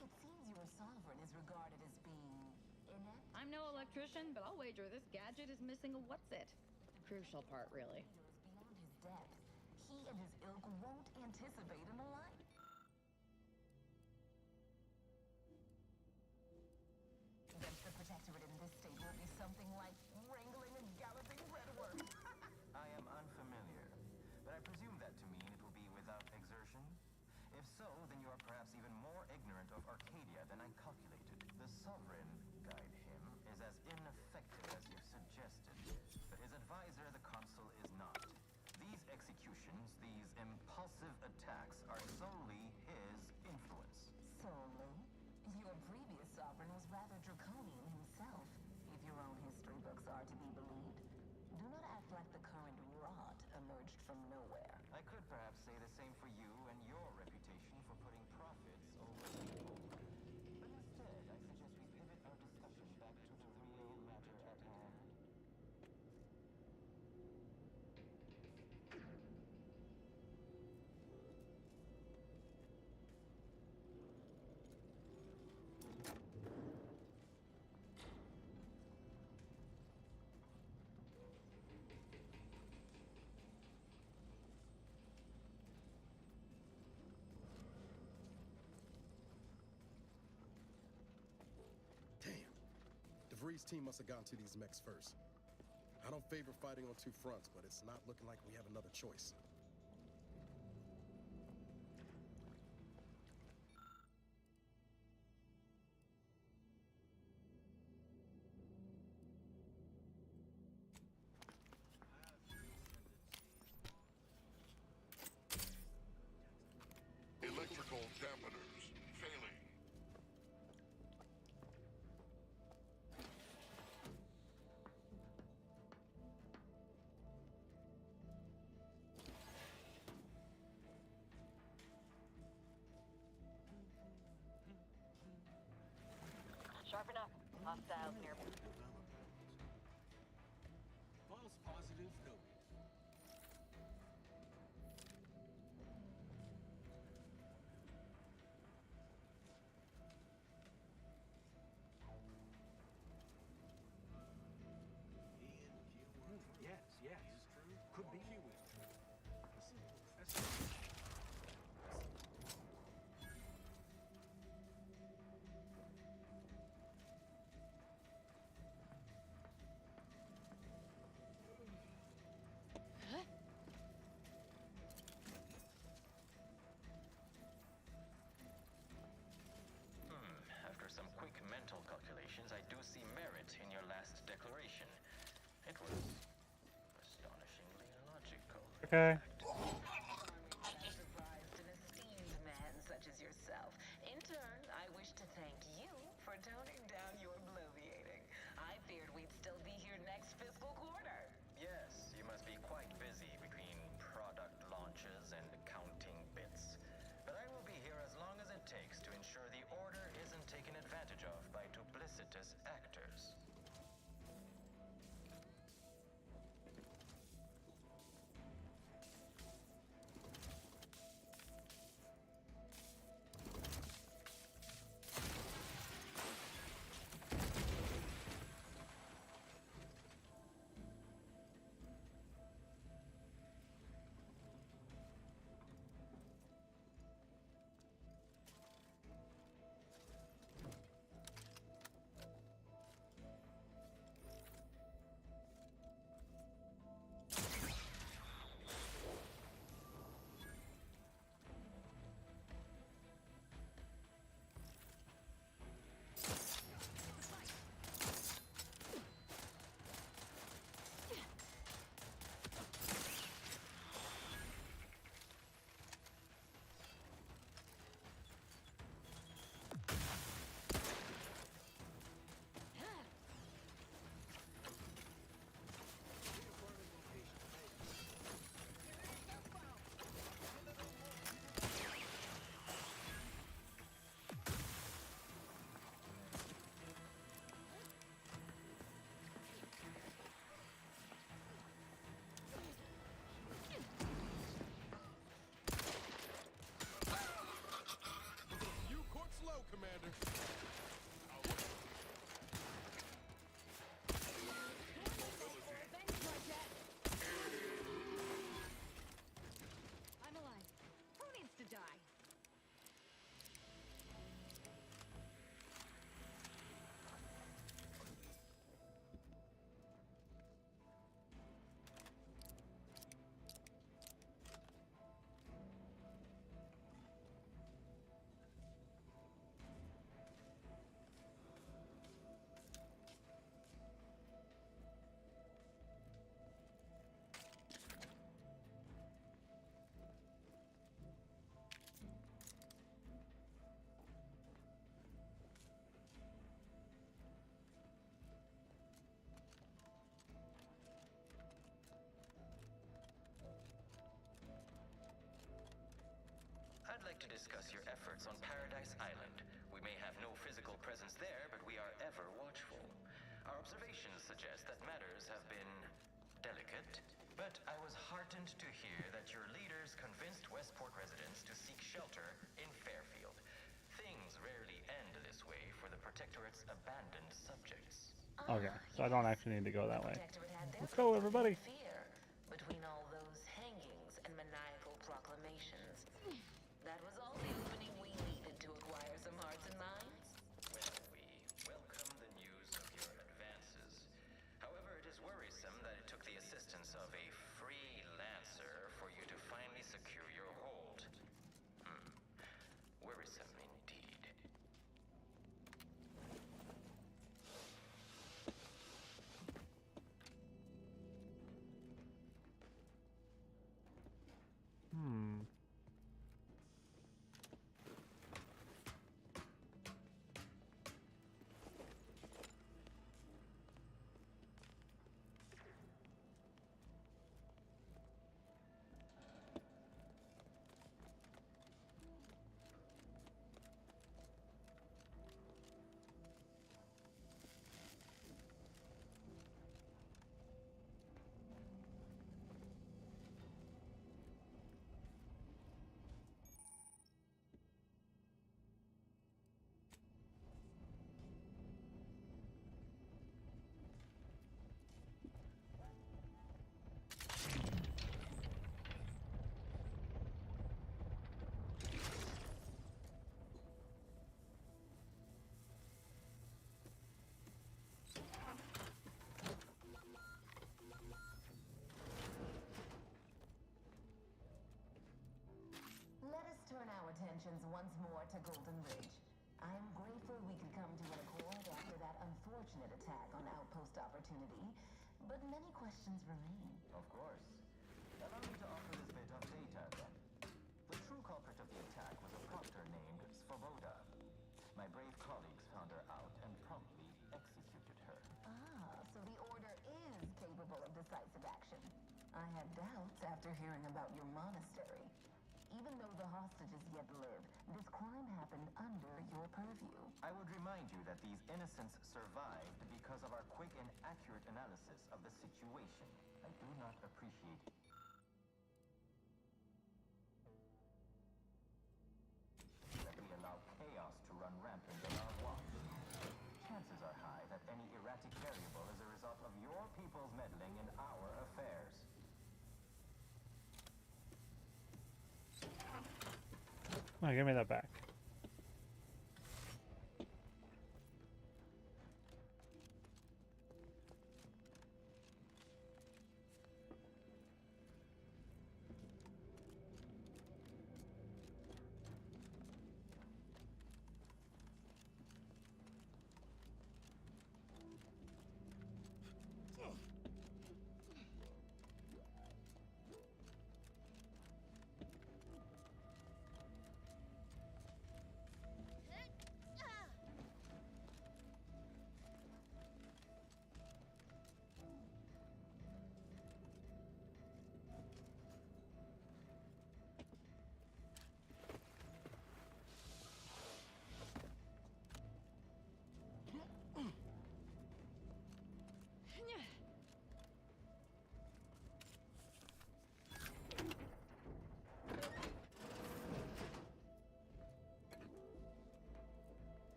It seems your sovereign is regarded as being inept. I'm no electrician, but I'll wager this gadget is missing a what's-it. Crucial part, really. Beyond his depth, he and his ilk won't anticipate an alliance. Against the Protectorate in this state will be something like wrangling a galloping redworm. I am unfamiliar, but I presume that to mean it will be without exertion? If so, then you are perhaps even more ignorant of Arcadia than I calculated. The Sovereign, guide him, is as ineffective as you suggested, but his advisor, the Consul, is not. These executions, these impulsive attacks, are solely his influence. Solely? Your previous sovereign was rather draconian himself, if your own history books are to be believed. Do not act like the current rot emerged from nowhere. I could perhaps say the same for you and your reputation for putting profits over people. But instead, I suggest we pivot our discussion back to the real matter at hand. Damn. DeVries' team must have gotten to these mechs first. I don't favor fighting on two fronts, but it's not looking like we have another choice. Electrical dampeners failing. Sharpen up. Hostiles nearby. False positive noted. Yes, yes. Could be. After some quick mental calculations, I do see merit in your last declaration. It was astonishingly logical. Okay. Surprised an esteemed man such as yourself. In turn, I wish to thank you for toning down your bloviating. I feared we'd still be here next fiscal quarter. Yes, you must be quite busy between product launches and counting bits. But I will be here as long as it takes to ensure the order isn't taken advantage of by duplicitous actors. to discuss your efforts on Paradise Island. We may have no physical presence there, but we are ever watchful. Our observations suggest that matters have been delicate, but I was heartened to hear that your leaders convinced Westport residents to seek shelter in Fairfield. Things rarely end this way for the Protectorate's abandoned subjects. Okay, so I don't actually need to go that way. Protectorate had their Let's go, everybody. fear between all those hangings and maniacal proclamations. That was all the opening we needed to acquire some hearts and minds. Well, we welcome the news of your advances. However, it is worrisome that it took the assistance of a freelancer for you to finally secure your hold. Worrisome indeed. Let us turn our attentions once more to Golden Ridge. I am grateful we could come to an accord after that unfortunate attack on Outpost Opportunity, but many questions remain. Of course. Allow me to offer this bit of data then. The true culprit of the attack was a proctor named Svoboda. My brave colleagues found her out and promptly executed her. Ah, so the Order is capable of decisive action. I had doubts after hearing about your monastery. Even though the hostages yet live, this crime happened under your purview. I would remind you that these innocents survived because of our quick and accurate analysis of the situation. I do not appreciate that we allow chaos to run rampant on our watch. Chances are high that any erratic variable is a result of your people's meddling in our affairs. Oh, give me that back.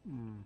Hmm.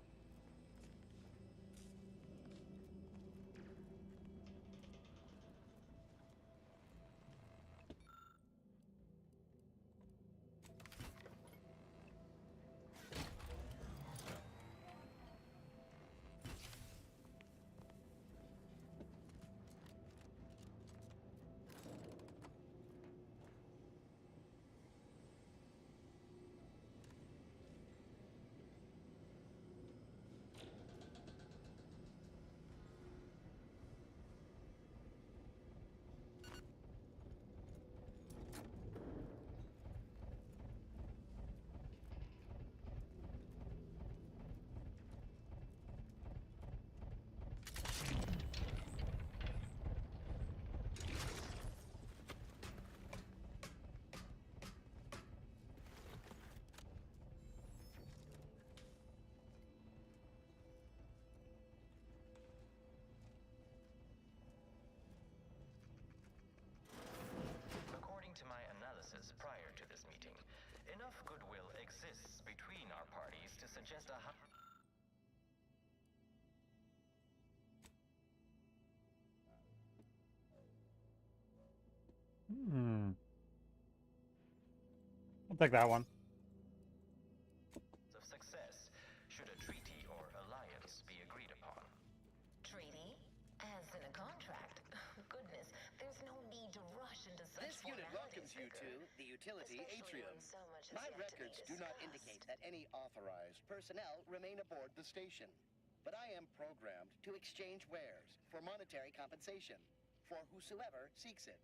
According to my analysis prior to this meeting, enough goodwill exists between our parties to suggest a Hmm. I'll take that one. of success should a treaty or alliance be agreed upon. Treaty? As in a contract? Goodness, there's no need to rush into such This unit welcomes you to the utility atrium. My records do not indicate that any authorized personnel remain aboard the station. But I am programmed to exchange wares for monetary compensation for whosoever seeks it.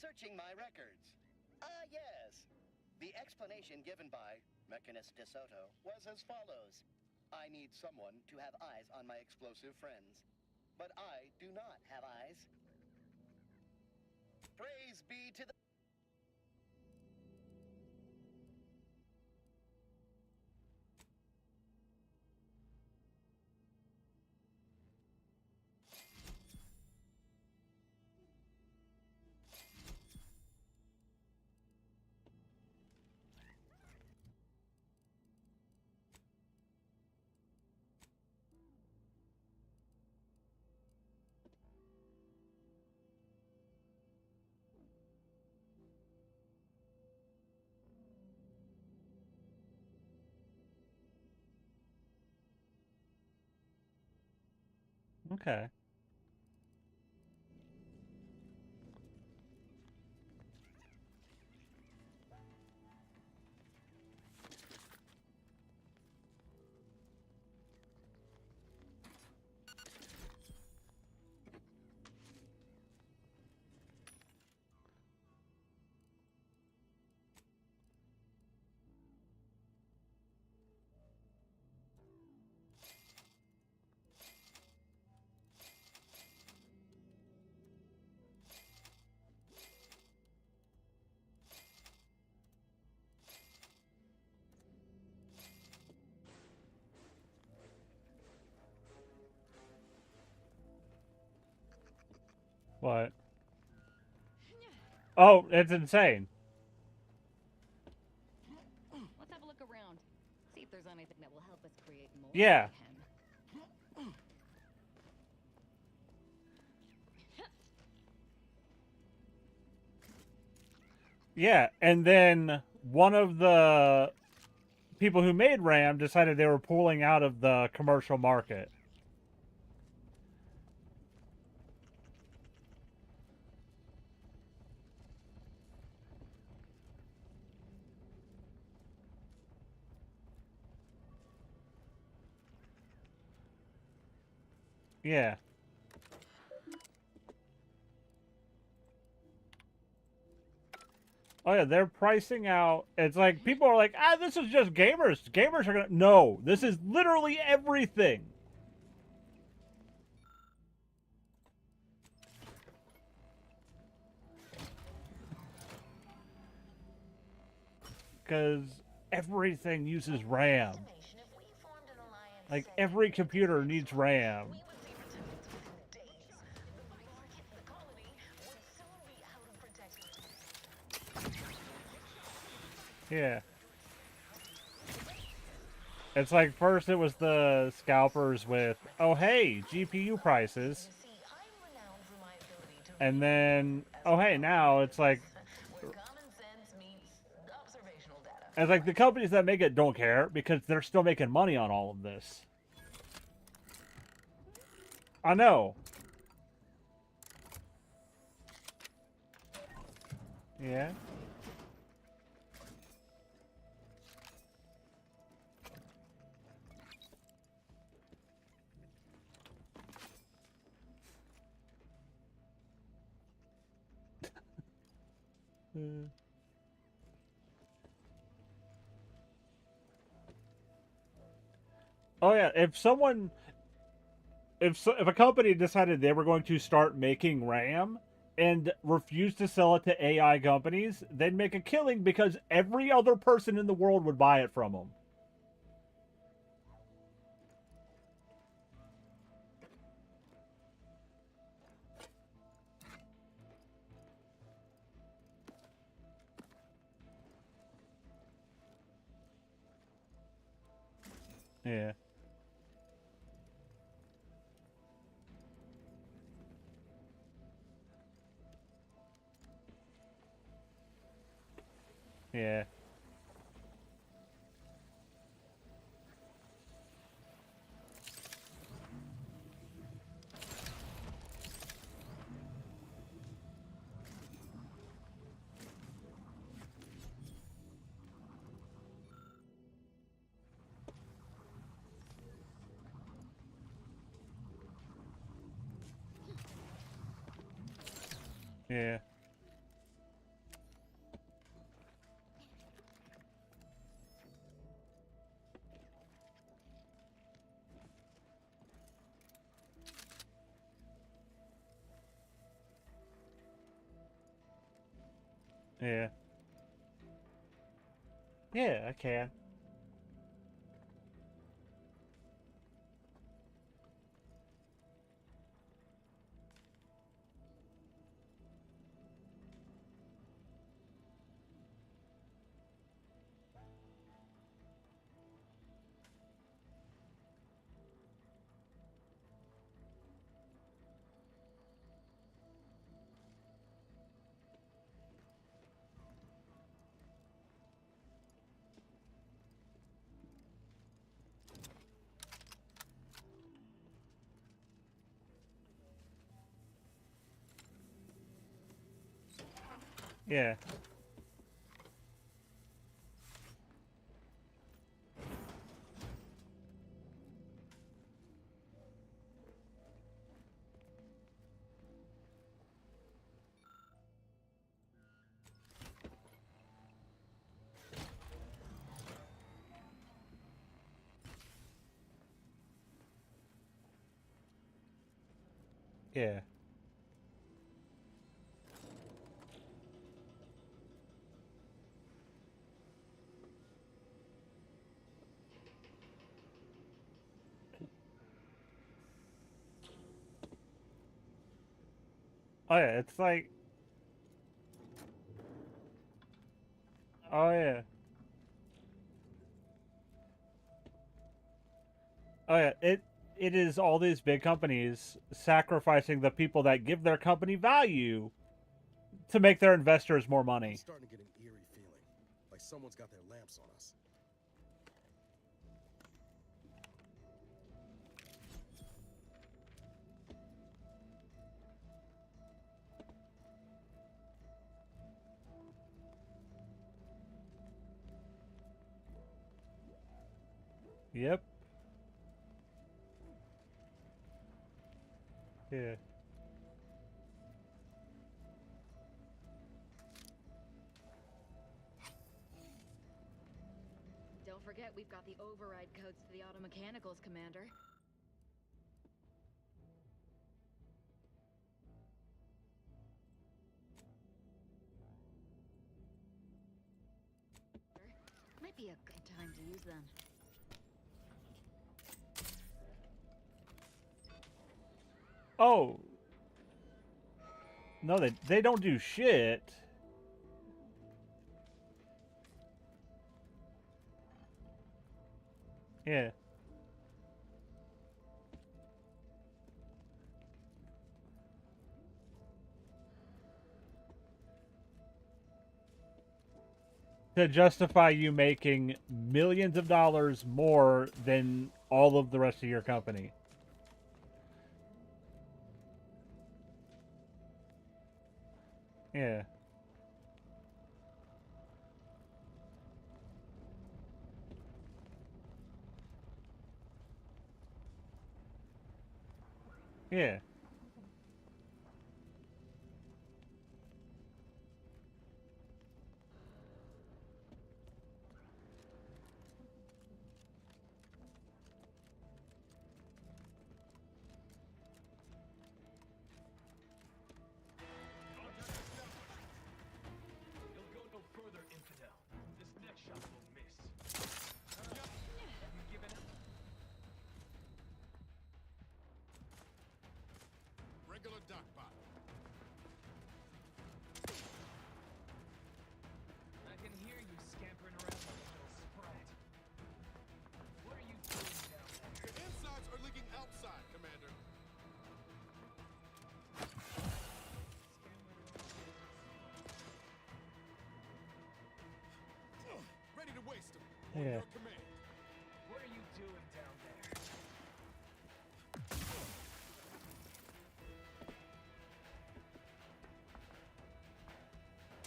Searching my records. Ah, yes. The explanation given by Mechanist DeSoto was as follows. I need someone to have eyes on my explosive friends. But I do not have eyes. Praise be to the... Okay. What? Oh, it's insane. Let's have a look around. See if there's anything that will help us create more. Yeah. mayhem. Yeah, and then one of the people who made RAM decided they were pulling out of the commercial market. Yeah. Oh yeah, they're pricing out. It's like people are like, ah, this is just gamers. Gamers are gonna. No, this is literally everything. Because everything uses RAM. Like every computer needs RAM. Yeah. It's like first it was the scalpers with, oh hey, GPU prices. And then, oh hey, now it's like the companies that make it don't care because they're still making money on all of this. I know. Yeah. Oh yeah, if a company decided they were going to start making RAM and refused to sell it to AI companies, they'd make a killing because every other person in the world would buy it from them. Yeah. Yeah. Yeah. Yeah. Yeah, I can. Yeah. Yeah. Oh yeah, it's like, oh yeah. Oh yeah, it is all these big companies sacrificing the people that give their company value to make their investors more money. I'm starting to get an eerie feeling, like someone's got their lamps on us. Yep. Yeah. Don't forget, we've got the override codes to the automechanicals, Commander. Might be a good time to use them. Oh. No, they don't do shit. Yeah. To justify you making millions of dollars more than all of the rest of your company. Yeah. Yeah. You'll go no further, infidel. This next shot will miss. Have you given up? Regular duck pot. I can hear you scampering around like a little sprat. What are you doing down there? Your insides are leaking outside, Commander. Ready to waste them. On Yeah. your command. What are you doing down there?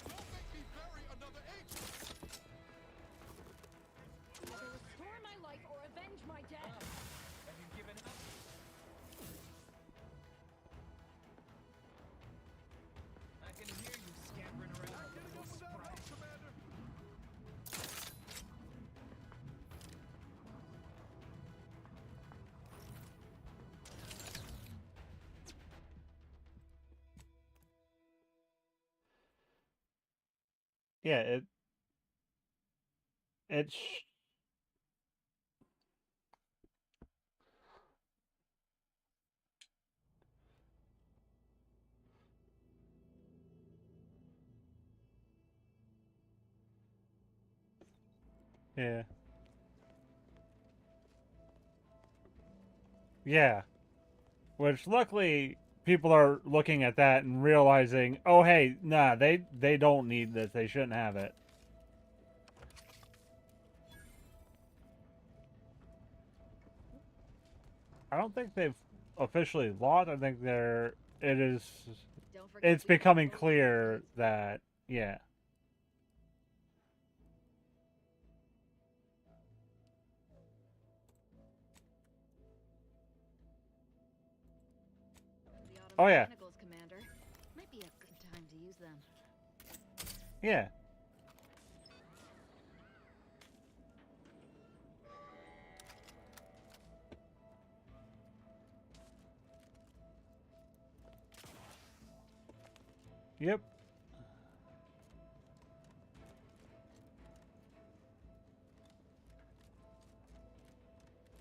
Don't make me bury another agent. Either restore my life or avenge my death. Have you given up? I can hear you scampering around like a little sprat. Commander. Yeah, it's yeah. Yeah. Which luckily people are looking at that and realizing, oh hey, nah, they don't need this. They shouldn't have it. I don't think they've officially lost. I think it's becoming clear that yeah. Oh yeah. Commander. Might be a good time to use them. Yeah. Yep.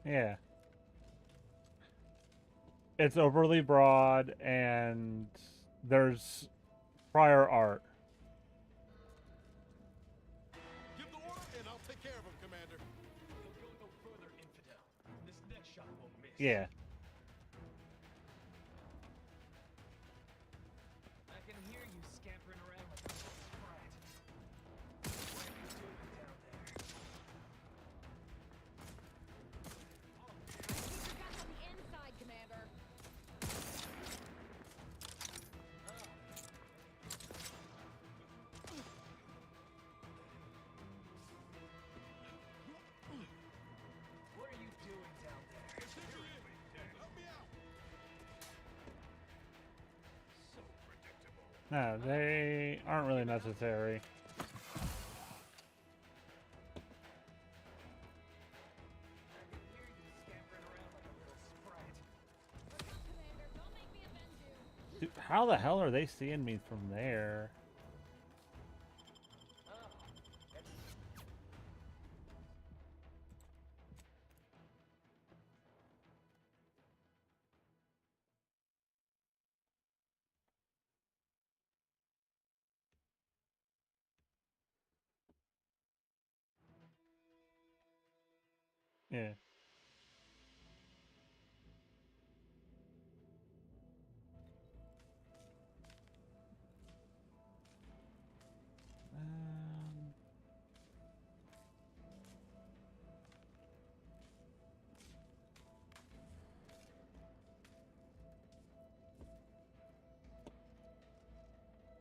Yeah. It's overly broad and there's prior art. Give the order and I'll take care of him, Commander. You'll go no further, infidel. This next shot will miss. Yeah. I can hear you scampering around like a little sprat. What are you doing down there? Keep your guns on the inside, Commander. What are you doing down there? Help me out. So predictable. No, they aren't really necessary. I can hear you scampering around like a little sprat. Look out, Commander. Don't make me avenge you. Dude, how the hell are they seeing me from there? Yeah.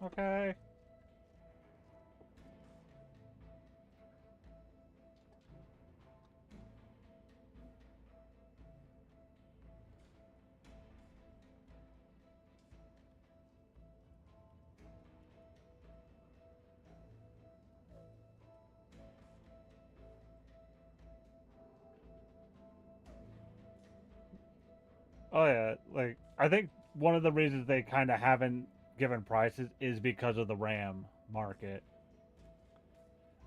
Okay. Oh yeah, like I think one of the reasons they kind of haven't given prices is because of the RAM market.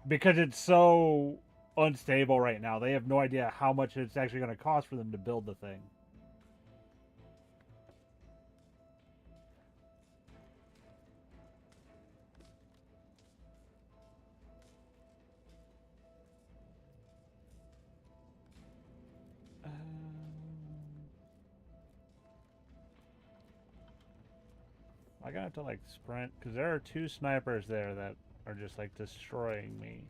Because it's so unstable right now. They have no idea how much it's actually going to cost for them to build the thing. I got to like sprint because there are 2 snipers there that are just like destroying me.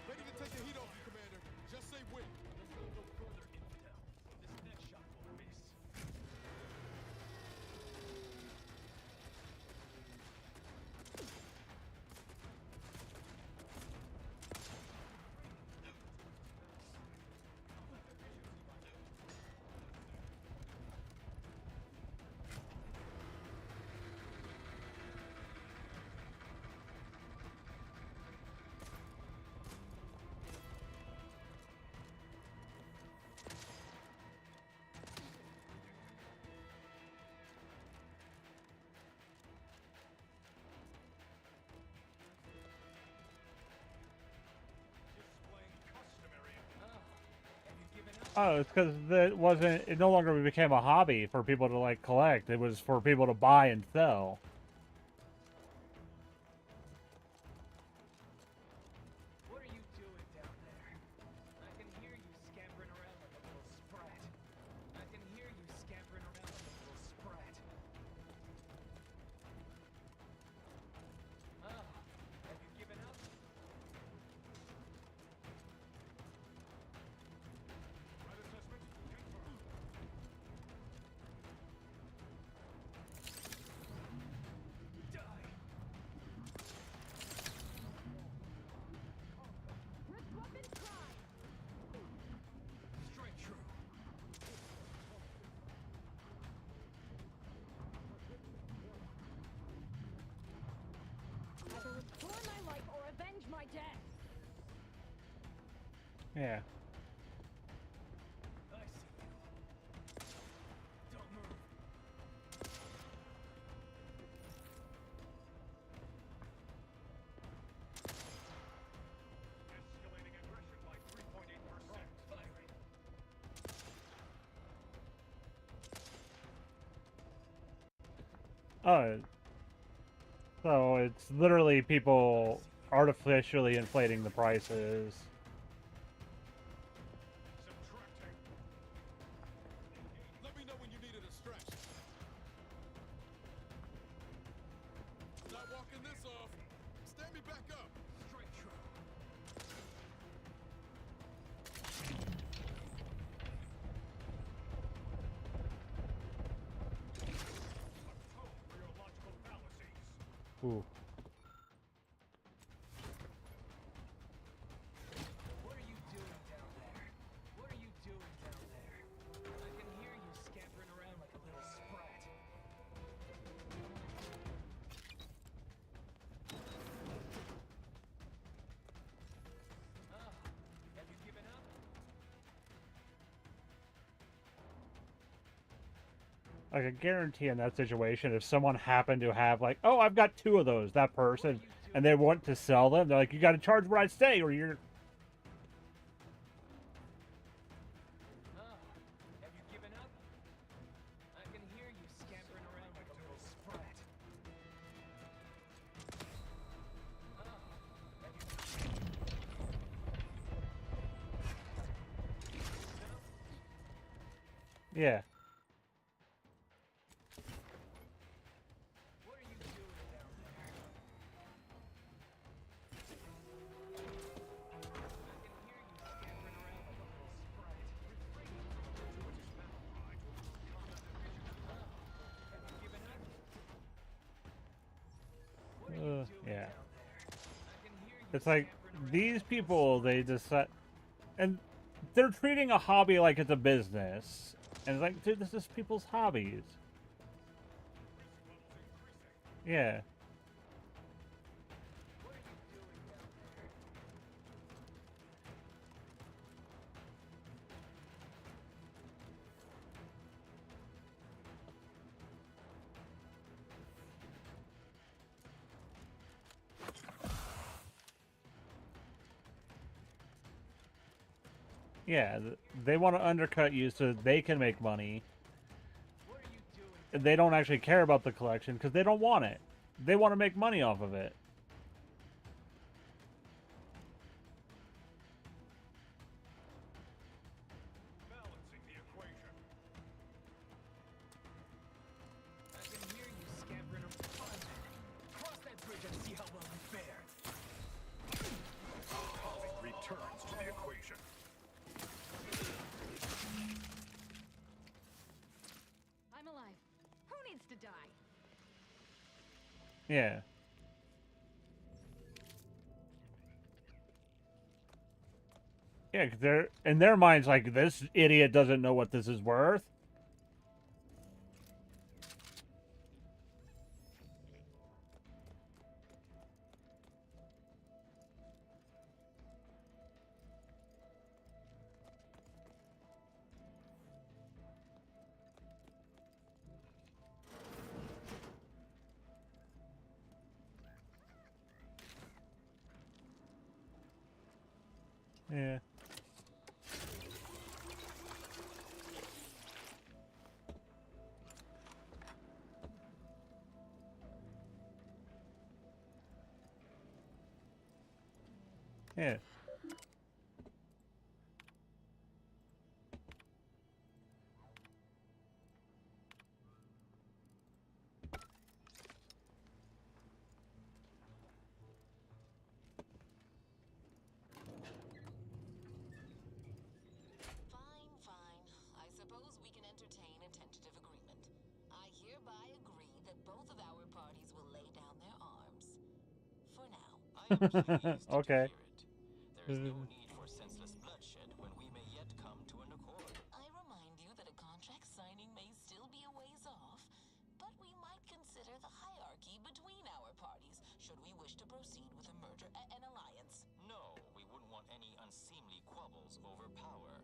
Ready to take the heat off you, Commander. Just say when. Let's go further, Infidel. This next shot will miss. Oh, it's because it no longer became a hobby for people to like collect. It was for people to buy and sell. What are you doing down there? I can hear you scampering around like a little sprat. I can hear you scampering around like a little sprat. Ah, have you given up? Either restore my life or avenge my death. Yeah. I see you. Don't move. Escalating aggression by 3.8%. Firing. Oh. So it's literally people artificially inflating the prices. Let me know when you need a distraction. Not walking this off. Stand me back up. Straight true. Ooh. What are you doing down there? What are you doing down there? I can hear you scampering around like a little sprat. Ah, have you given up? I can guarantee in that situation, if someone happened to have like, oh, I've got 2 of those, that person, and they want to sell them, they're like, you got to charge what I say, or you're. Ah, have you given up? I can hear you scampering around like a little sprat. Ah, have you... Yeah. What are you doing down there? I can hear you scampering around like a little sprat. Refrain from too much battle pride. Combat division. It's like these people, they decide, and they're treating a hobby like it's a business. And it's like, dude, this is people's hobbies. Yeah. Yeah, they want to undercut you so they can make money. And they don't actually care about the collection because they don't want it. They want to make money off of it. Balancing the equation. I can hear you scampering around. Cross that bridge and see how well you fare. Returns to the equation. I'm alive. Who needs to die? Yeah. Yeah, 'cause they're in their minds like, this idiot doesn't know what this is worth. Yeah. Yeah. Fine. I suppose we can entertain a tentative agreement. I hereby agree that both of our parties will lay down their arms. For now. I am pleased Okay. to hear it. There is no need for senseless bloodshed when we may yet come to an accord. I remind you that a contract signing may still be a ways off, but we might consider the hierarchy between our parties should we wish to proceed with a merger an alliance. No, we wouldn't want any unseemly quabbles over power.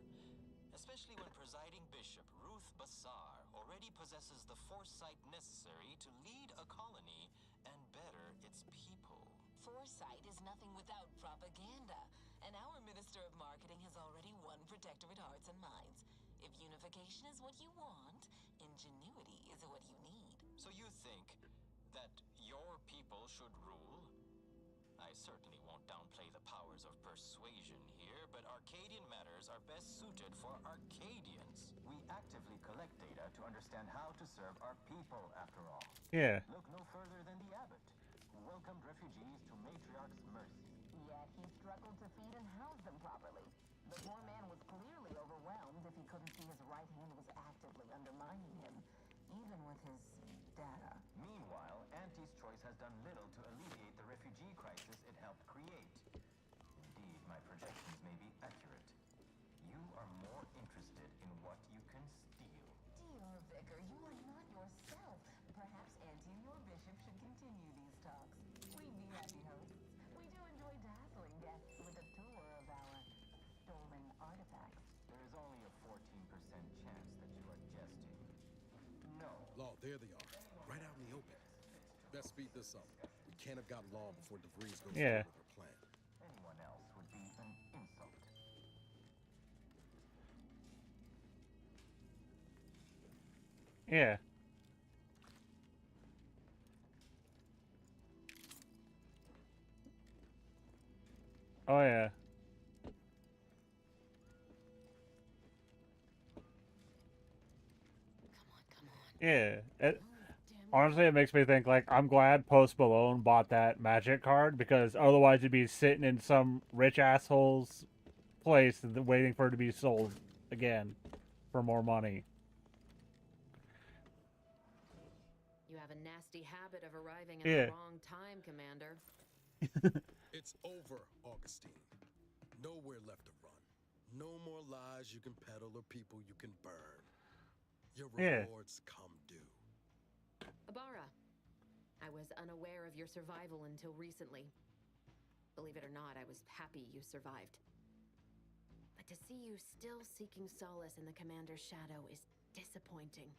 Especially when presiding bishop Ruth Bassar already possesses the foresight necessary to lead a colony and better its people. Foresight is nothing without propaganda, and our Minister of Marketing has already won Protectorate hearts and minds. If unification is what you want, ingenuity is what you need. So you think that your people should rule? I certainly won't downplay the powers of persuasion here, but Arcadian matters are best suited for Arcadians. We actively collect data to understand how to serve our people, after all. Yeah. Look no further than the abbot, who welcomed refugees to Matriarch's mercy. Yet he struggled to feed and house them properly. The poor man was clearly overwhelmed if he couldn't see his right hand was actively undermining him, even with his data. Meanwhile, Auntie's Choice has done little to alleviate the refugee crisis it helped create. Indeed, my projections may be accurate. You are more interested in what you can steal. Dear Vicar, you are not yourself. Perhaps Auntie and your bishop should continue these talks. We'd be happy hosts. We do enjoy dazzling guests with a tour of our stolen artifacts. There is only a 14% chance that you are jesting. No. Law, there they are. Right out in the open. Best speed this up. We can't have gotten Law before DeVries goes Yeah. through with her plan. Anyone else would be an insult. Yeah. Oh yeah. Yeah. Honestly, it makes me think, like, I'm glad Post Malone bought that Magic card, because otherwise you'd be sitting in some rich asshole's place and waiting for it to be sold again for more money. You have a nasty habit of arriving at Yeah. the wrong time, Commander. It's over, Augustine. Nowhere left to run. No more lies you can peddle or people you can burn. Your Yeah. rewards come due. Abara, I was unaware of your survival until recently. Believe it or not, I was happy you survived. But to see you still seeking solace in the Commander's shadow is disappointing.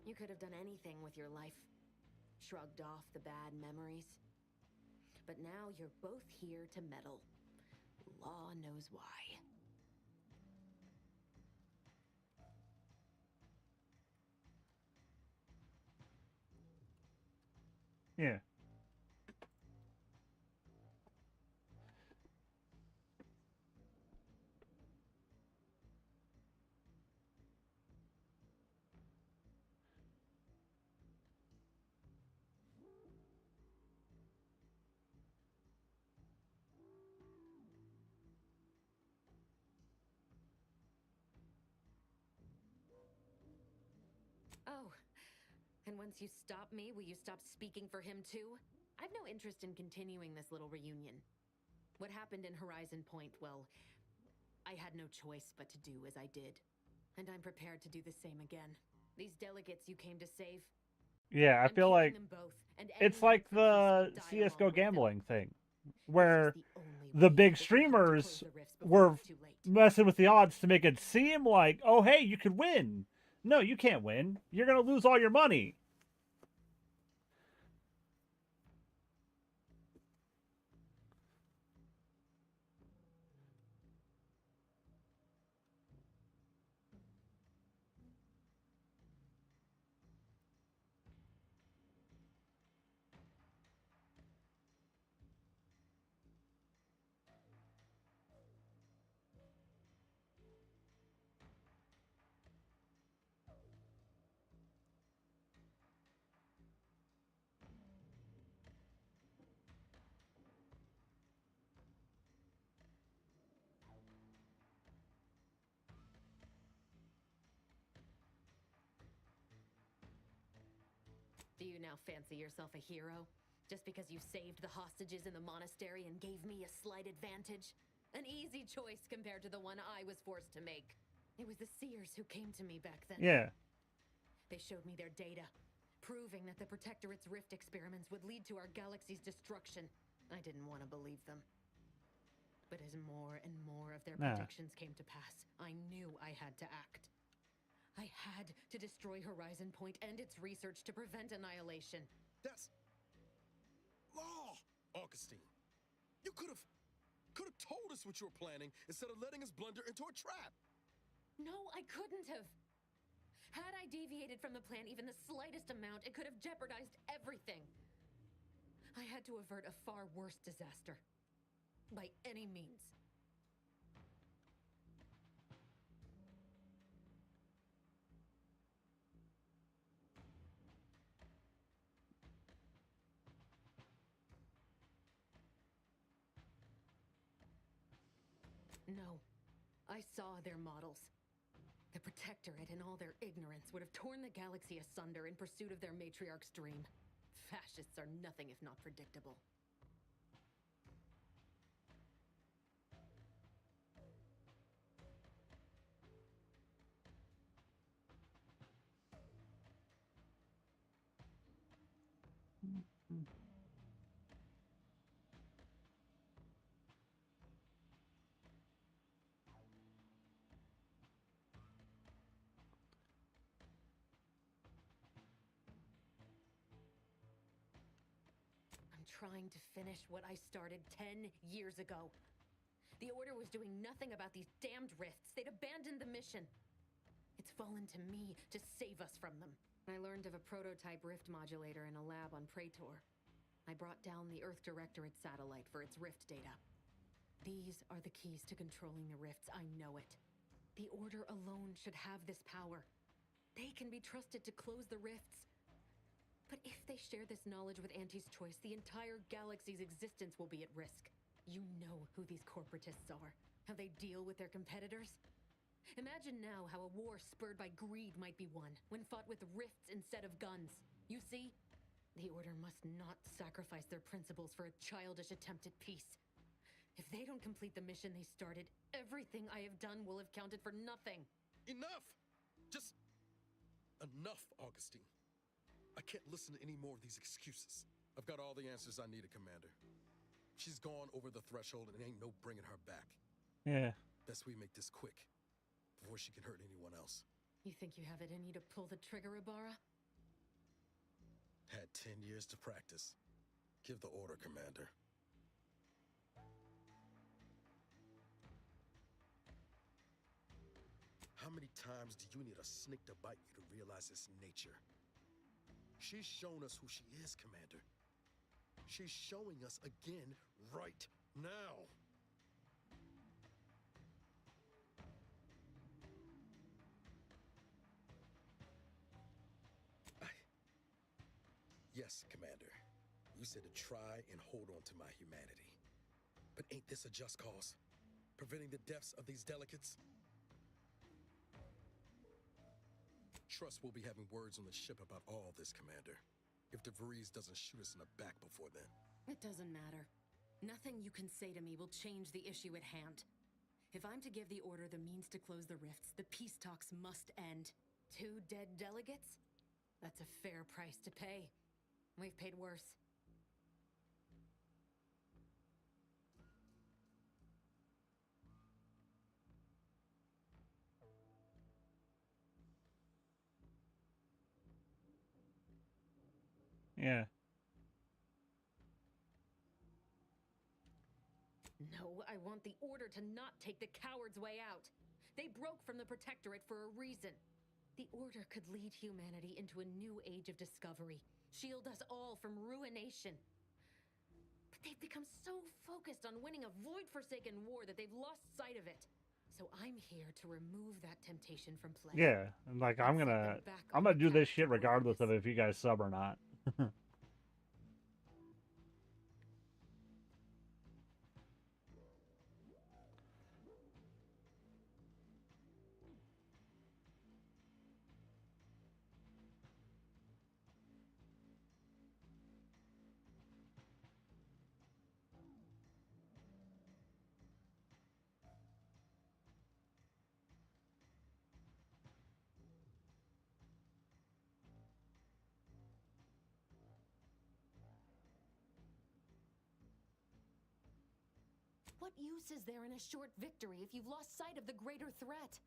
You could have done anything with your life. Shrugged off the bad memories. But now you're both here to meddle. Law knows why. Yeah. Oh, and once you stop me, will you stop speaking for him too? I've no interest in continuing this little reunion. What happened in Horizon Point, well, I had no choice but to do as I did. And I'm prepared to do the same again. These delegates you came to save, Yeah, I feel like them both, and it's like the CSGO gambling thing, where the big streamers were messing with the odds to make it seem like, oh, hey, you could win. No, you can't win. You're going to lose all your money. Do you now fancy yourself a hero? Just because you saved the hostages in the monastery and gave me a slight advantage? An easy choice compared to the one I was forced to make. It was the Seers who came to me back then. Yeah. They showed me their data, proving that the Protectorate's rift experiments would lead to our galaxy's destruction. I didn't want to believe them. But as more and more of their predictions came to pass, I knew I had to act. I had to destroy Horizon Point and its research to prevent annihilation. That's law, Augustine. You could have told us what you were planning instead of letting us blunder into a trap. No, I couldn't have. Had I deviated from the plan even the slightest amount, it could have jeopardized everything. I had to avert a far worse disaster. By any means. No. I saw their models. The Protectorate, in all their ignorance, would have torn the galaxy asunder in pursuit of their matriarch's dream. Fascists are nothing if not predictable. Trying to finish what I started 10 years ago. The Order was doing nothing about these damned rifts. They'd abandoned the mission. It's fallen to me to save us from them. I learned of a prototype rift modulator in a lab on Praetor. I brought down the Earth Directorate satellite for its rift data. These are the keys to controlling the rifts, I know it. The Order alone should have this power. They can be trusted to close the rifts. But if they share this knowledge with Auntie's Choice, the entire galaxy's existence will be at risk. You know who these corporatists are, how they deal with their competitors. Imagine now how a war spurred by greed might be won, when fought with rifts instead of guns. You see? The Order must not sacrifice their principles for a childish attempt at peace. If they don't complete the mission they started, everything I have done will have counted for nothing. Enough! Just enough, Augustine. I can't listen to any more of these excuses. I've got all the answers I needed, Commander. She's gone over the threshold and ain't no bringing her back. Yeah. Best we make this quick, before she can hurt anyone else. You think you have it in you to pull the trigger, Ibarra? Had 10 years to practice. Give the order, Commander. How many times do you need a snake to bite you to realize its nature? She's shown us who she is, Commander. She's showing us again right now. Yes, Commander. You said to try and hold on to my humanity. But ain't this a just cause? Preventing the deaths of these delegates? Trust we'll be having words on the ship about all this, Commander. If DeVries doesn't shoot us in the back before then. It doesn't matter. Nothing you can say to me will change the issue at hand. If I'm to give the order the means to close the rifts, the peace talks must end. 2 dead delegates? That's a fair price to pay. We've paid worse. Yeah. No, I want the order to not take the coward's way out. They broke from the Protectorate for a reason. The order could lead humanity into a new age of discovery, shield us all from ruination. But they've become so focused on winning a void-forsaken war that they've lost sight of it. So I'm here to remove that temptation from play. Yeah, and like I'm gonna do this shit regardless of if you guys sub or not. What use is there in a short victory if you've lost sight of the greater threat?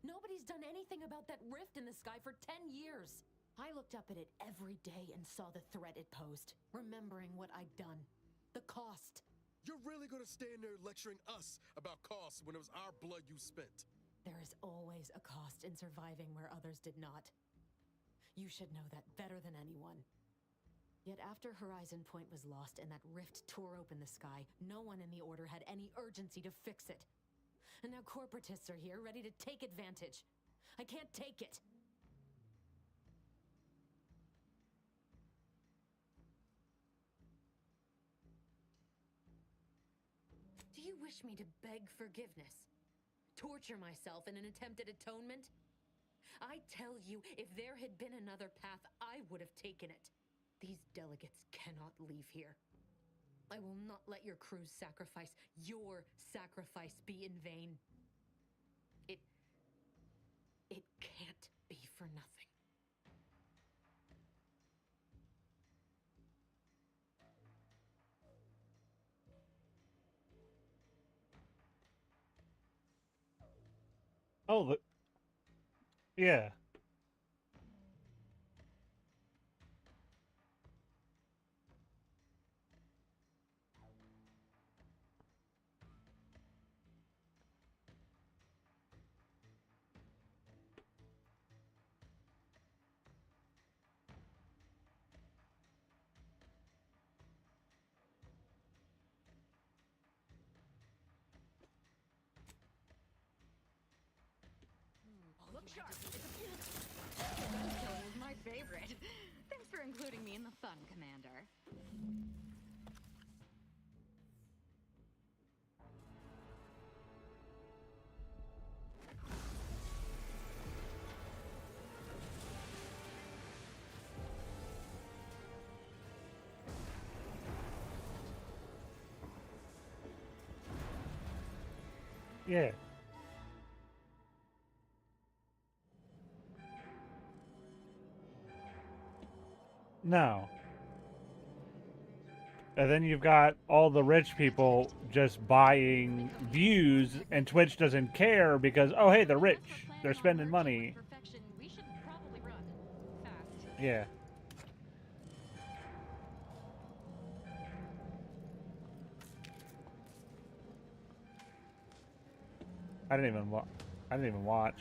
Nobody's done anything about that rift in the sky for 10 years. I looked up at it every day and saw the threat it posed, remembering what I'd done. The cost. You're really gonna stand there lecturing us about costs when it was our blood you spent? There is always a cost in surviving where others did not. You should know that better than anyone. Yet after Horizon Point was lost and that rift tore open the sky, no one in the Order had any urgency to fix it. And now corporatists are here, ready to take advantage. I can't take it. Do you wish me to beg forgiveness? Torture myself in an attempt at atonement? I tell you, if there had been another path, I would have taken it. These delegates cannot leave here. I will not let your crew's sacrifice, your sacrifice, be in vain. It can't be for nothing. Oh, yeah. Look sharp. Killing was my favorite. Thanks for including me in the fun, Commander. Yeah. No. And then you've got all the rich people just buying views, and Twitch doesn't care because, oh, hey, they're rich. They're spending money. We should probably run fast. Yeah. I didn't even watch.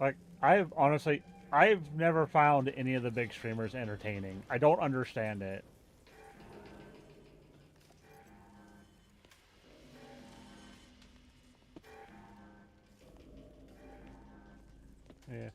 Like, I've never found any of the big streamers entertaining. I don't understand it. Yeah.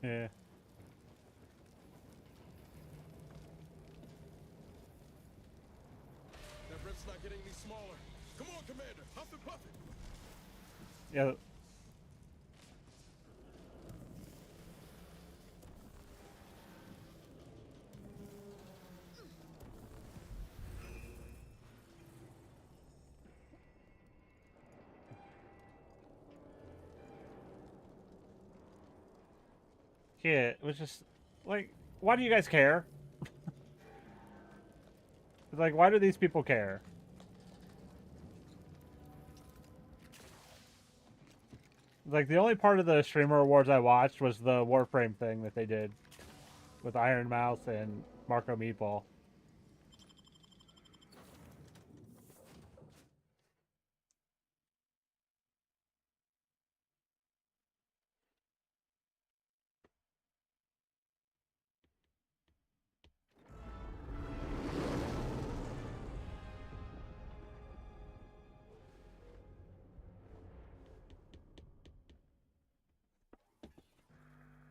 Yeah. That rift's not getting any smaller. Come on, Commander. Huff and puff it. Yeah. Yeah, it was just like, why do you guys care? Like, why do these people care? Like, the only part of the streamer awards I watched was the Warframe thing that they did with Iron Mouse and Marco Meatball.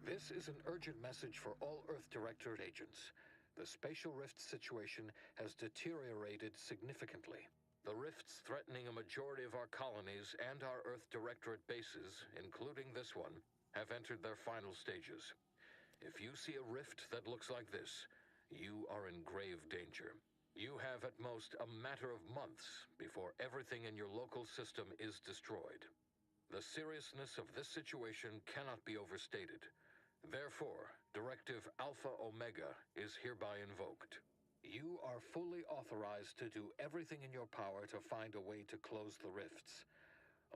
This is an urgent message for all Earth Directorate agents. The spatial rift situation has deteriorated significantly. The rifts threatening a majority of our colonies and our Earth Directorate bases, including this one, have entered their final stages. If you see a rift that looks like this, you are in grave danger. You have at most a matter of months before everything in your local system is destroyed. The seriousness of this situation cannot be overstated. Therefore, Directive Alpha Omega is hereby invoked. You are fully authorized to do everything in your power to find a way to close the rifts.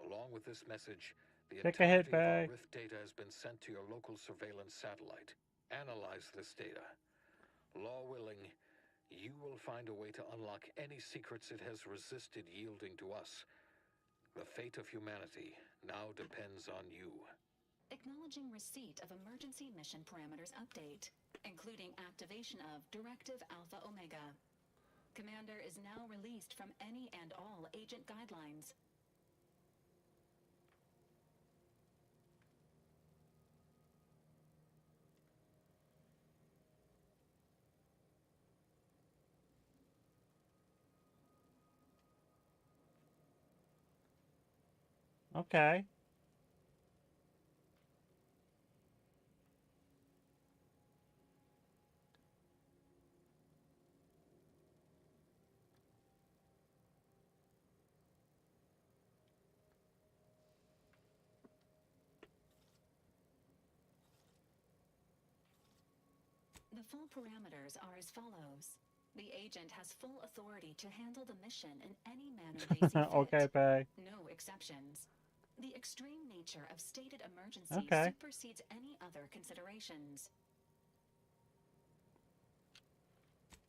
Along with this message, the Take a hit, entirety of our Bay. rift data has been sent to your local surveillance satellite. Analyze this data. Law willing, you will find a way to unlock any secrets it has resisted yielding to us. The fate of humanity now depends on you. Acknowledging receipt of emergency mission parameters update, including activation of Directive Alpha Omega. Commander is now released from any and all agent guidelines. Okay. The full parameters are as follows. The agent has full authority to handle the mission in any manner they see fit. Okay, Bay. No exceptions. The extreme nature of stated emergency Okay. supersedes any other considerations.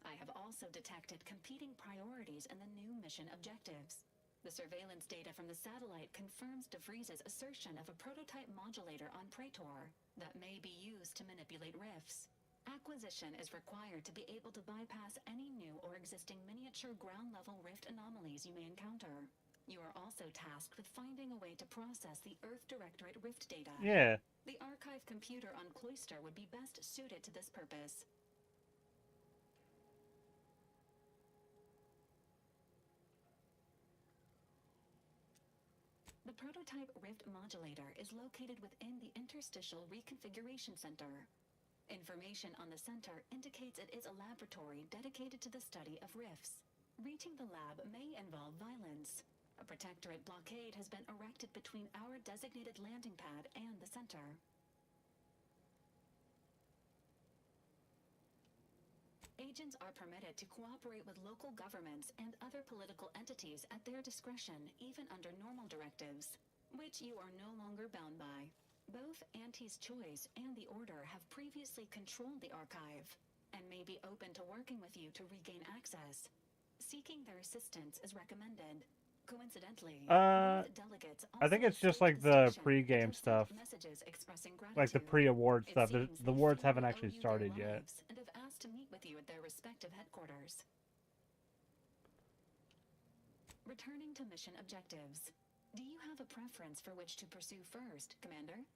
I have also detected competing priorities in the new mission objectives. The surveillance data from the satellite confirms DeVries's assertion of a prototype modulator on Praetor that may be used to manipulate rifts. Acquisition is required to be able to bypass any new or existing miniature ground-level rift anomalies you may encounter. You are also tasked with finding a way to process the Earth Directorate rift data. Yeah. The archive computer on Cloister would be best suited to this purpose. The prototype rift modulator is located within the Interstitial Reconfiguration Center. Information on the center indicates it is a laboratory dedicated to the study of rifts. Reaching the lab may involve violence. A protectorate blockade has been erected between our designated landing pad and the center. Agents are permitted to cooperate with local governments and other political entities at their discretion, even under normal directives, which you are no longer bound by. Both Auntie's Choice and the Order have previously controlled the archive, and may be open to working with you to regain access. Seeking their assistance is recommended. Coincidentally, both delegates I think it's just like the pre-game stuff, messages expressing like the gratitude. pre-award It stuff. seems The they awards feel haven't we owe actually you their started yet. lives and have asked to meet with you at their respective headquarters. Returning to mission objectives. Do you have a preference for which to pursue first, Commander?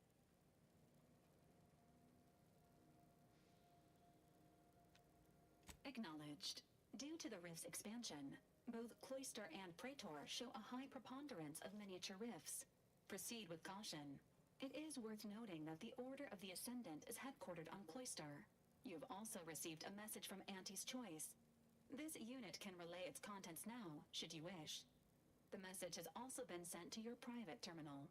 Acknowledged. Due to the rift's expansion, both Cloister and Praetor show a high preponderance of miniature rifts. Proceed with caution. It is worth noting that the Order of the Ascendant is headquartered on Cloister. You have also received a message from Auntie's Choice. This unit can relay its contents now, should you wish. The message has also been sent to your private terminal.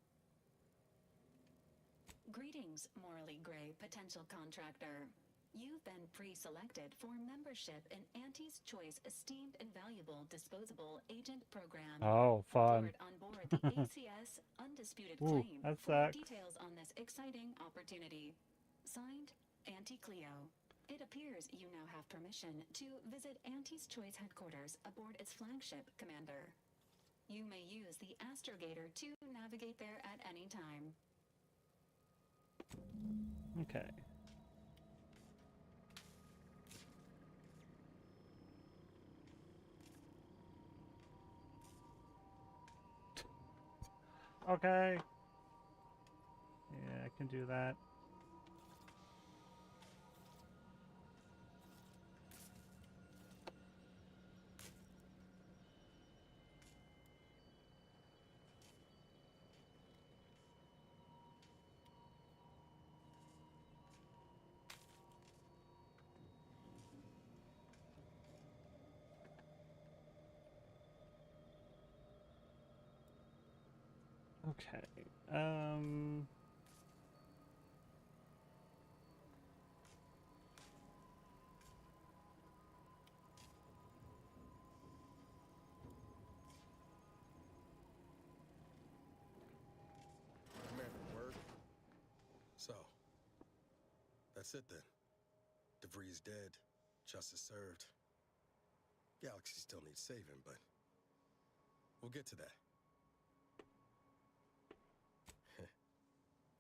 Greetings, morally gray potential contractor. You've been pre-selected for membership in Auntie's Choice Esteemed and Valuable Disposable Agent Program. Oh, fun. Report on board the ACS Undisputed Ooh, Claim that for sucks. details on this exciting opportunity. Signed, Auntie Cleo. It appears you now have permission to visit Auntie's Choice headquarters aboard its flagship, Commander. You may use the astrogator to navigate there at any time. Okay. Okay. Yeah, I can do that. Okay. Commander, word? So, that's it then. DeVries dead, justice served. Galaxy still needs saving, but we'll get to that.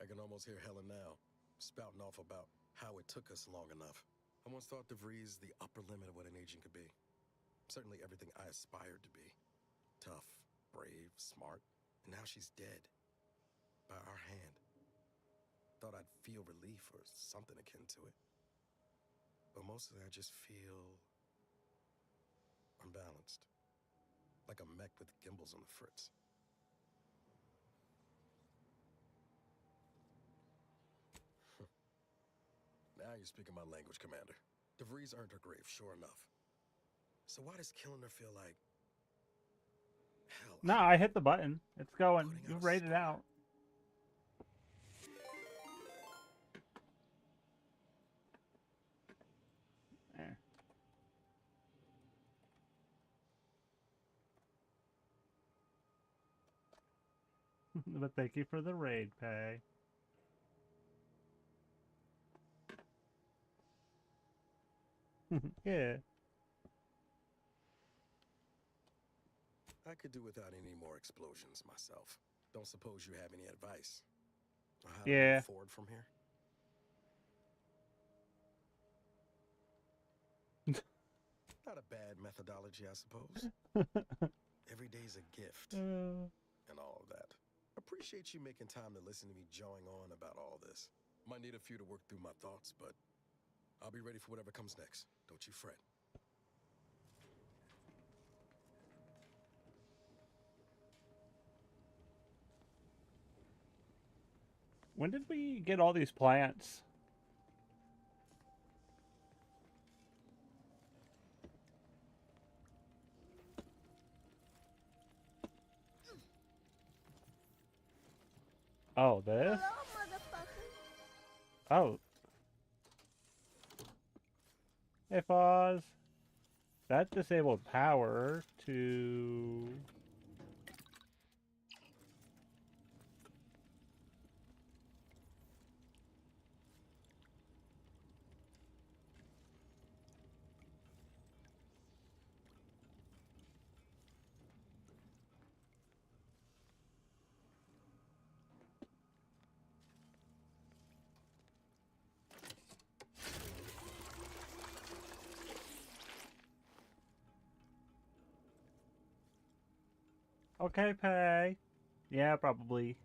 I can almost hear Helen now, spouting off about how it took us long enough. I once thought DeVries the upper limit of what an agent could be. Certainly everything I aspired to be. Tough, brave, smart, and now she's dead. By our hand. Thought I'd feel relief or something akin to it. But mostly I just feel unbalanced. Like a mech with gimbals on the fritz. Now you're speaking my language, Commander. DeVries earned her grave, sure enough. So why does killing her feel like... hell? No, I hit the button. It's going. You rate it out. There. But thank you for the raid pay. Yeah. I could do without any more explosions myself. Don't suppose you have any advice on how to Yeah. move forward from here? Not a bad methodology, I suppose. Every day's a gift and all of that. Appreciate you making time to listen to me jawing on about all this. Might need a few to work through my thoughts, but I'll be ready for whatever comes next. Don't you fret. When did we get all these plants? Oh, this? Oh. Hey, Foz. That disabled power to... Okay, pay. Yeah, probably.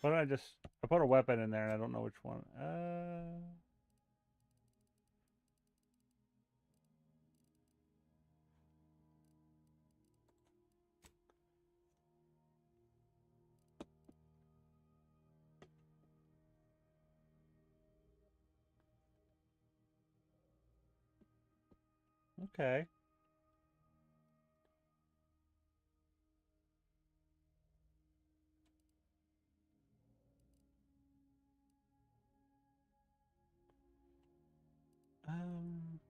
Why don't I just... I put a weapon in there and I don't know which one. Okay. Um...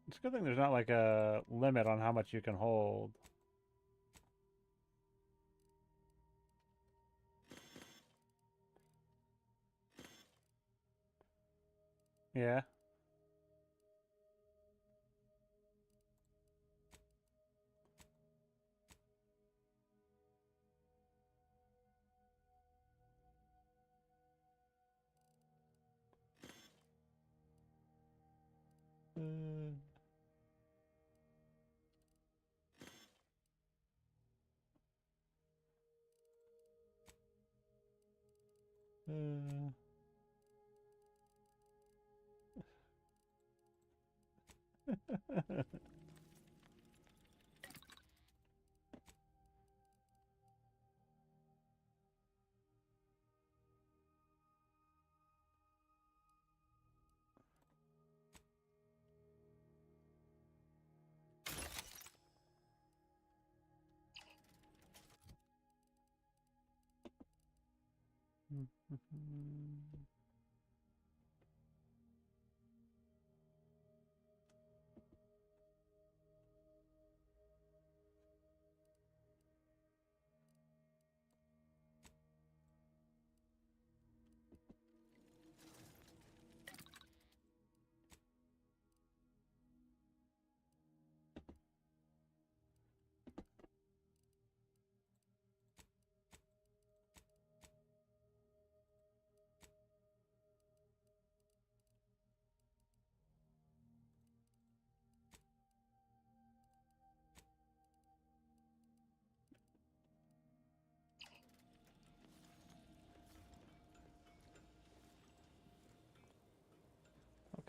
It's a good thing there's not like a limit on how much you can hold. Yeah.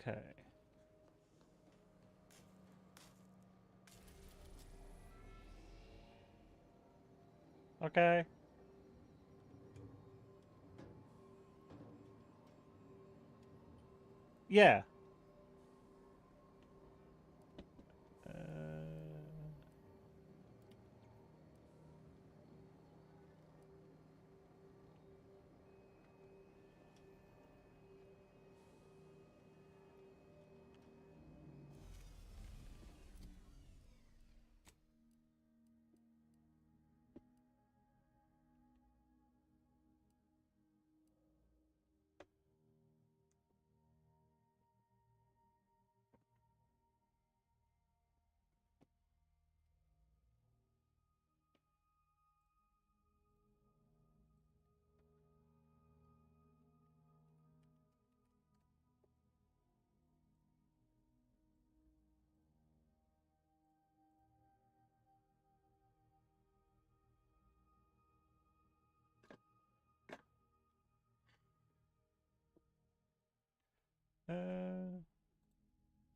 Okay. Okay. Yeah.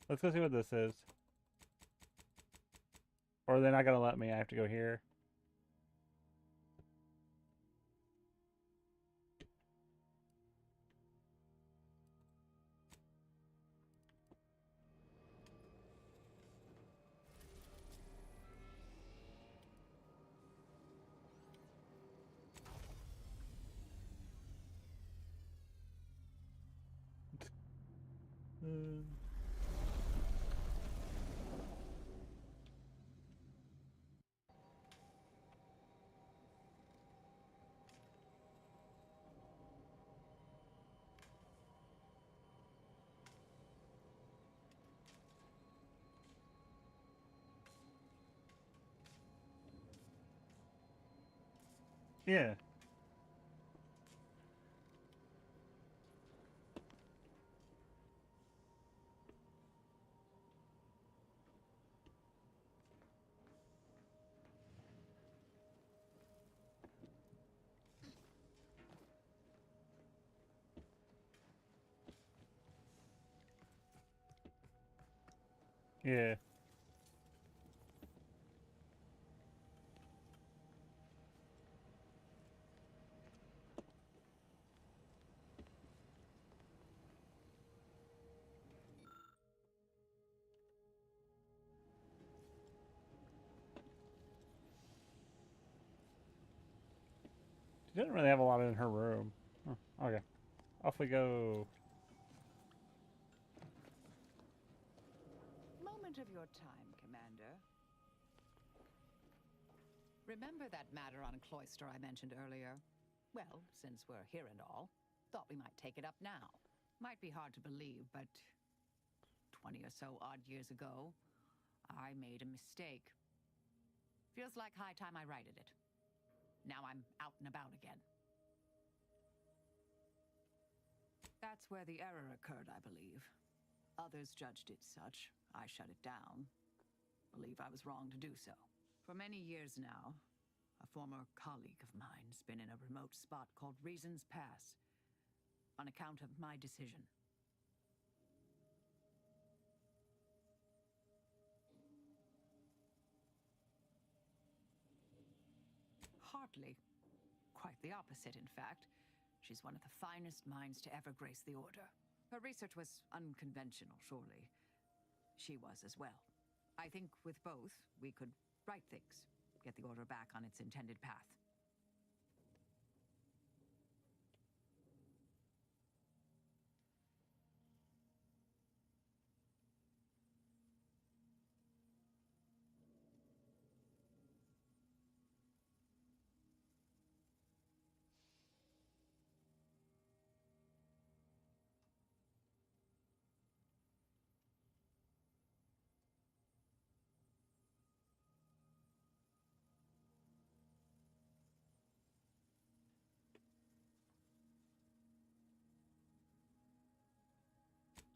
Let's go see what this is. Or they're not gonna let me. I have to go here. Yeah. Yeah. She didn't really have a lot in her room. Huh, okay. Off we go. Moment of your time, Commander. Remember that matter on Cloister I mentioned earlier? Well, since we're here and all, thought we might take it up now. Might be hard to believe, but 20 or so odd years ago, I made a mistake. Feels like high time I righted it. Now I'm out and about again. That's where the error occurred, I believe. Others judged it such. I shut it down. Believe I was wrong to do so. For many years now, a former colleague of mine's been in a remote spot called Reasons Pass, on account of my decision. Hardly. Quite the opposite, in fact. She's one of the finest minds to ever grace the Order. Her research was unconventional, surely. She was as well. I think with both, we could right things, get the Order back on its intended path.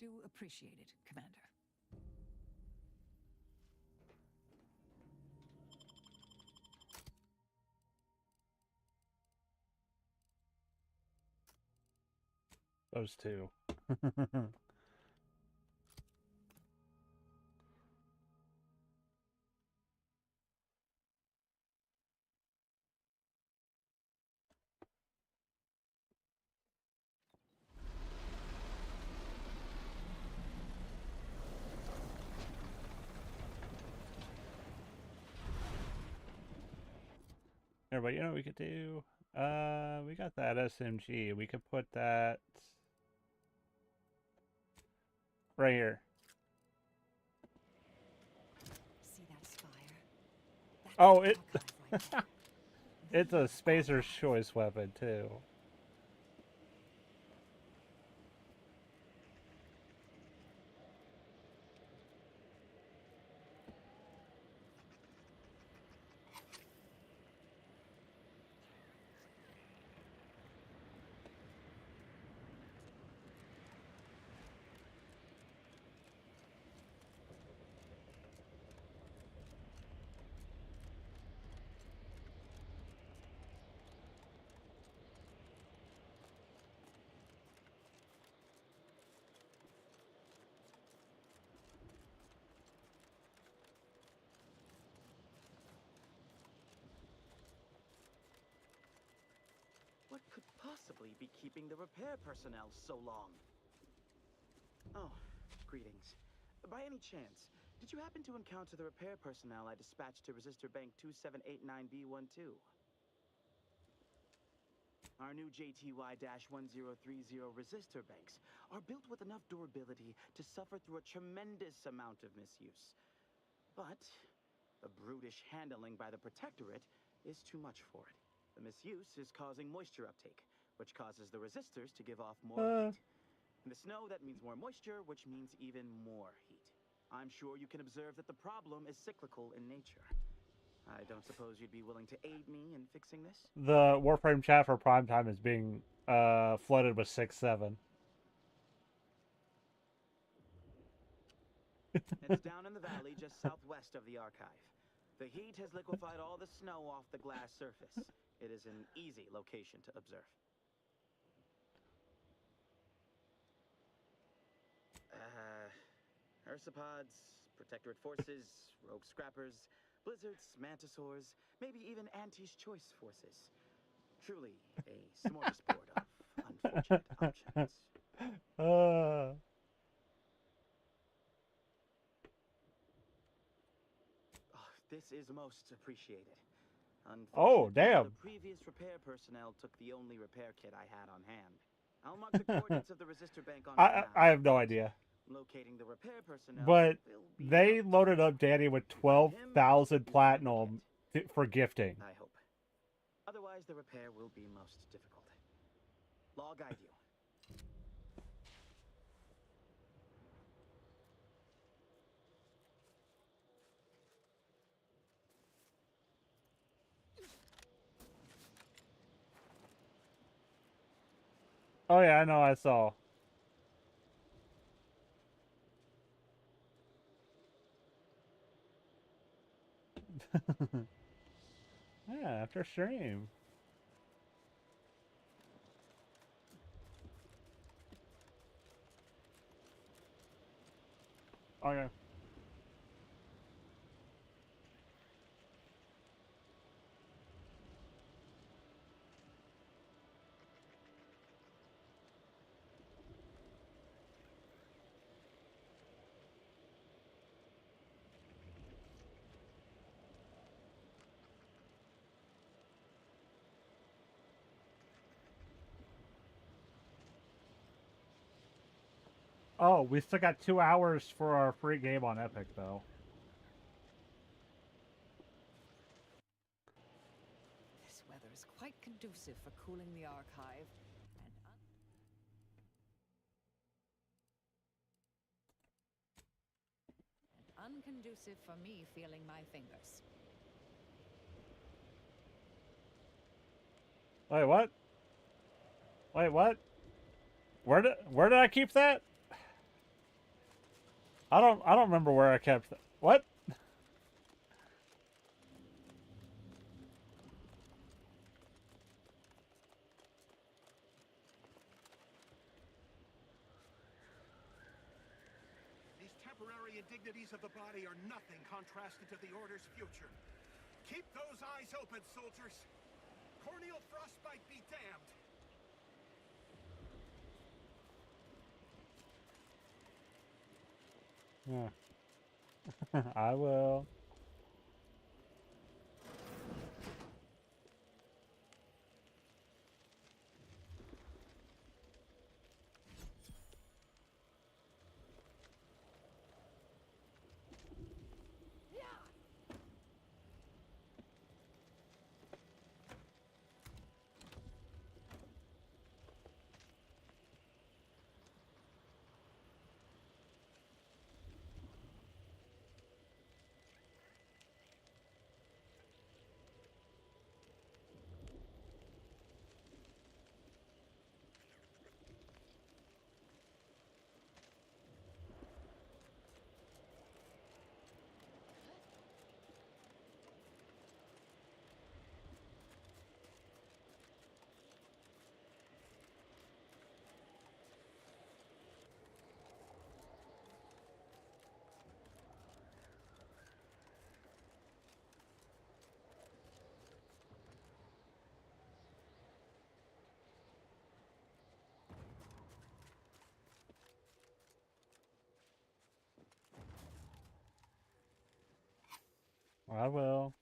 Do appreciate it, Commander. Those two. Everybody, you know what we could do? We got that SMG. We could put that right here. See that spire? That's Oh, the it archive right there. it's a spacer's choice weapon too. What could possibly be keeping the repair personnel so long? Oh, greetings. By any chance, did you happen to encounter the repair personnel I dispatched to Resistor Bank 2789B12? Our new JTY-1030 resistor banks are built with enough durability to suffer through a tremendous amount of misuse. But the brutish handling by the Protectorate is too much for it. The misuse is causing moisture uptake, which causes the resistors to give off more heat. In the snow, that means more moisture, which means even more heat. I'm sure you can observe that the problem is cyclical in nature. I don't suppose you'd be willing to aid me in fixing this? The Warframe chat for Primetime is being flooded with 6-7. It's down in the valley just southwest of the archive. The heat has liquefied all the snow off the glass surface. It is an easy location to observe. Ursopods, Protectorate forces, rogue scrappers, blizzards, mantisaurs, maybe even Auntie's choice forces. Truly a smorgasbord of unfortunate options. Oh, this is most appreciated. oh, Unfortunately, damn. the previous repair personnel took the only repair kit I had on hand. I'll mark the coordinates of the resistor bank on my map. I have no idea. Locating the repair personnel. But they loaded up Danny with 12,000 platinum for gifting. I hope. Otherwise, the repair will be most difficult. Law guide you. Oh yeah, I know, I saw. Yeah, after stream. Okay. Oh, we still got 2 hours for our free game on Epic, though. This weather is quite conducive for cooling the archive. And unconducive for me feeling my fingers. Wait, what? Wait, what? Where did I keep that? I don't remember where I kept that. What? These temporary indignities of the body are nothing contrasted to the Order's future. Keep those eyes open, soldiers. Corneal frostbite be damned. Yeah. I will. I will.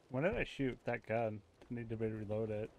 When did I shoot that gun? I need to reload it.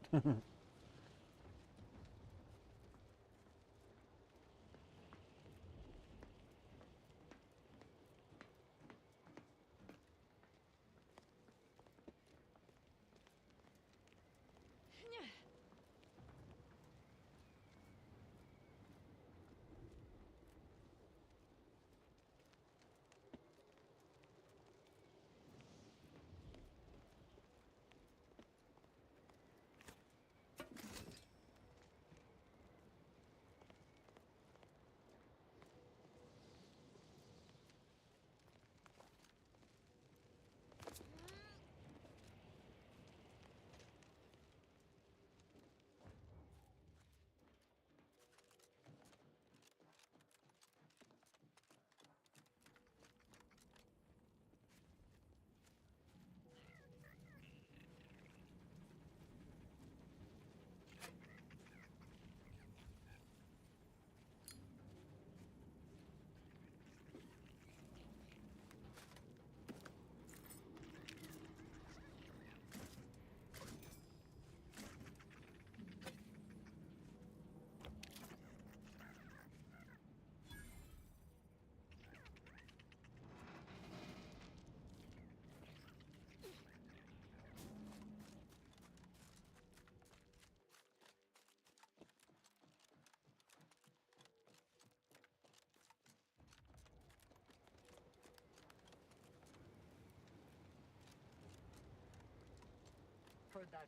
Heard that?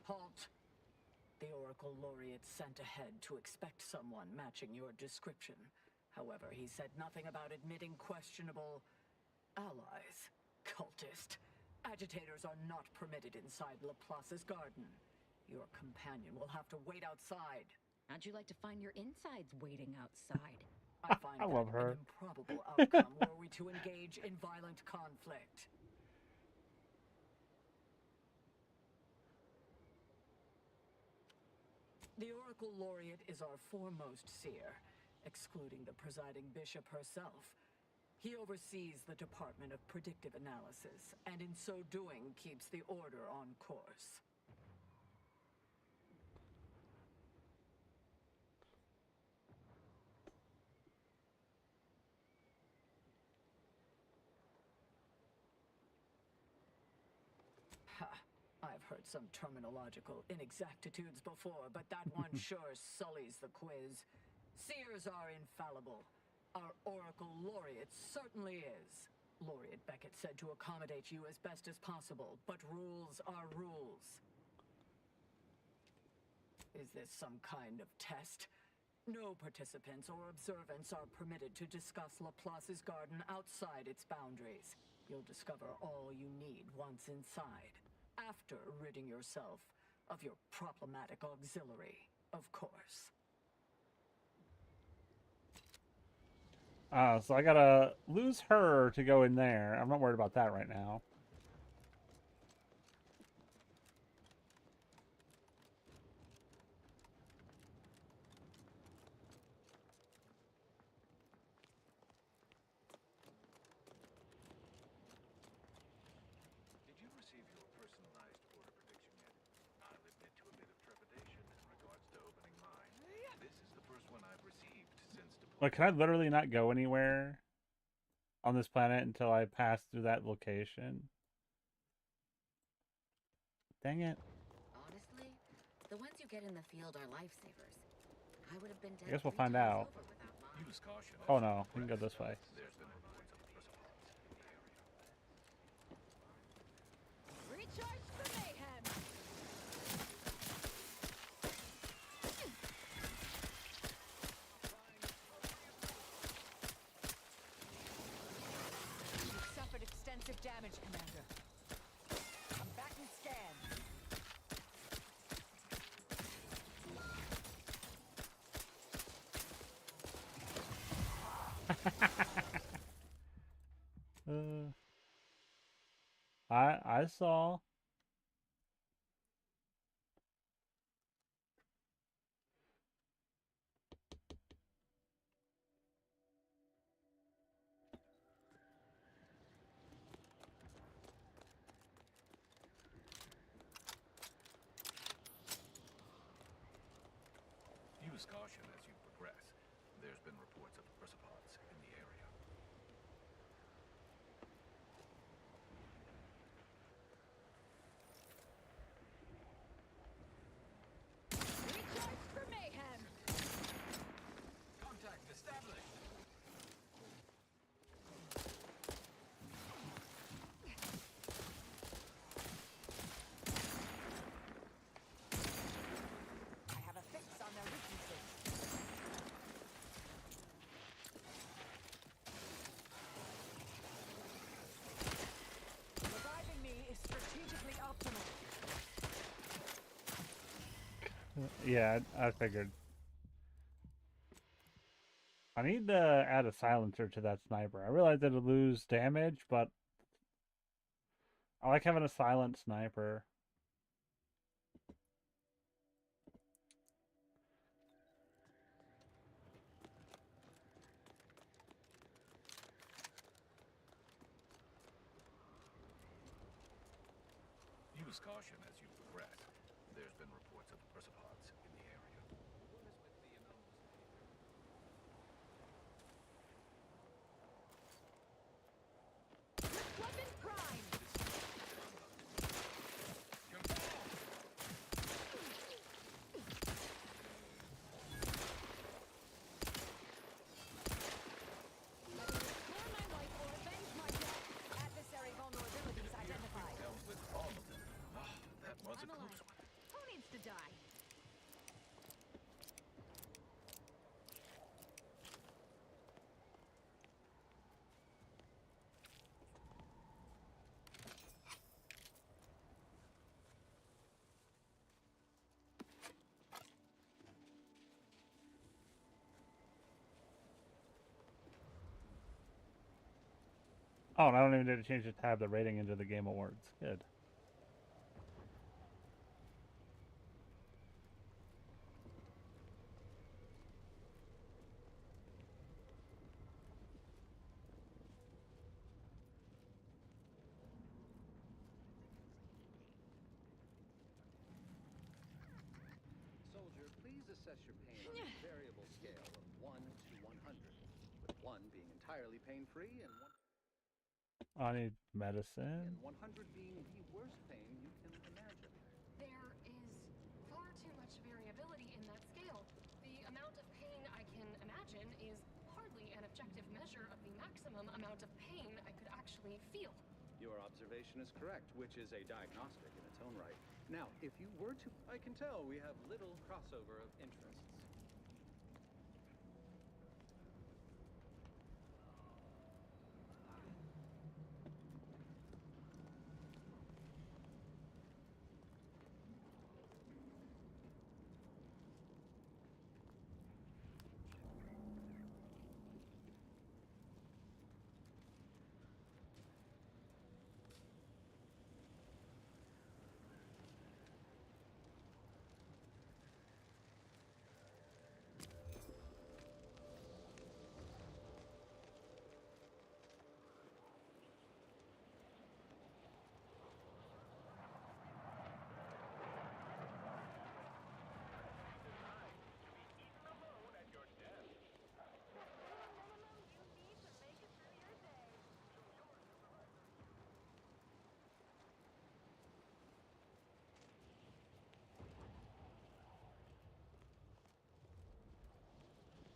Halt! The Oracle Laureate sent ahead to expect someone matching your description. However, he said nothing about admitting questionable allies. Cultist. Agitators are not permitted inside Laplace's garden. Your companion will have to wait outside. How'd you like to find your insides waiting outside? I find I that love her. an improbable outcome were we to engage in violent conflict. The Oracle Laureate is our foremost seer, excluding the presiding bishop herself. He oversees the Department of Predictive Analysis, and in so doing keeps the Order on course. Ha! I've heard some terminological inexactitudes before, but that one sure sullies the quiz. Seers are infallible. Our Oracle Laureate certainly is. Laureate Beckett said to accommodate you as best as possible, but rules are rules. Is this some kind of test? No participants or observants are permitted to discuss Laplace's garden outside its boundaries. You'll discover all you need once inside, after ridding yourself of your problematic auxiliary, of course. So I gotta lose her to go in there. I'm not worried about that right now. Did you receive your personalized order prediction yet? I'll admit to a bit of trepidation in regards to opening mine. This is the first one I've received since deployment. Like, can I literally not go anywhere on this planet until I pass through that location? Dang it. Honestly, the ones you get in the field are lifesavers. I would have been dead. I guess we'll find out. Use caution. Oh no, we can go this way. There's been reports of Persepods in the area. Recharge for mayhem! You've suffered extensive damage, Commander. I'm back in scan. I saw. Use caution as you progress. There's been reports of Persepods in the area. Recharge for mayhem! Contact established. I have a fix on their weaknesses. Reviving me is strategically optimal. Yeah, I figured. I need to add a silencer to that sniper. I realize it'll lose damage, but I like having a silent sniper. Use caution as you progress. There's been reports of Persepods in the area. Weapon prime! Restore my life or avenge my death. Adversary vulnerabilities identified. Dealt with all of them. Ah, that was a I'm alive. close one. Who needs to die? Oh, and I don't even need to change the tab, the rating into the Game Awards. Good. Soldier, please assess your pain on a variable scale of 1 to 100, with 1 being entirely pain-free and I need medicine. 100 being the worst pain you can imagine. There is far too much variability in that scale. The amount of pain I can imagine is hardly an objective measure of the maximum amount of pain I could actually feel. Your observation is correct, which is a diagnostic in its own right. Now, if you were to... I can tell we have little crossover of interests.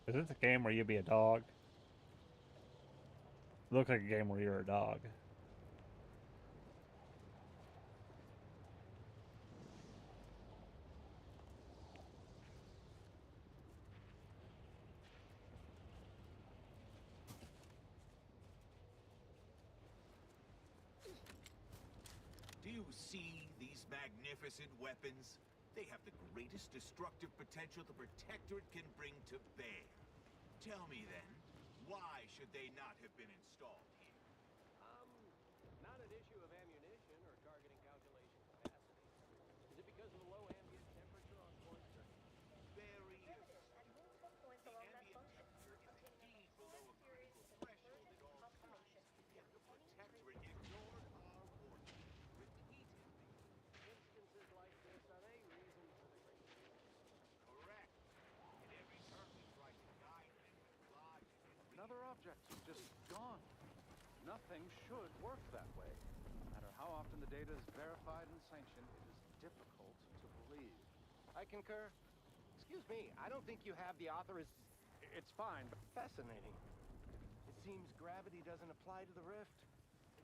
Is this a game where you be a dog? It looks like a game where you're a dog. Do you see these magnificent weapons? They have the greatest destructive potential the Protectorate can bring to bear. Tell me then, why should they not have been installed here? Not an issue of ammunition or targeting calculation capacity. Is it because of the low ambient temperature on Cloister? Very The ambient temperature is indeed below a critical threshold at all times. Yet the Protectorate ignored our warning repeatedly. Instances like this are a reason for the great fear. Correct. And every turn we try to guide them with logic and Another object, just gone. Nothing should work that way. No matter how often the data is verified and sanctioned, it is difficult to believe. I concur. Excuse me, I don't think you have the author. It's fine, but fascinating. It seems gravity doesn't apply to the rift,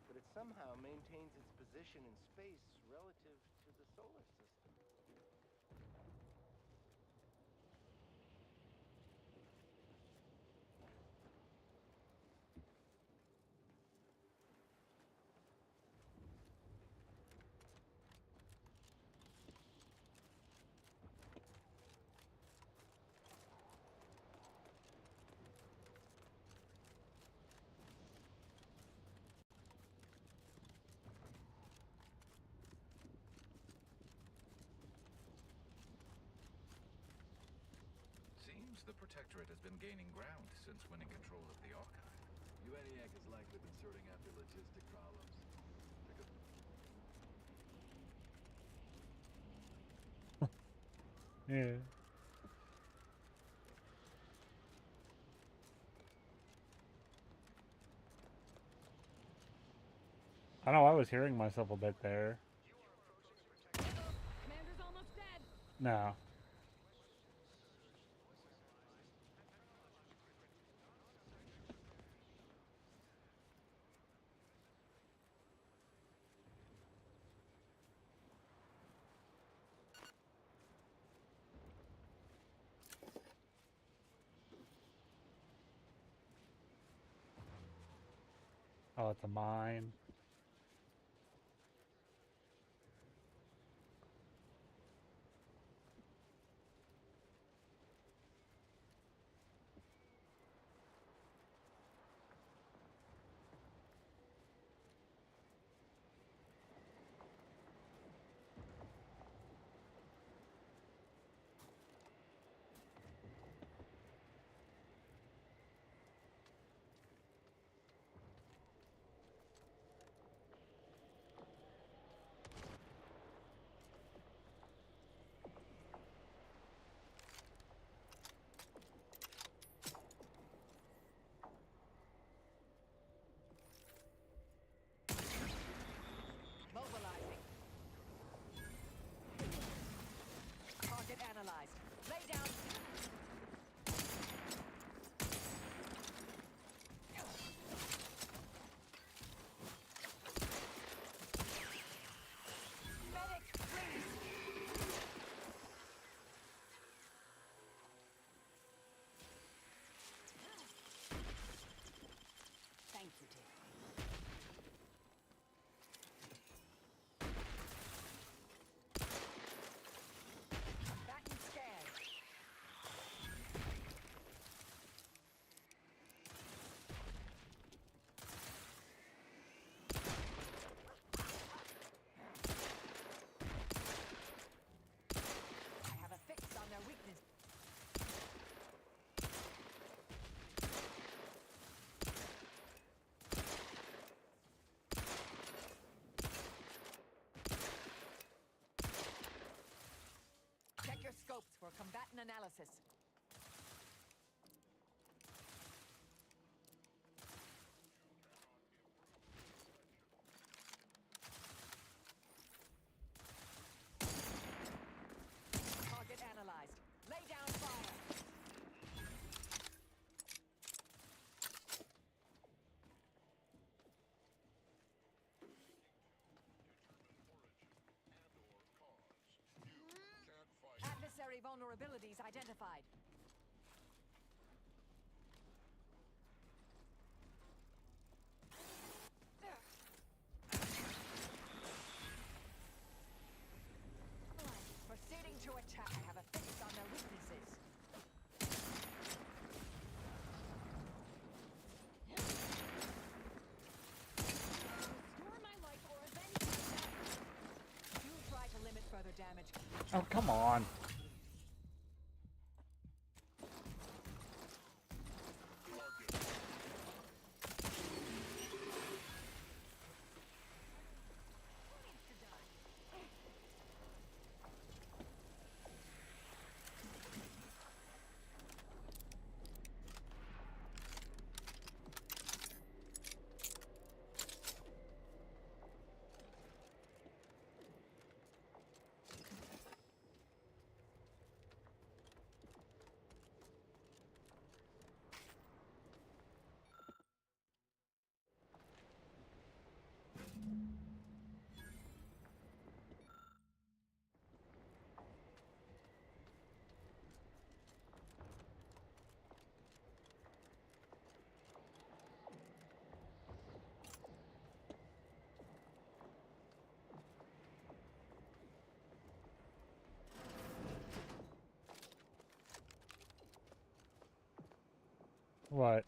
but it somehow maintains its position in space relative to the solar system. Seems the Protectorate has been gaining ground since winning control of the Archive. UNEAC has likely been sorting out their logistic problems. Yeah. I know I was hearing myself a bit there. Commander's almost dead. No. Oh, it's a mine. Mobilizing. Target analyzed. Lay down. Medic, please. Thank you, dear. Back and scan. I have a fix on their weakness. Check your scopes for combatant analysis. Target analyzed. Lay down fire. Secondary vulnerabilities identified. Proceeding to attack. I have a fix on their weaknesses. Restore my life or avenge my death. Do try to limit further damage. Oh, come on. What?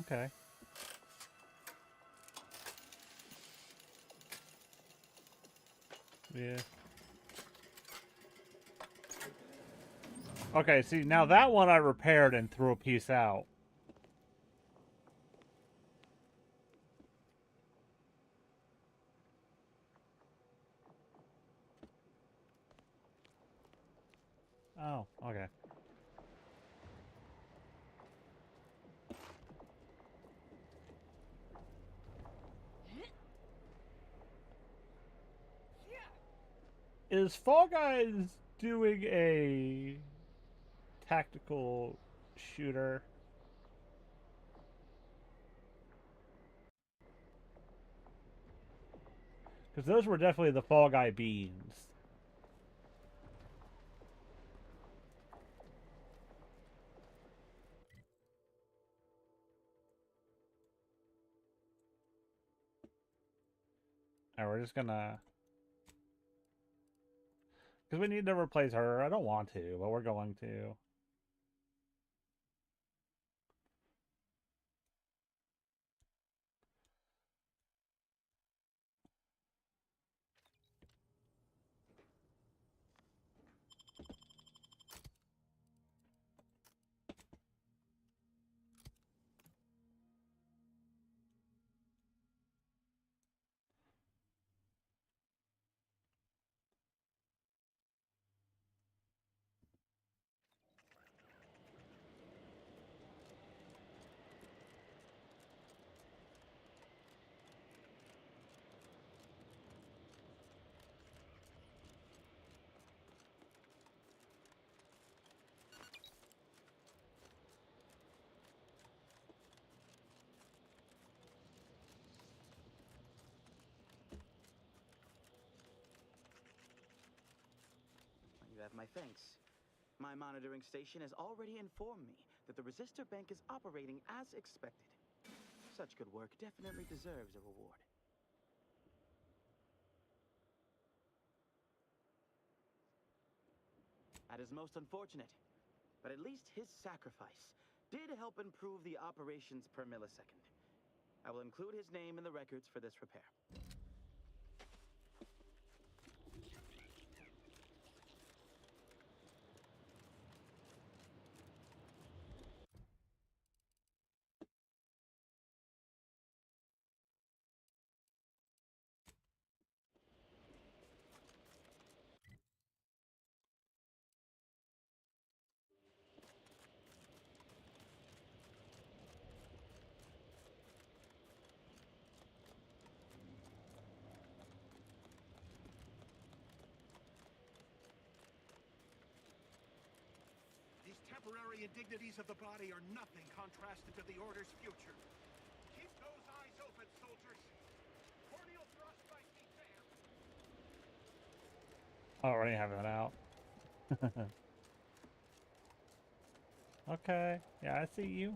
Okay. Yeah. Okay, see, now that one I repaired and threw a piece out. Oh, okay. Is Fall Guys doing a tactical shooter? Because those were definitely the Fall Guy beans. Alright, we're just gonna... Because we need to replace her. I don't want to, but we're going to. You have my thanks. My monitoring station has already informed me that the Resistor Bank is operating as expected. Such good work definitely deserves a reward. That is most unfortunate, but at least his sacrifice did help improve the operations per millisecond. I will include his name in the records for this repair. temporary indignities of the body are nothing contrasted to the Order's future. Keep those eyes open, soldiers. Corneal thrust might be fair. I already have that out. Okay. Yeah, I see you.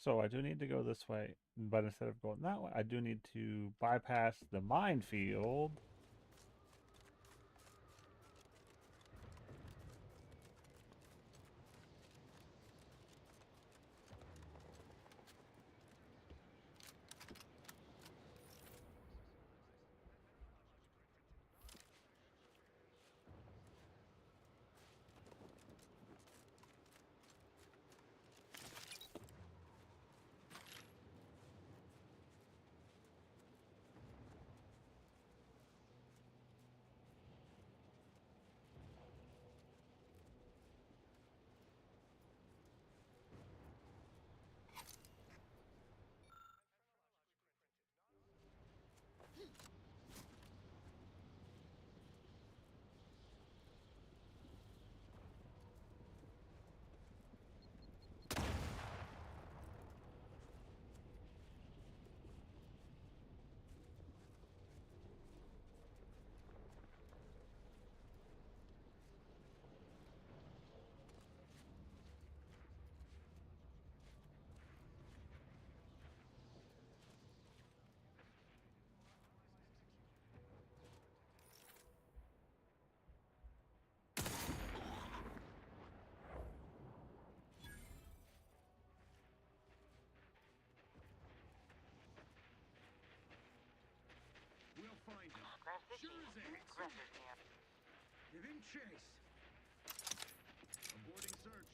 So I do need to go this way, but instead of going that way, I do need to bypass the minefield. We'll find him. Sure as ants. Give him chase. Aborting search.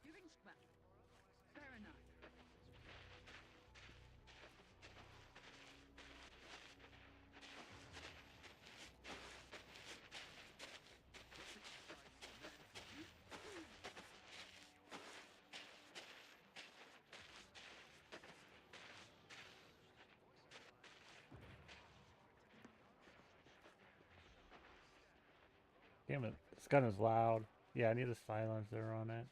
Giving scrap. Fair enough. Damn it, this gun is loud. Yeah, I need a silencer on it.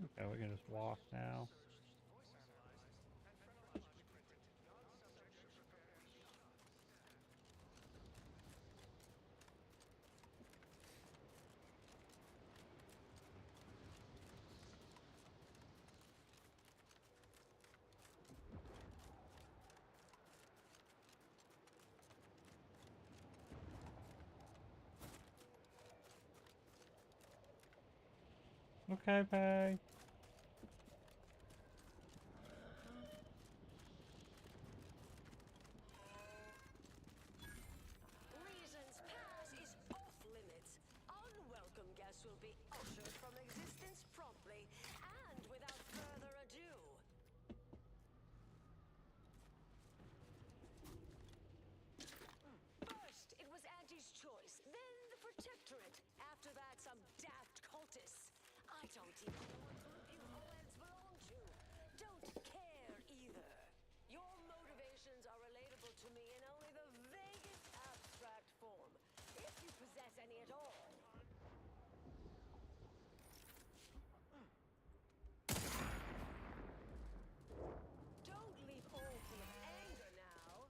Okay, we can just walk now. Okay, Pay. Reason's Pass is off limits. Unwelcome guests will be ushered from existence promptly and without further ado. First, it was Auntie's choice, then the Protectorate. After that, some daft cultists. I don't even know what group you OLs belong to. Don't care either. Your motivations are relatable to me in only the vaguest abstract form, if you possess any at all. Don't leave all full of anger now.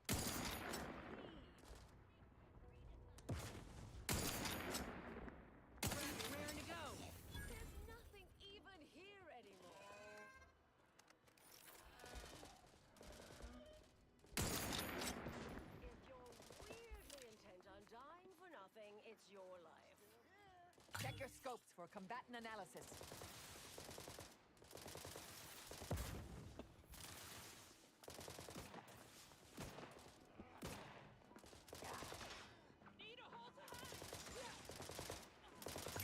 Raring to go. There's nothing even here anymore. If you're weirdly intent on dying for nothing, it's your life. Check your scopes for combatant analysis.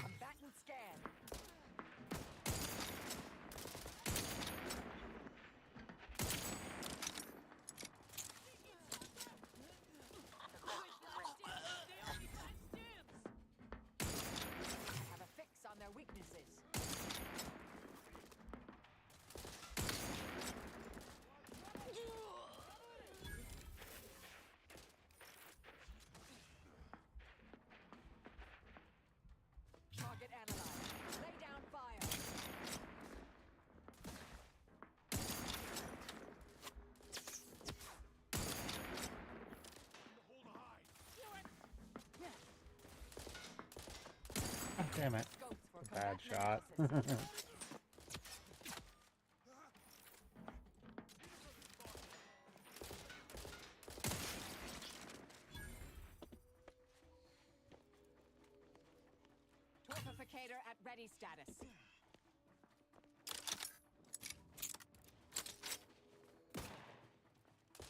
Combatant scan. Have a fix on their weaknesses. Target analyzed. Lay down fire. Oh, damn it. Scopes for Bad combatant shot. analysis. Torpificator at ready status.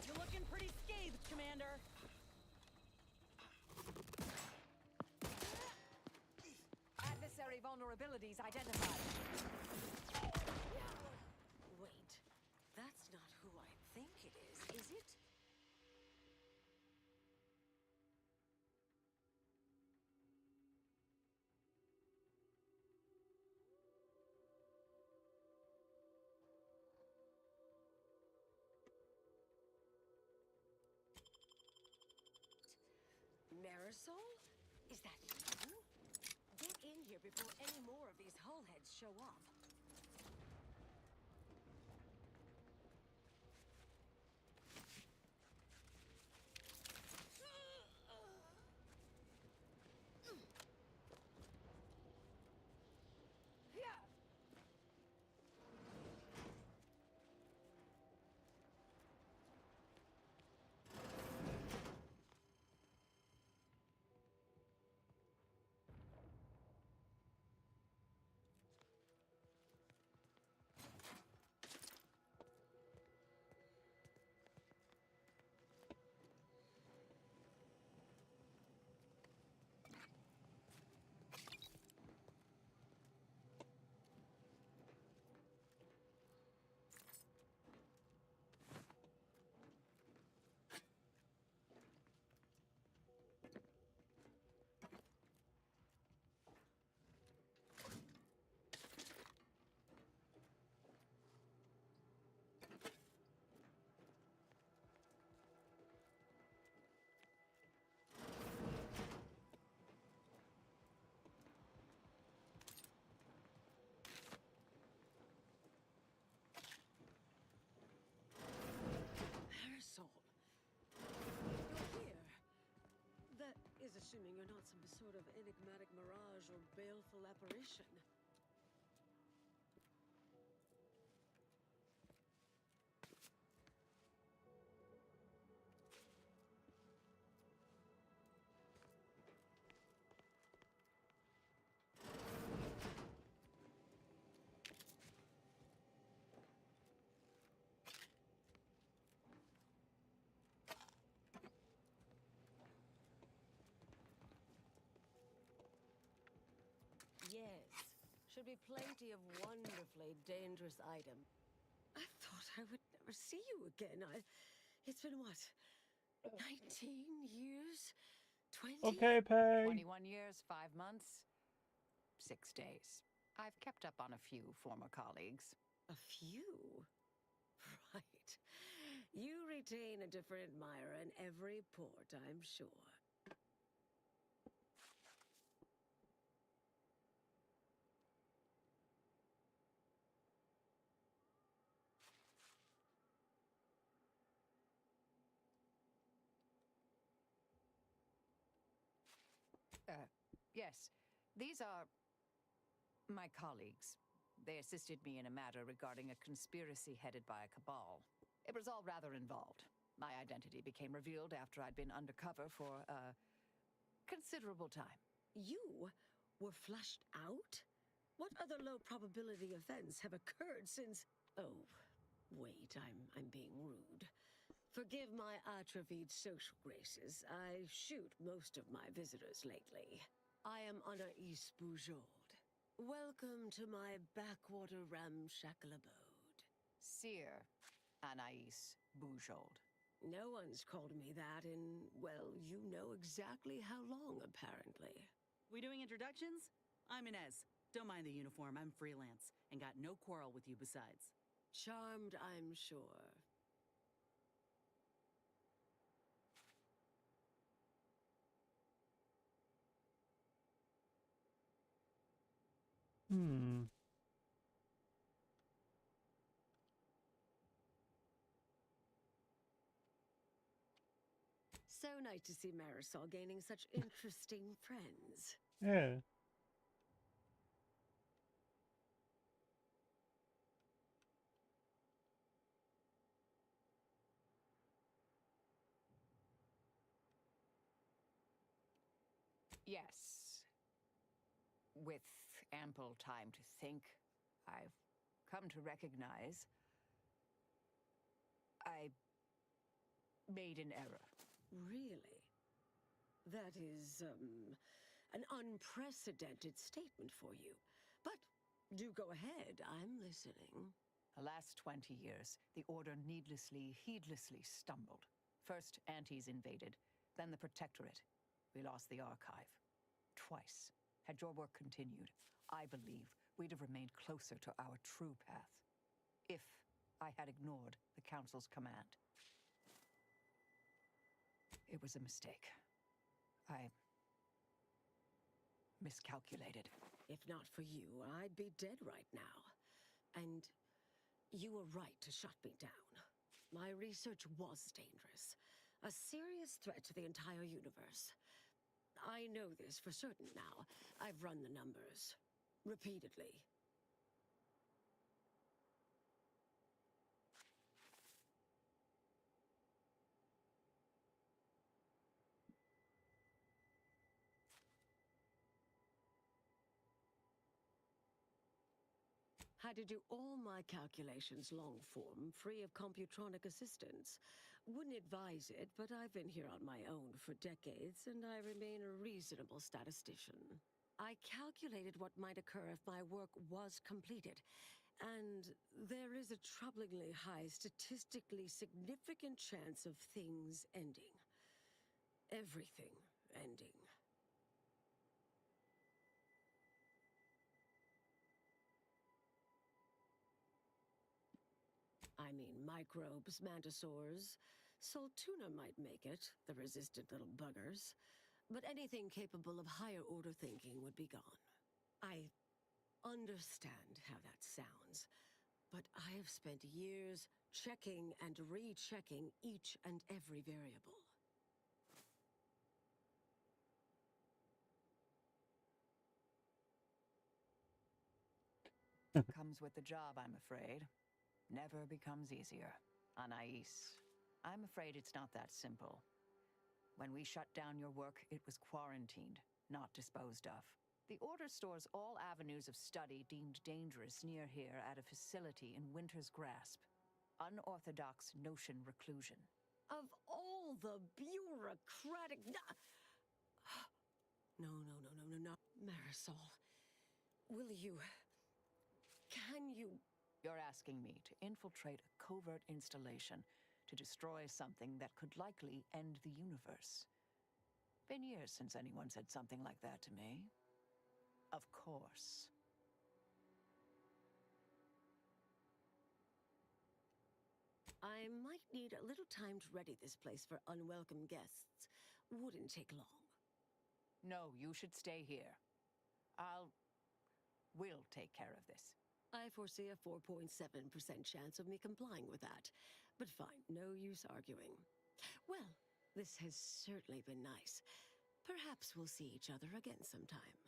You're looking pretty scathed, Commander. Adversary vulnerabilities identified. Wait, that's not who I think it is it? Marisol? Is that you? Get in here before any more of these hullheads show up. assuming you're not some sort of enigmatic mirage or baleful apparition. Yes. Should be plenty of wonderfully dangerous items. I thought I would never see you again. It's been what? 19 years? 20? Okay, Peg. 21 years, 5 months, 6 days. I've kept up on a few former colleagues. A few? Right. You retain a different admirer in every port, I'm sure. Yes, these are my colleagues. They assisted me in a matter regarding a conspiracy headed by a cabal. It was all rather involved. My identity became revealed after I'd been undercover for a considerable time. You were flushed out? What other low probability events have occurred since... Oh, wait, I'm being rude. Forgive my atrophied social graces. I shoot most of my visitors lately. I am Anais Bujold. Welcome to my backwater ramshackle abode. Seer Anais Bujold. No one's called me that in, well, you know exactly how long, apparently. We doing introductions? I'm Inez. Don't mind the uniform, I'm freelance, and got no quarrel with you besides. Charmed, I'm sure. So nice to see Marisol gaining such interesting friends. Yeah. Yes. With ample time to think, I've come to recognize I made an error. Really? That is, an unprecedented statement for you. But do go ahead, I'm listening. The last 20 years, the Order needlessly, heedlessly stumbled. First, Antes invaded, then the Protectorate. We lost the Archive. Twice. Had your work continued, I believe we'd have remained closer to our true path. If I had ignored the Council's command. It was a mistake. I miscalculated. If not for you, I'd be dead right now. And you were right to shut me down. My research was dangerous. A serious threat to the entire universe. I know this for certain now. I've run the numbers. Repeatedly. Had to do all my calculations long form, free of computronic assistance. Wouldn't advise it, but I've been here on my own for decades, and I remain a reasonable statistician. I calculated what might occur if my work was completed, and there is a troublingly high, statistically significant chance of things ending. Everything ending. I mean, microbes, mantisaurs. Soltuna might make it, the resistant little buggers. But anything capable of higher order thinking would be gone. I understand how that sounds, but I have spent years checking and rechecking each and every variable. Comes with the job, I'm afraid. Never becomes easier. Anais, I'm afraid it's not that simple. When we shut down your work, it was quarantined, not disposed of. The Order stores all avenues of study deemed dangerous near here at a facility in Winter's Grasp. Unorthodox notion reclusion. Of all the bureaucratic... No. Marisol, will you... Can you... You're asking me to infiltrate a covert installation to destroy something that could likely end the universe. Been years since anyone said something like that to me. Of course. I might need a little time to ready this place for unwelcome guests. Wouldn't take long. No, you should stay here. We'll take care of this. I foresee a 4.7% chance of me complying with that. But fine, no use arguing. Well, this has certainly been nice. Perhaps we'll see each other again sometime.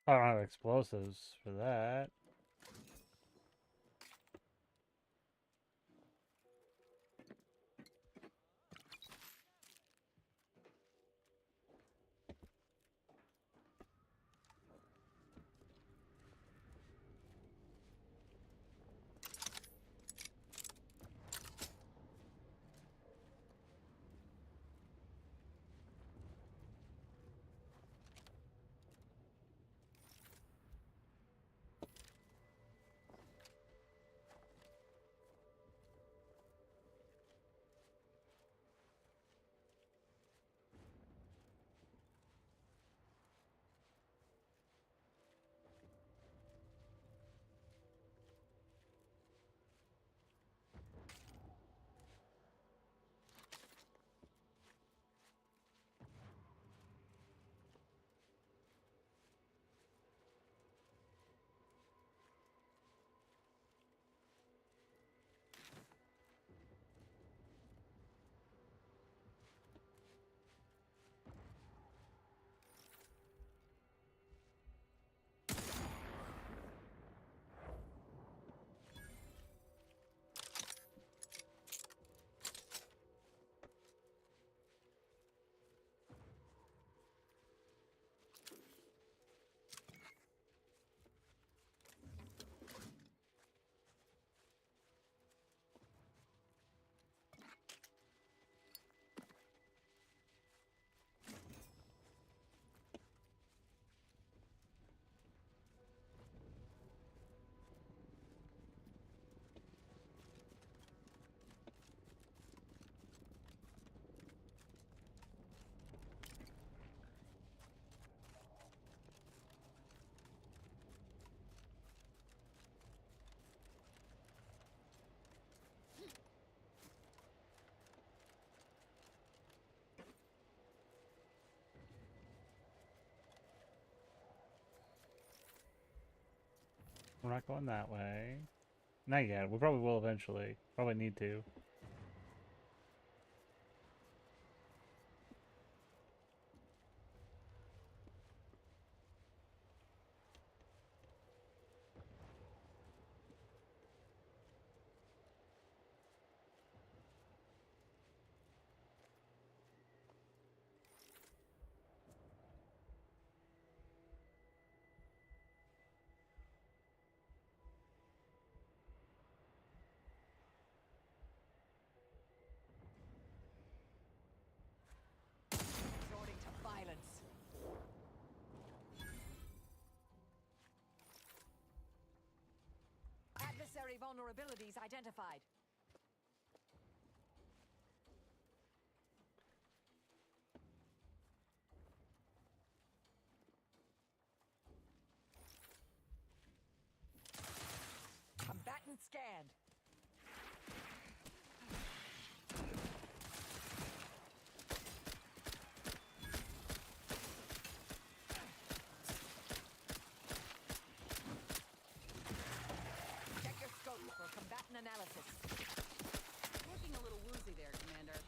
I don't have explosives for that. We're not going that way. Not yet. We probably will eventually. Probably need to. Resorting to violence. Adversary vulnerabilities identified. Combatant scanned. Check your scope for combatant analysis. Looking a little woozy there, Commander.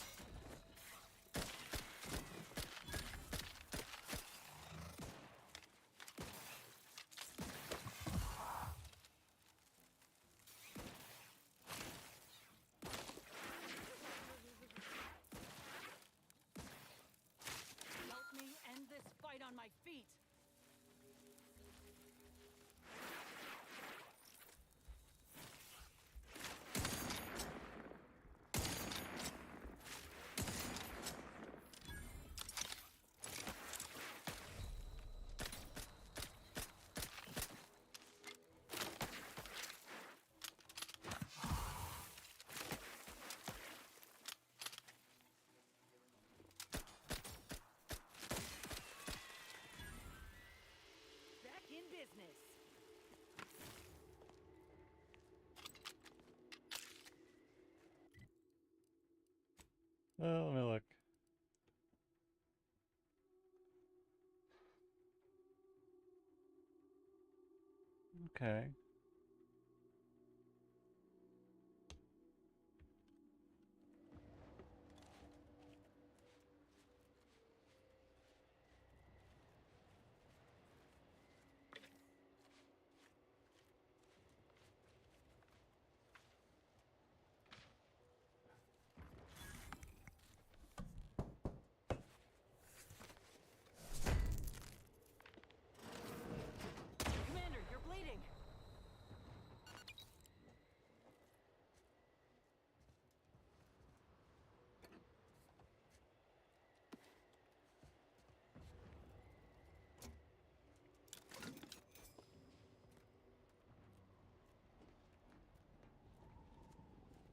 Help me end this fight on my feet. Back in business. Well, let me look. Okay.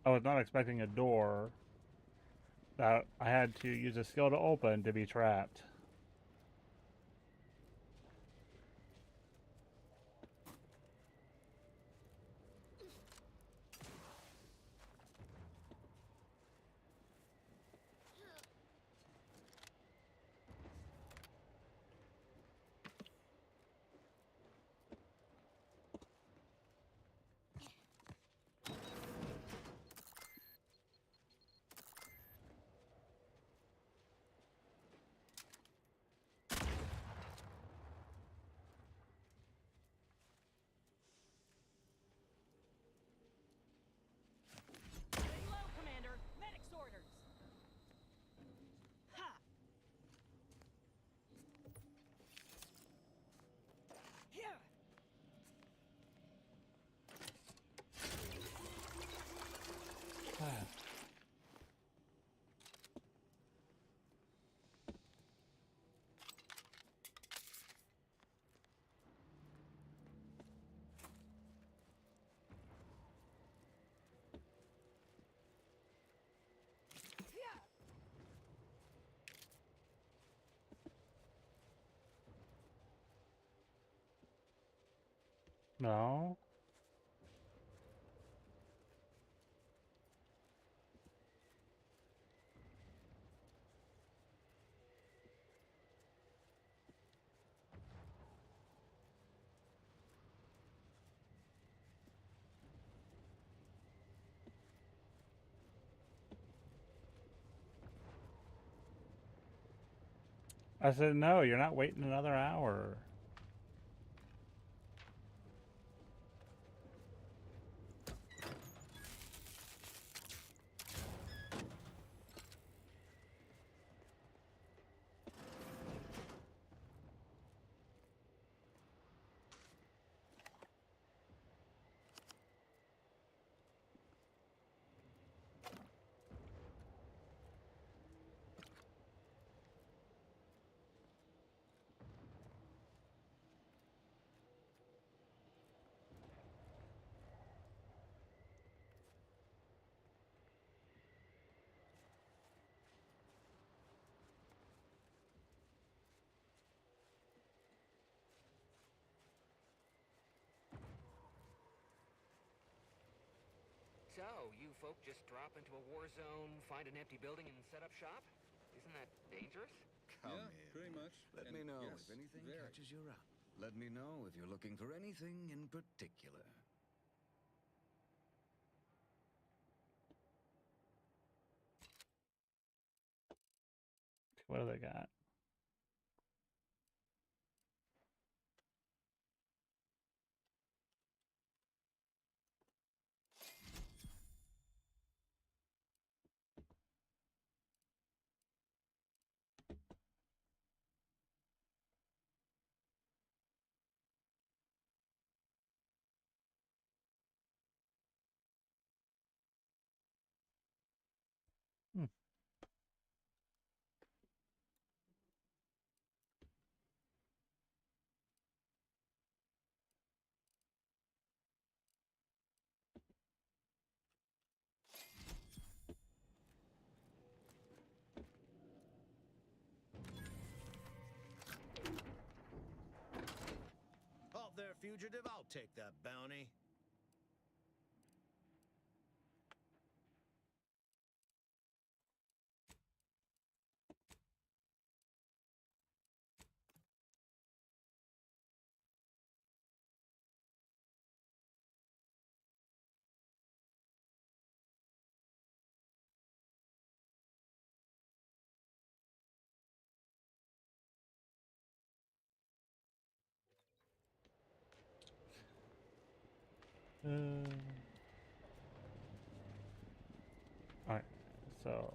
I was not expecting a door that I had to use a skill to open to be trapped. Lay low, Commander. Medic's orders. Ha! Here. No. I said, no, you're not waiting another hour. So, you folk just drop into a war zone, find an empty building, and set up shop? Isn't that dangerous? Come in. Pretty much. Let me know if anything catches your eye. Let me know if you're looking for anything in particular. What do they got? Hmm. Halt there, fugitive. I'll take that bounty. All right, so.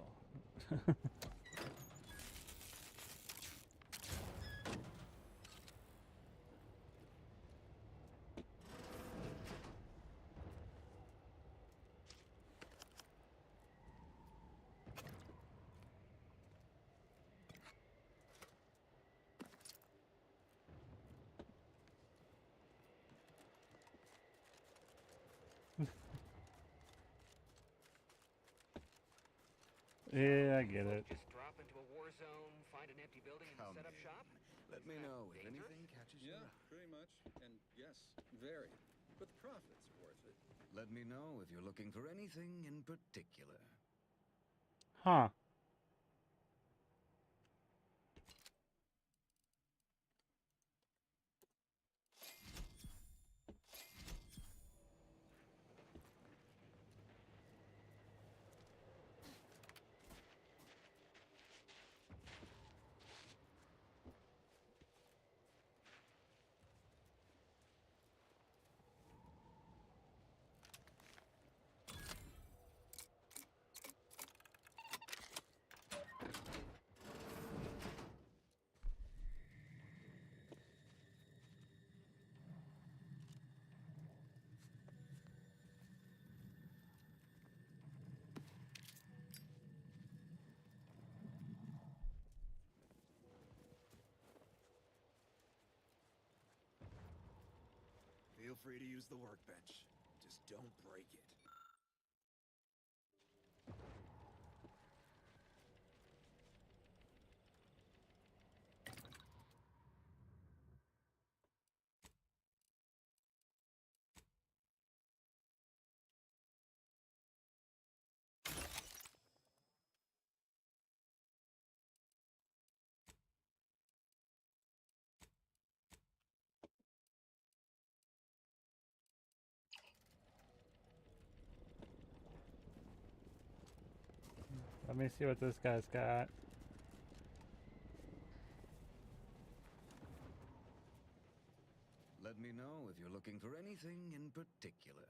Yeah, I get it. Just drop into a war zone, find an empty building, and set up shop? Let me know if anything catches your eye. Pretty much. And yes, very. But the profit's worth it. Let me know if you're looking for anything in particular. Huh. Feel free to use the workbench. Just don't break it. Let me see what this guy's got. Let me know if you're looking for anything in particular.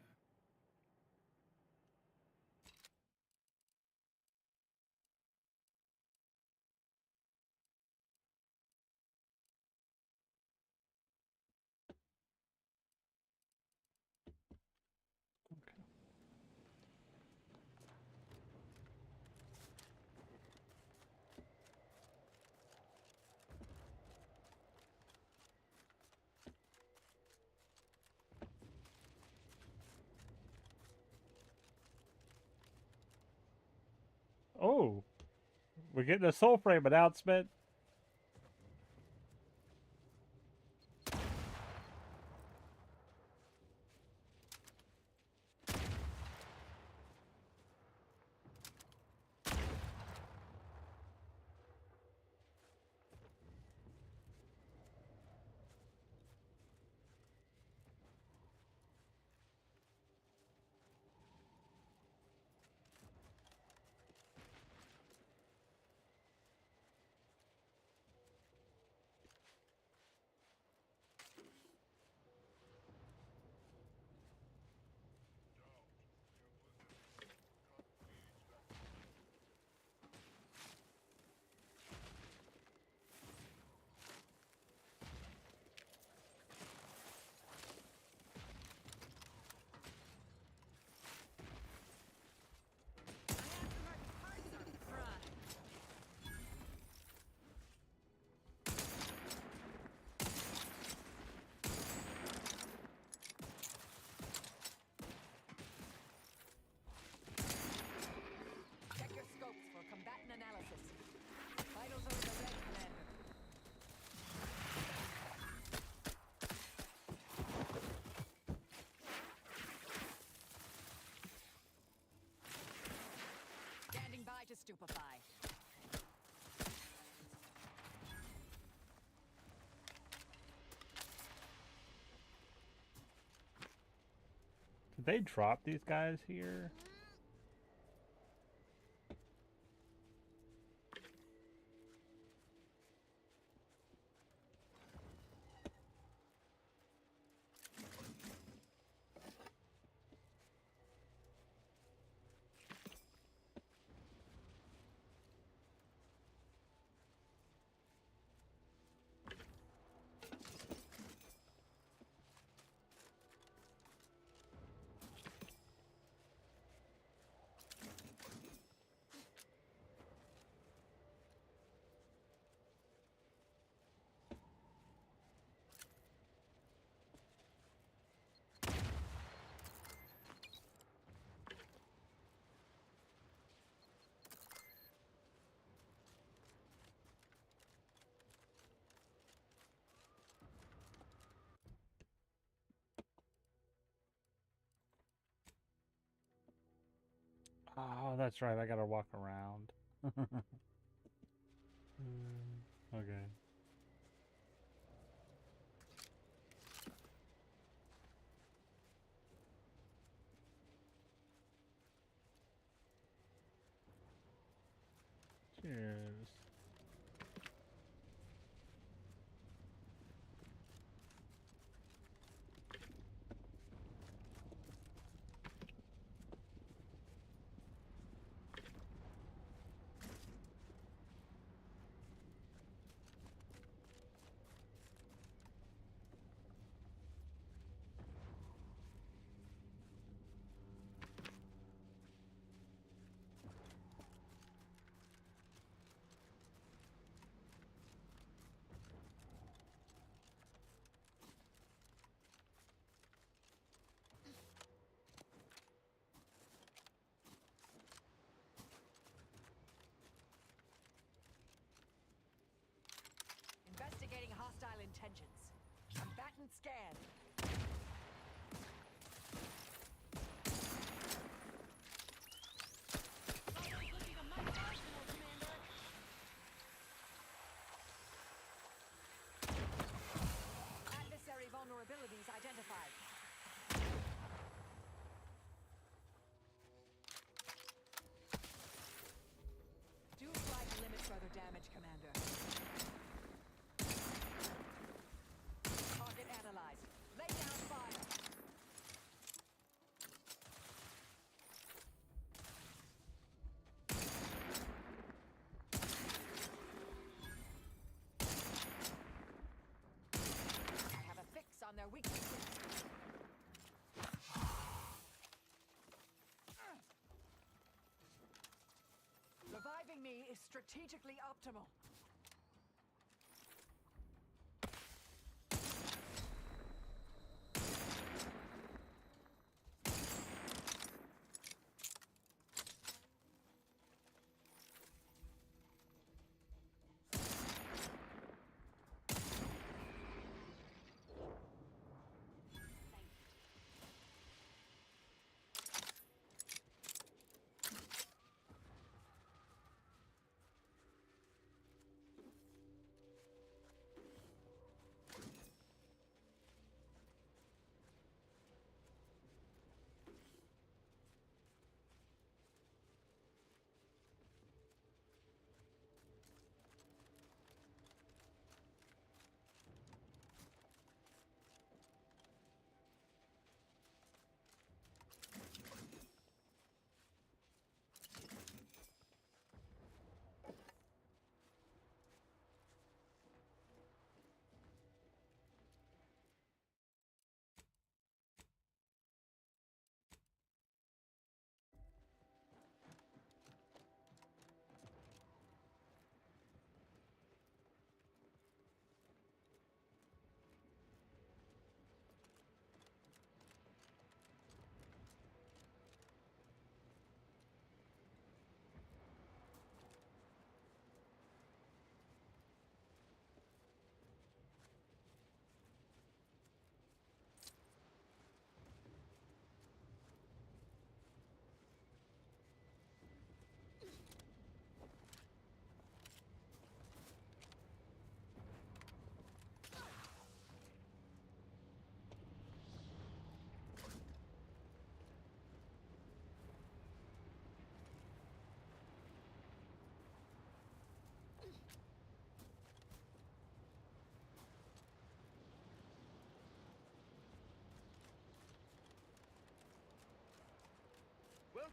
Oh, we're getting a Soul Frame announcement. Check your scopes for combatant analysis. Vitals are in the red, Commander. Standing by to stupefy. Did they drop these guys here? that's right. I gotta walk around. Okay. Cheers. Investigating hostile intentions. Combatant scan. Adversary vulnerabilities identified. Do try to limit further damage, Commander. Target analyzed. Lay down fire. I have a fix on their weaknesses. Reviving me is strategically optimal.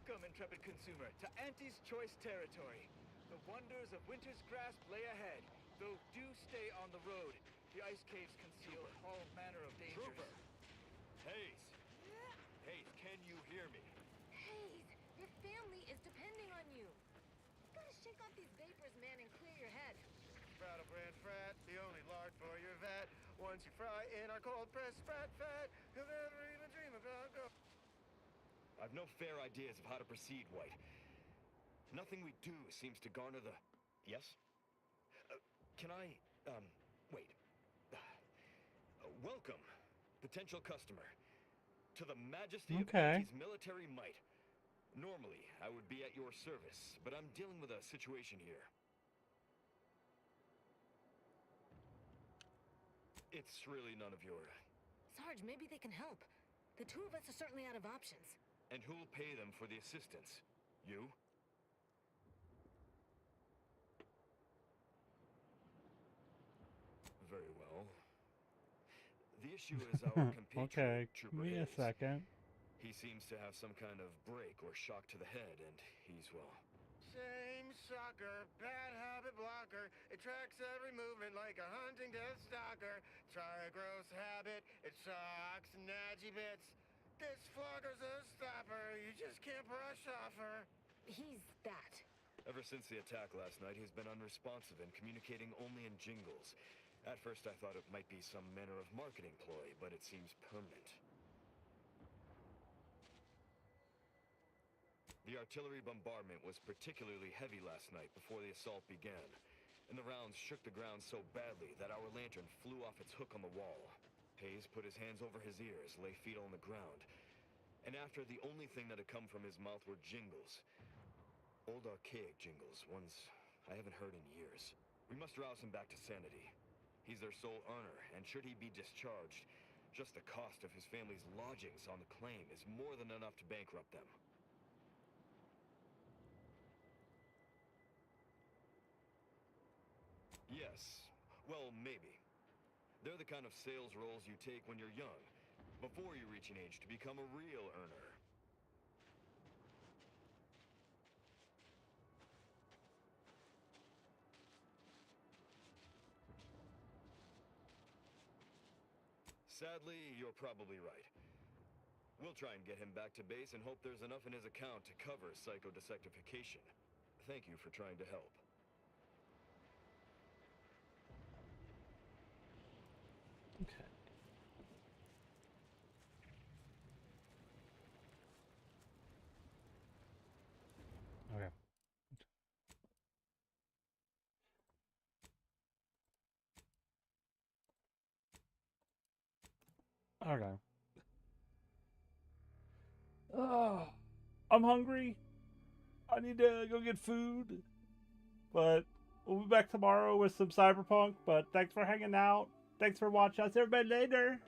Welcome, intrepid consumer, to Auntie's Choice territory. The wonders of winter's grasp lay ahead, though do stay on the road. The ice caves conceal all manner of dangers. Trooper! Hayes! Hayes, can you hear me? Hayes, your family is depending on you. You gotta shake off these vapors, man, and clear your head. Sproutle bran frat, the only lard for your vat. Once you fry in our cold pressed sprat fat, you'll never even dream about go. I've no fair ideas of how to proceed, White. Nothing we do seems to garner the... Yes? Can I, wait. Welcome, potential customer, to the majesty of Auntie's military might. Normally, I would be at your service, but I'm dealing with a situation here. It's really none of your... Sarge, maybe they can help. The two of us are certainly out of options. And who'll pay them for the assistance? You? Very well. The issue is our compatriot, Okay, give Trooper me a Hayes. second. He seems to have some kind of break or shock to the head, and he's, well... Same sucker, bad habit blocker. It tracks every movement like a hunting death stalker. Try a gross habit, it sucks nadgy bits. This flogger's a stopper, you just can't brush off her. He's that. Ever since the attack last night, he's been unresponsive and communicating only in jingles. At first I thought it might be some manner of marketing ploy, but it seems permanent. The artillery bombardment was particularly heavy last night before the assault began, and the rounds shook the ground so badly that our lantern flew off its hook on the wall. Hayes put his hands over his ears, lay feet on the ground, and after the only thing that had come from his mouth were jingles. Old archaic jingles, ones I haven't heard in years. We must rouse him back to sanity. He's their sole earner, and should he be discharged, just the cost of his family's lodgings on the claim is more than enough to bankrupt them. Yes. Well, maybe. They're the kind of sales roles you take when you're young, before you reach an age to become a real earner. Sadly, you're probably right. We'll try and get him back to base and hope there's enough in his account to cover psychodesectification. Thank you for trying to help. Okay. Okay. Okay. Oh, I'm hungry. I need to go get food. But we'll be back tomorrow with some Cyberpunk. But thanks for hanging out. Thanks for watching. I'll see everybody later.